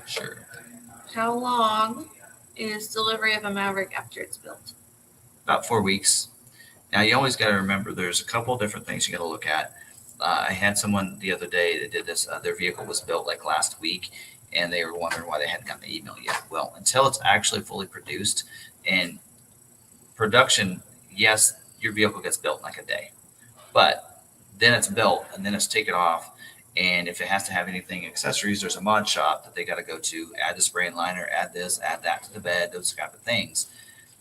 Sure. How long is delivery of a Maverick after it's built? About 4 weeks. Now, you always got to remember there's a couple different things you got to look at. I had someone the other day that did this. Their vehicle was built like last week, and they were wondering why they hadn't gotten the email yet. Well, until it's actually fully produced and production, yes, your vehicle gets built in like a day. But then it's built, and then it's taken off. And if it has to have anything accessories, there's a mod shop that they got to go to, add the spray and liner, add this, add that to the bed, those kind of things.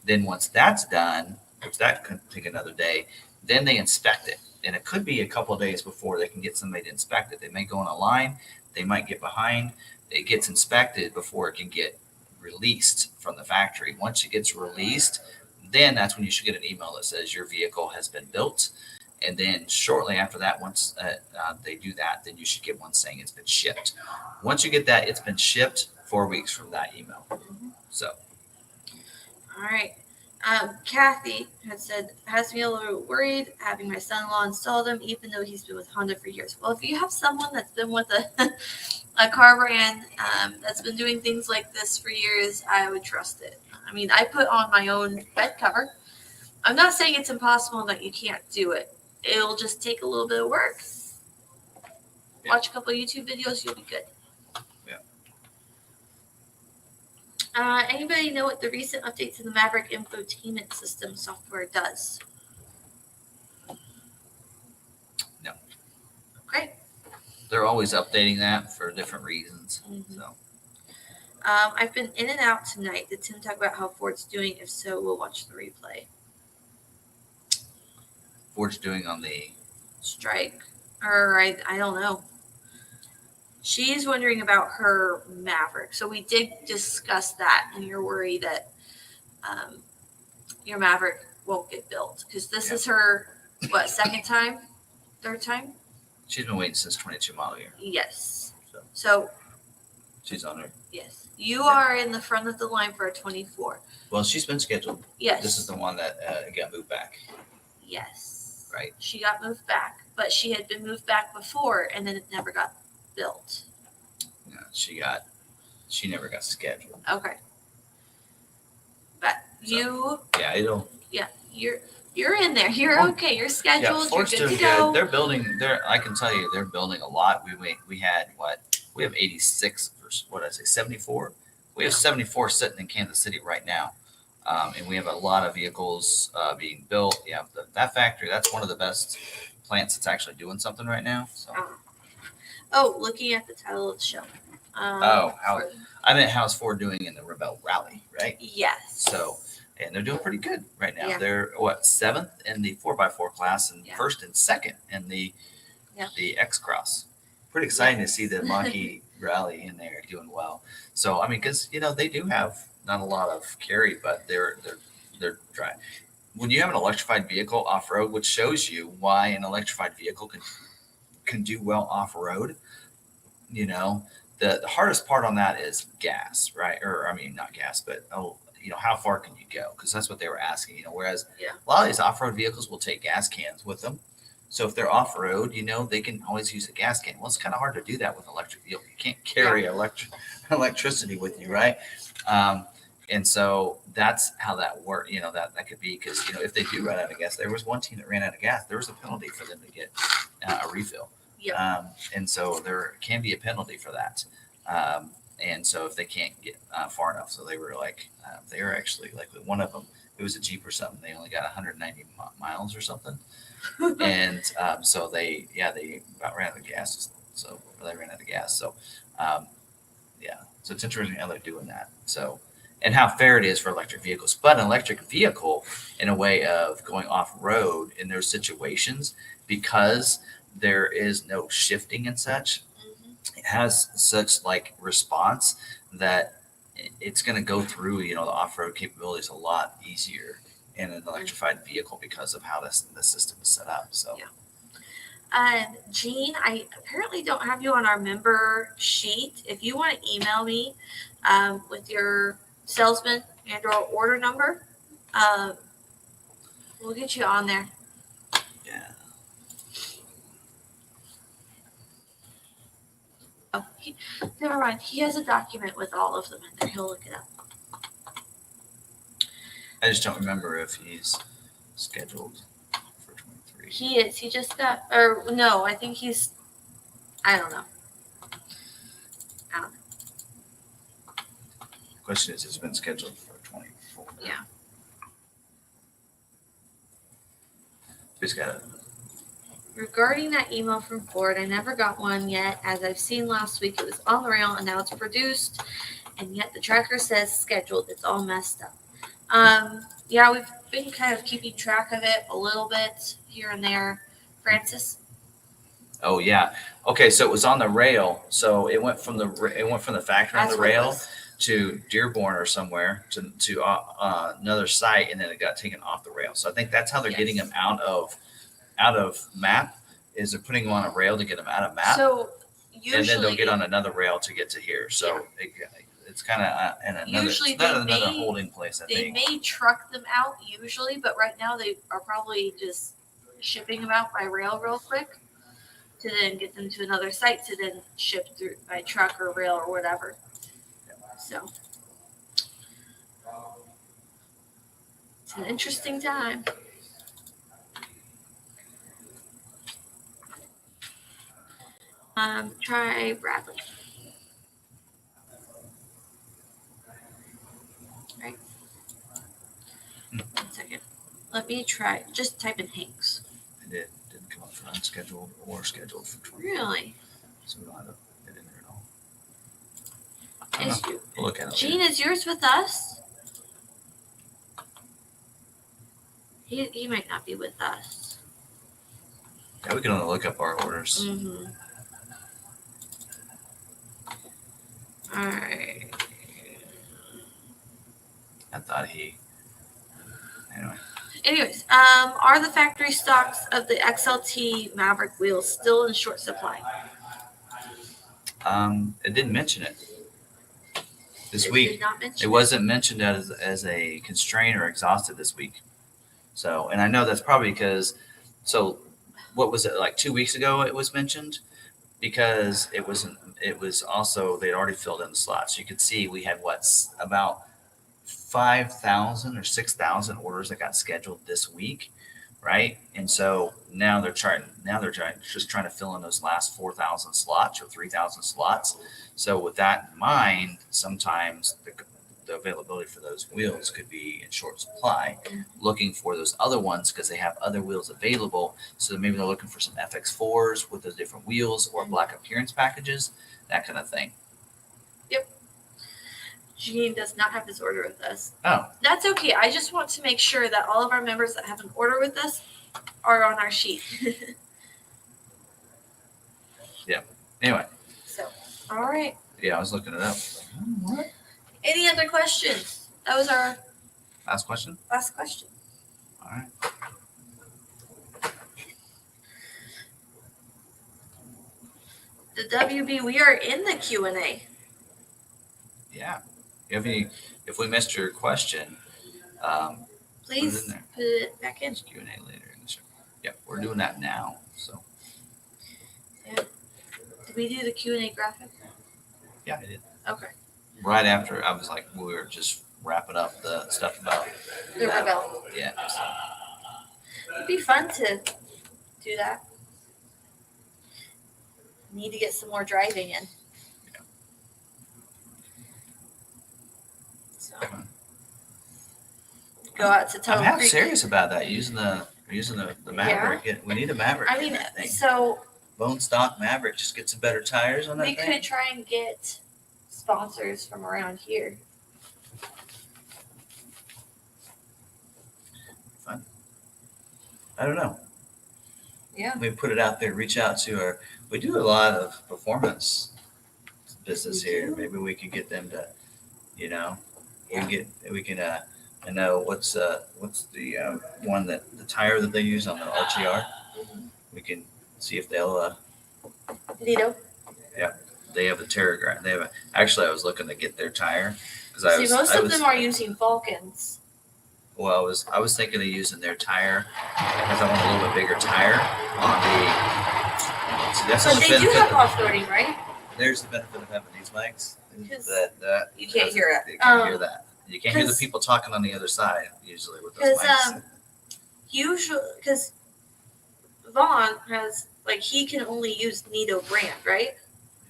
Then once that's done, which that could take another day, then they inspect it. And it could be a couple of days before they can get somebody to inspect it. They may go on a line. They might get behind. It gets inspected before it can get released from the factory. Once it gets released, then that's when you should get an email that says your vehicle has been built. And then shortly after that, once they do that, then you should get one saying it's been shipped. Once you get that, it's been shipped 4 weeks from that email. So. All right. Kathy had said, has me a little worried having my son-in-law install them, even though he's been with Honda for years. Well, if you have someone that's been with a car brand that's been doing things like this for years, I would trust it. I mean, I put on my own bed cover. I'm not saying it's impossible and that you can't do it. It'll just take a little bit of work. Yeah. Watch a couple of YouTube videos, you'll be good. Yeah. Anybody know what the recent update to the Maverick infotainment system software does? No. Okay. They're always updating that for different reasons. Mm-hmm. So. I've been in and out tonight. Did Tim talk about how Ford's doing? If so, we'll watch the replay. Ford's doing on the strike, or I don't know. She's wondering about her Maverick. So we did discuss that, and you're worried that your Maverick won't get built because this is her third time? She's been waiting since 22 model year. Yes. So. So She's on her. yes, you are in the front of the line for a 24. Well, she's been scheduled. Yes. This is the one that got moved back. Yes. Right. She got moved back, but she had been moved back before, and then it never got built. No, she never got scheduled. Okay. But So, you, yeah, it'll. yeah, you're in there. You're Well, okay. You're scheduled. Yeah, You're Ford's good doing to go. good. They're building. I can tell you, they're building a lot. We had what? We have 86. What did I say? 74. We have 74 sitting in Kansas City right now, and we have a lot of vehicles being built. Yeah, that factory. That's one of the best plants that's actually doing something right now. So. Oh, looking at the title of the show. I meant how's Ford doing in the Rebelle Rally, right? Yes. So, and they're doing pretty good right now. Yeah. They're what, 7th in the 4x4 class and Yeah. 1st and 2nd in the X Cross. Pretty exciting to see the mach-e rally in there doing well. So I mean, because they do have not a lot of carry, but they're dry. When you have an electrified vehicle off road, which shows you why an electrified vehicle can do well off road. The hardest part on that is gas, right? Or I mean, not gas, but how far can you go? Because that's what they were asking. Whereas a lot of these off-road vehicles will take gas cans with them. So if they're off-road, they can always use a gas can. Well, it's kind of hard to do that with an electric vehicle. You can't carry electricity with you, right? And so that's how that works. That could be because if they do run out of gas, there was one team that ran out of gas. There was a penalty for them to get a refill. Yeah. And so there can be a penalty for that. And so if they can't get far enough, so they were actually like one of them, it was a Jeep or something. They only got 190 miles or something. And so they about ran out of gas. So they ran out of gas. So so it's interesting how they're doing that. So, and how fair it is for electric vehicles, but an electric vehicle in a way of going off road in those situations, because there is no shifting and such, it has such like response that it's going to go through, the off-road capabilities a lot easier in an electrified vehicle because of how the system is set up. So, Jean, I apparently don't have you on our member sheet. If you want to email me with your salesman and or order number, we'll get you on there. Yeah. Oh, never mind. He has a document with all of them in there. He'll look it up. I just don't remember if he's scheduled for 23. He is. He just got, or no, I think he's, I don't know. Question is, it's been scheduled for 24. Yeah. Just got it. Regarding that email from Ford, I never got one yet. As I've seen last week, it was on the rail and now it's produced, and yet the tracker says scheduled. It's all messed up. We've been kind of keeping track of it a little bit here and there. Francis? Oh yeah. Okay, so it was on the rail. So it went from the factory on the rail to Dearborn or somewhere to another site, and then it got taken off the rail. So I think that's how they're getting them out of map, is they're putting them on a rail to get them out of map. So usually, and then they'll get on another rail to get to here. So it's kind of another holding place. They may truck them out usually, but right now they are probably just shipping them out by rail real quick to then get them to another site to then ship through by truck or rail or whatever. So it's an interesting time. Try Bradley. Right. 1 second. Let me try. Just type in Hanks. It didn't come up for unscheduled or scheduled for 20. Really? So we don't have it in there at all. We'll look at it. Gene, is yours with us? He might not be with us. Yeah, we can only look up our orders. Mm-hmm. All right. I thought anyway. Anyways, are the factory stocks of the XLT Maverick wheels still in short supply? It didn't mention it this It week. did not mention It wasn't mentioned as a constraint or exhausted this week. So, and I know that's probably because, so what was it, like 2 weeks ago it was mentioned? Because it was also, they'd already filled in the slots. You could see we had about 5,000 or 6,000 orders that got scheduled this week, right? And so now they're just trying to fill in those last 4,000 slots or 3,000 slots. So with that in mind, sometimes the availability for those wheels could be in short supply, looking for those other ones because they have other wheels available. So maybe they're looking for some FX4s with those different wheels or black appearance packages, that kind of thing. Jean does not have this order with us. Oh, That's okay. I just want to make sure that all of our members that have an order with us are on our sheet. anyway, So, all right. yeah, I was looking it up. What? Any other questions? That was our Last question. last question. All right. The WB, we are in the Q&A. Yeah. If we missed your question, Please in there. put it back in. Q&A later in the show. Yep, we're doing that now. So Did we do the Q&A graphic? yeah, I did. Okay. Right after I was like, we were just wrapping up the stuff about The Rebelle. yeah. So, It'd be fun to do that. Need to get some more driving in. So go out to I'm Tunnel half Creek. serious about that. Using the Maverick. We need a Maverick. I mean, thing. so Bone stock Maverick. Just get some better tires on that we thing. could try and get sponsors from around here. Fun. I don't know. Yeah. We put it out there. Reach out to we do a lot of performance business We here. do. Maybe we could get them to, Yeah. we can. I know what's the one the tire that they use on the RTR. We can see if they'll. Lido. They have a Terragraph. Actually, I was looking to get their tire because See, most of them are using Vulcans. Well, I was thinking of using their tire because I want a little bit bigger tire on the. See, that's But the they do benefit have of- off-roading, right? There's the benefit of having these mics. Because That you can't hear it. You can't hear that. You can't hear the 'cause- people talking on the other side usually with those Because mics. because Vaughn has he can only use Nito brand, right?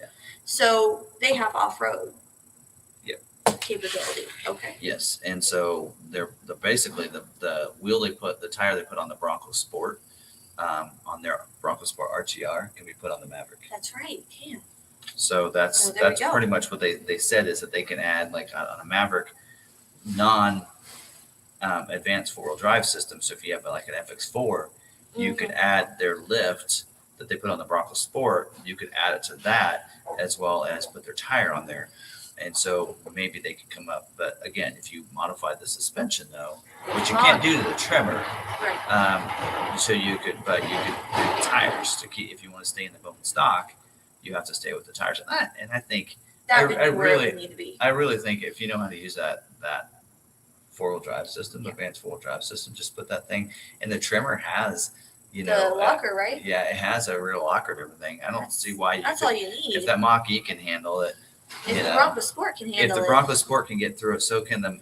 Yeah. So they have off-road. Yep. Capability. Okay. Yes, and so they're basically the wheel the tire they put on the Bronco Sport, on their Bronco Sport RTR can be put on the Maverick. That's right. You can. So that's Oh, there we go. pretty much what they said is that they can add like on a Maverick non advanced four-wheel drive system. So if you have like an FX4, you could add their lift that they put on the Bronco Sport. You could add it to that as well as put their tire on there. And so maybe they could come up. But again, if you modify the suspension though, which you can't do to the Tremor, Right. so you could do the tires to keep. If you want to stay in the bone stock, you have to stay with the tires. And I think That would I be where really- it would need to be. I really think if you know how to use that four-wheel drive system, advanced four-wheel drive system, just put that thing. And the Tremor has, The locker, right? yeah, it has a real locker and everything. I don't see why you. That's all you need. If that mach-e can handle it, If you the know, Bronco Sport can if handle the it. Bronco Sport can get through it, so can the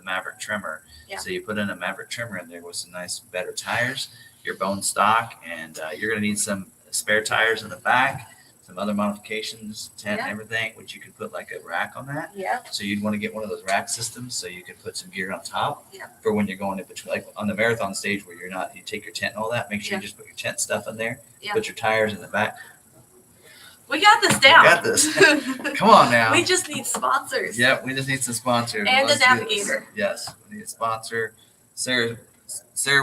Maverick Tremor. Yeah. So you put in a Maverick Tremor in there with some nice, better tires, your bone stock, and you're going to need some spare tires in the back, some other modifications, tent, Yeah. and everything, which you could put like a rack on that. Yeah. So you'd want to get one of those rack systems so you could put some gear on top Yeah. for when you're going in between, like on the marathon stage where you take your tent and all that. Make sure Yeah. you just put your tent stuff in there. Yeah. Put your tires in the back. We got this down. got this. Come on now. We just need sponsors. Yep, we just need some sponsors. And a Let's do this. navigator. Yes, we need a sponsor. Sarah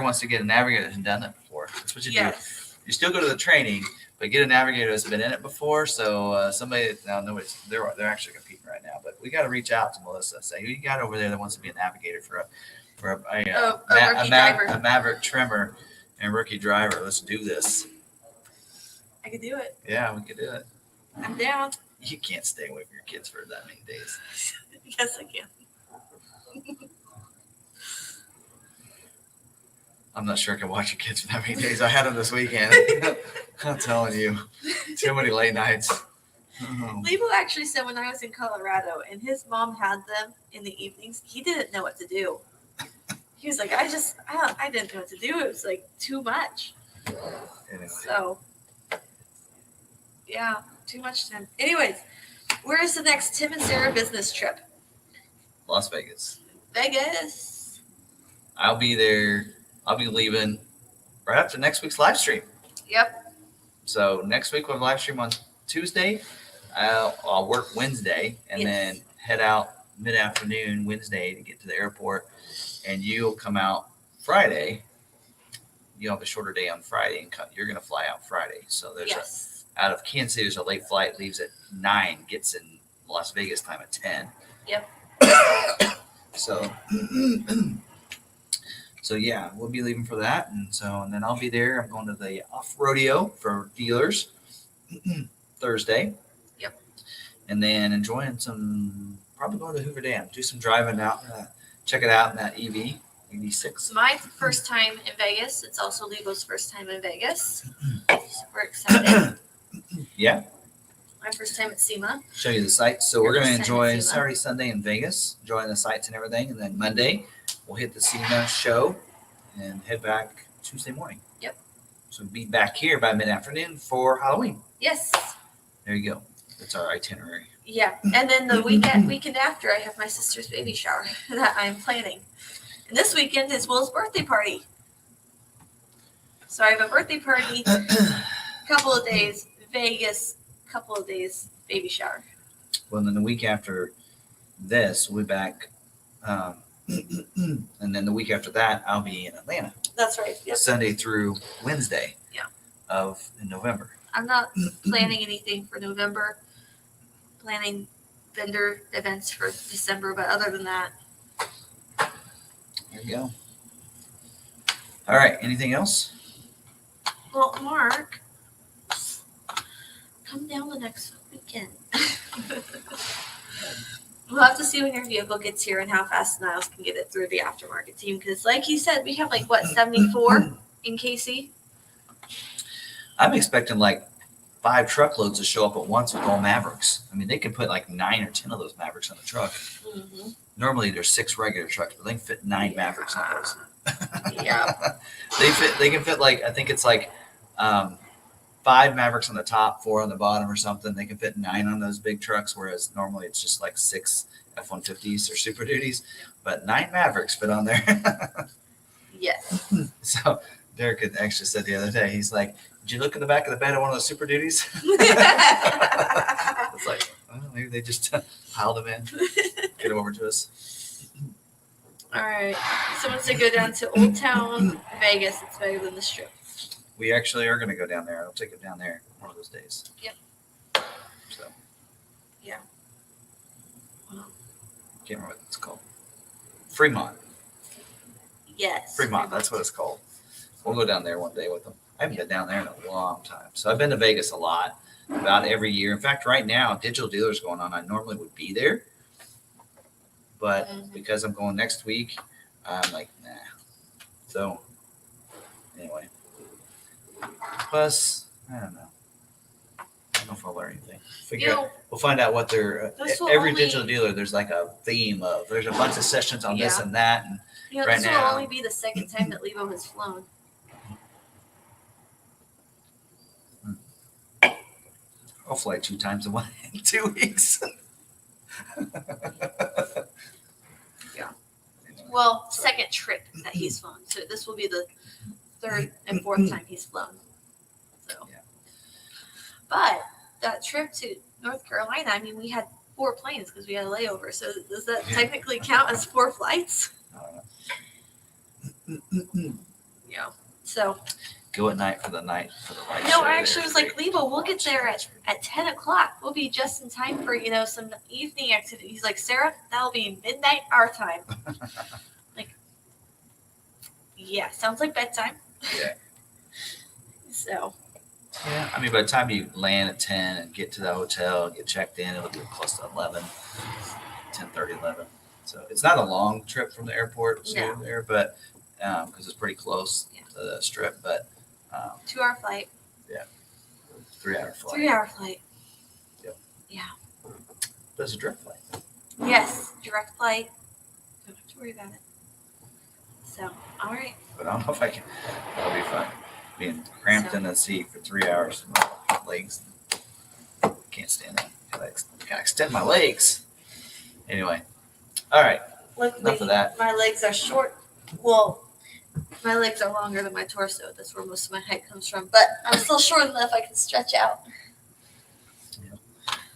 wants to get a navigator that hasn't done that before. That's what you do. Yes. You still go to the training, but get a navigator that's been in it before. So somebody now they're actually competing right now, but we got to reach out to Melissa. Say, who you got over there that wants to be a navigator for For a rookie driver. a Maverick trimmer and rookie driver. Let's do this. I could do it. Yeah, we could do it. I'm down. You can't stay away from your kids for that many days. Yes, I can. I'm not sure I can watch your kids for that many days. I had them this weekend. I'm telling you, too many late nights. Oh. Lebo actually said when I was in Colorado and his mom had them in the evenings, he didn't know what to do. He was like, I didn't know what to do. It was like too much. Anyway. So, yeah, too much time. Anyways, where is the next Tim and Sarah business trip? Las Vegas. Vegas. I'll be there. I'll be leaving right after next week's live stream. Yep. So next week we'll live stream on Tuesday. I'll work Wednesday and then head out mid-afternoon Wednesday to get to the airport. And you'll come out Friday. You'll have a shorter day on Friday, and you're going to fly out Friday. So there's out of Kansas City, there's a late flight, leaves at 9, gets in Las Vegas time at 10. Yep. So yeah, we'll be leaving for that, and then I'll be there. I'm going to the off rodeo for dealers Thursday. Yep. And then enjoying probably going to Hoover Dam, do some driving out, check it out in that EV6. My first time in Vegas. It's also Lebo's first time in Vegas. Super excited. Yeah. My first time at SEMA. Show you the sights. So we're going to First time at enjoy SEMA. Saturday, Sunday in Vegas, enjoying the sights and everything. And then Monday, we'll hit the SEMA show and head back Tuesday morning. Yep. So be back here by mid-afternoon for Halloween. Yes. There you go. That's our itinerary. Yeah. And then the weekend after, I have my sister's baby shower that I'm planning. And this weekend is Will's birthday party. So I have a birthday party, couple of days, Vegas, couple of days, baby shower. Well, then the week after this, we'll be back. And then the week after that, I'll be in Atlanta. That's right. Yep. Sunday through Wednesday. Yeah. In November. I'm not planning anything for November. Planning vendor events for December, but other than that, There you go. All right. Anything else? well, Mark, come down the next weekend. We'll have to see when your vehicle gets here and how fast Niles can get it through the aftermarket team. Because, like you said, we have 74 in KC. I'm expecting 5 truckloads to show up at once with all Mavericks. I mean, they can put 9 or 10 of those Mavericks on the truck. Mm-hmm. Normally there's 6 regular trucks, but they can fit 9 Mavericks on those. Yeah. They can fit I think it's 5 Mavericks on the top, 4 on the bottom or something. They can fit 9 on those big trucks, whereas normally it's just 6 F-150s or Super Duties, but 9 Mavericks fit on there. Yes. So Derek had actually said the other day, he's like, did you look in the back of the bed of one of those Super Duties? It's maybe they just piled them in, get them over to us. All right. Someone said go down to Old Town Vegas. It's better than the Strip. We actually are going to go down there. I'll take it down there one of those days. Yep. So. Yeah. Wow. Can't remember what it's called. Fremont. Yes. Fremont. That's what it's called. We'll go down there one day with them. I haven't been down there in a long time. So I've been to Vegas a lot, about every year. In fact, right now, Digital Dealer's going on. I normally would be there. But because I'm going next week, I'm nah. So anyway. Plus, I don't know. I don't know if I'll learn anything. We'll find out what they're every digital dealer. There's a theme of. There's a bunch of sessions on this and that, and this will only be the second time that Lebo has flown. I'll fly 2 times in 2 weeks. Yeah. Well, second trip that he's flown. So this will be the 3rd and 4th time he's flown. So, yeah. But that trip to North Carolina, I mean, we had 4 planes because we had a layover. So does that technically count as 4 flights? Yeah. So. Go at night for the night for the light. No, I actually was like, Lebo, we'll get there at 10 o'clock. We'll be just in time for, some evening activities. He's like, Sarah, that'll be midnight our time. Like, Yeah, sounds like bedtime. Yeah. So, Yeah. I mean, by the time you land at 10 and get to the hotel, get checked in, it'll be close to 11, 10:30, 11. So it's not a long trip from the airport to No. there, but because it's pretty close Yeah. to the strip, but 2-hour flight. 3-hour flight. 3-hour flight. But it's a direct flight. Yes, direct flight. Don't have to worry about it. So, all right. But I don't know if I can. That'll be fun. Being cramped in a seat for 3 hours. My legs. Can't stand it. Gotta extend my legs. Anyway. All right. Luckily, Enough of that. my legs are short. Well, my legs are longer than my torso. That's where most of my height comes from. But I'm still short enough I can stretch out.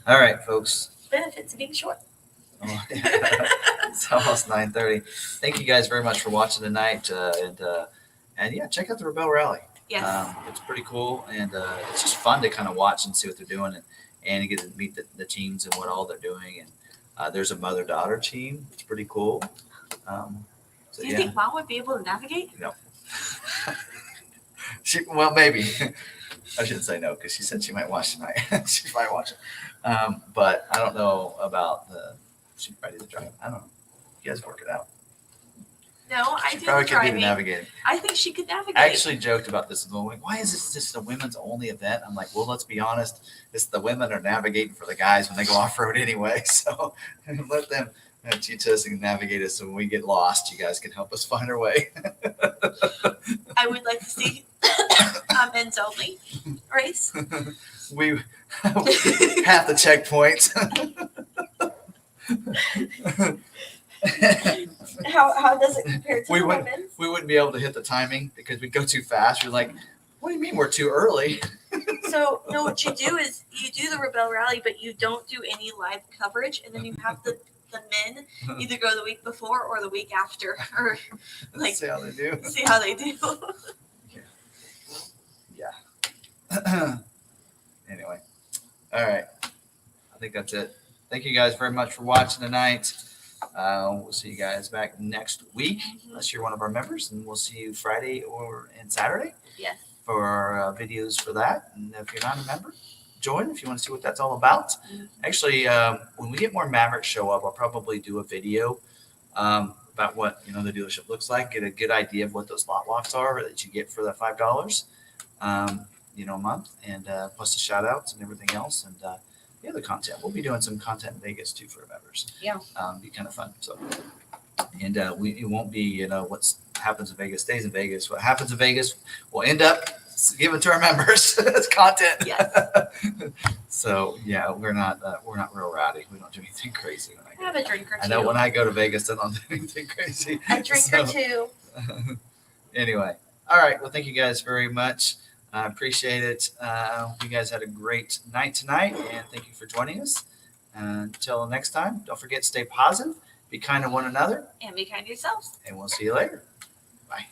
All right, folks. Benefits of being short. Oh, yeah. It's almost 9:30. Thank you guys very much for watching tonight. And yeah, check out the Rebelle Rally. Yes. It's pretty cool, and it's just fun to kind of watch and see what they're doing, and get to meet the teams and what all they're doing. And there's a mother-daughter team. It's pretty cool. So Do you yeah. think Mom would be able to navigate? Well, maybe. I shouldn't say no because she said she might watch tonight. She might watch it. But I don't know about she's ready to drive. I don't know. You guys work it out. No, I She do probably the could be the driving. navigator. I think she could navigate. I actually joked about this. Like, why is this just a women's only event? I'm like, well, let's be honest. The women are navigating for the guys when they go off road anyway. So let them teach us and navigate us. So when we get lost, you guys can help us find our way. I would like to see a men's only race. We half the checkpoints. How does it compare to We the wouldn't- women's? We wouldn't be able to hit the timing because we go too fast. You're like, what do you mean we're too early? So no, what you do is you do the Rebelle Rally, but you don't do any live coverage, and then you have the men either go the week before or the week after, or like See how they do. see how they do. Anyway, all right. I think that's it. Thank you guys very much for watching tonight. We'll see you guys back next week, unless you're one of our members, and we'll see you Friday and Saturday Yes. for our videos for that. And if you're not a member, join if you want to see what that's all about. Actually, when we get more Mavericks show up, I'll probably do a video about what the dealership looks like, get a good idea of what those lot walks are that you get for the $5 a month, and plus the shout outs and everything else, and the other content. We'll be doing some content in Vegas too for our members. Yeah. Be kind of fun. So, and it won't be what happens in Vegas stays in Vegas. What happens in Vegas will end up given to our members as content. Yes. So yeah, we're not real rowdy. We don't do anything crazy. When I Have a drink or two. I know when I go to Vegas, I don't do anything crazy. A drink or two. Anyway, all right. Well, thank you guys very much. I appreciate it. You guys had a great night tonight, and thank you for joining us. Until next time, don't forget, stay positive, be kind to one another, And be kind to yourselves. and we'll see you later. Bye.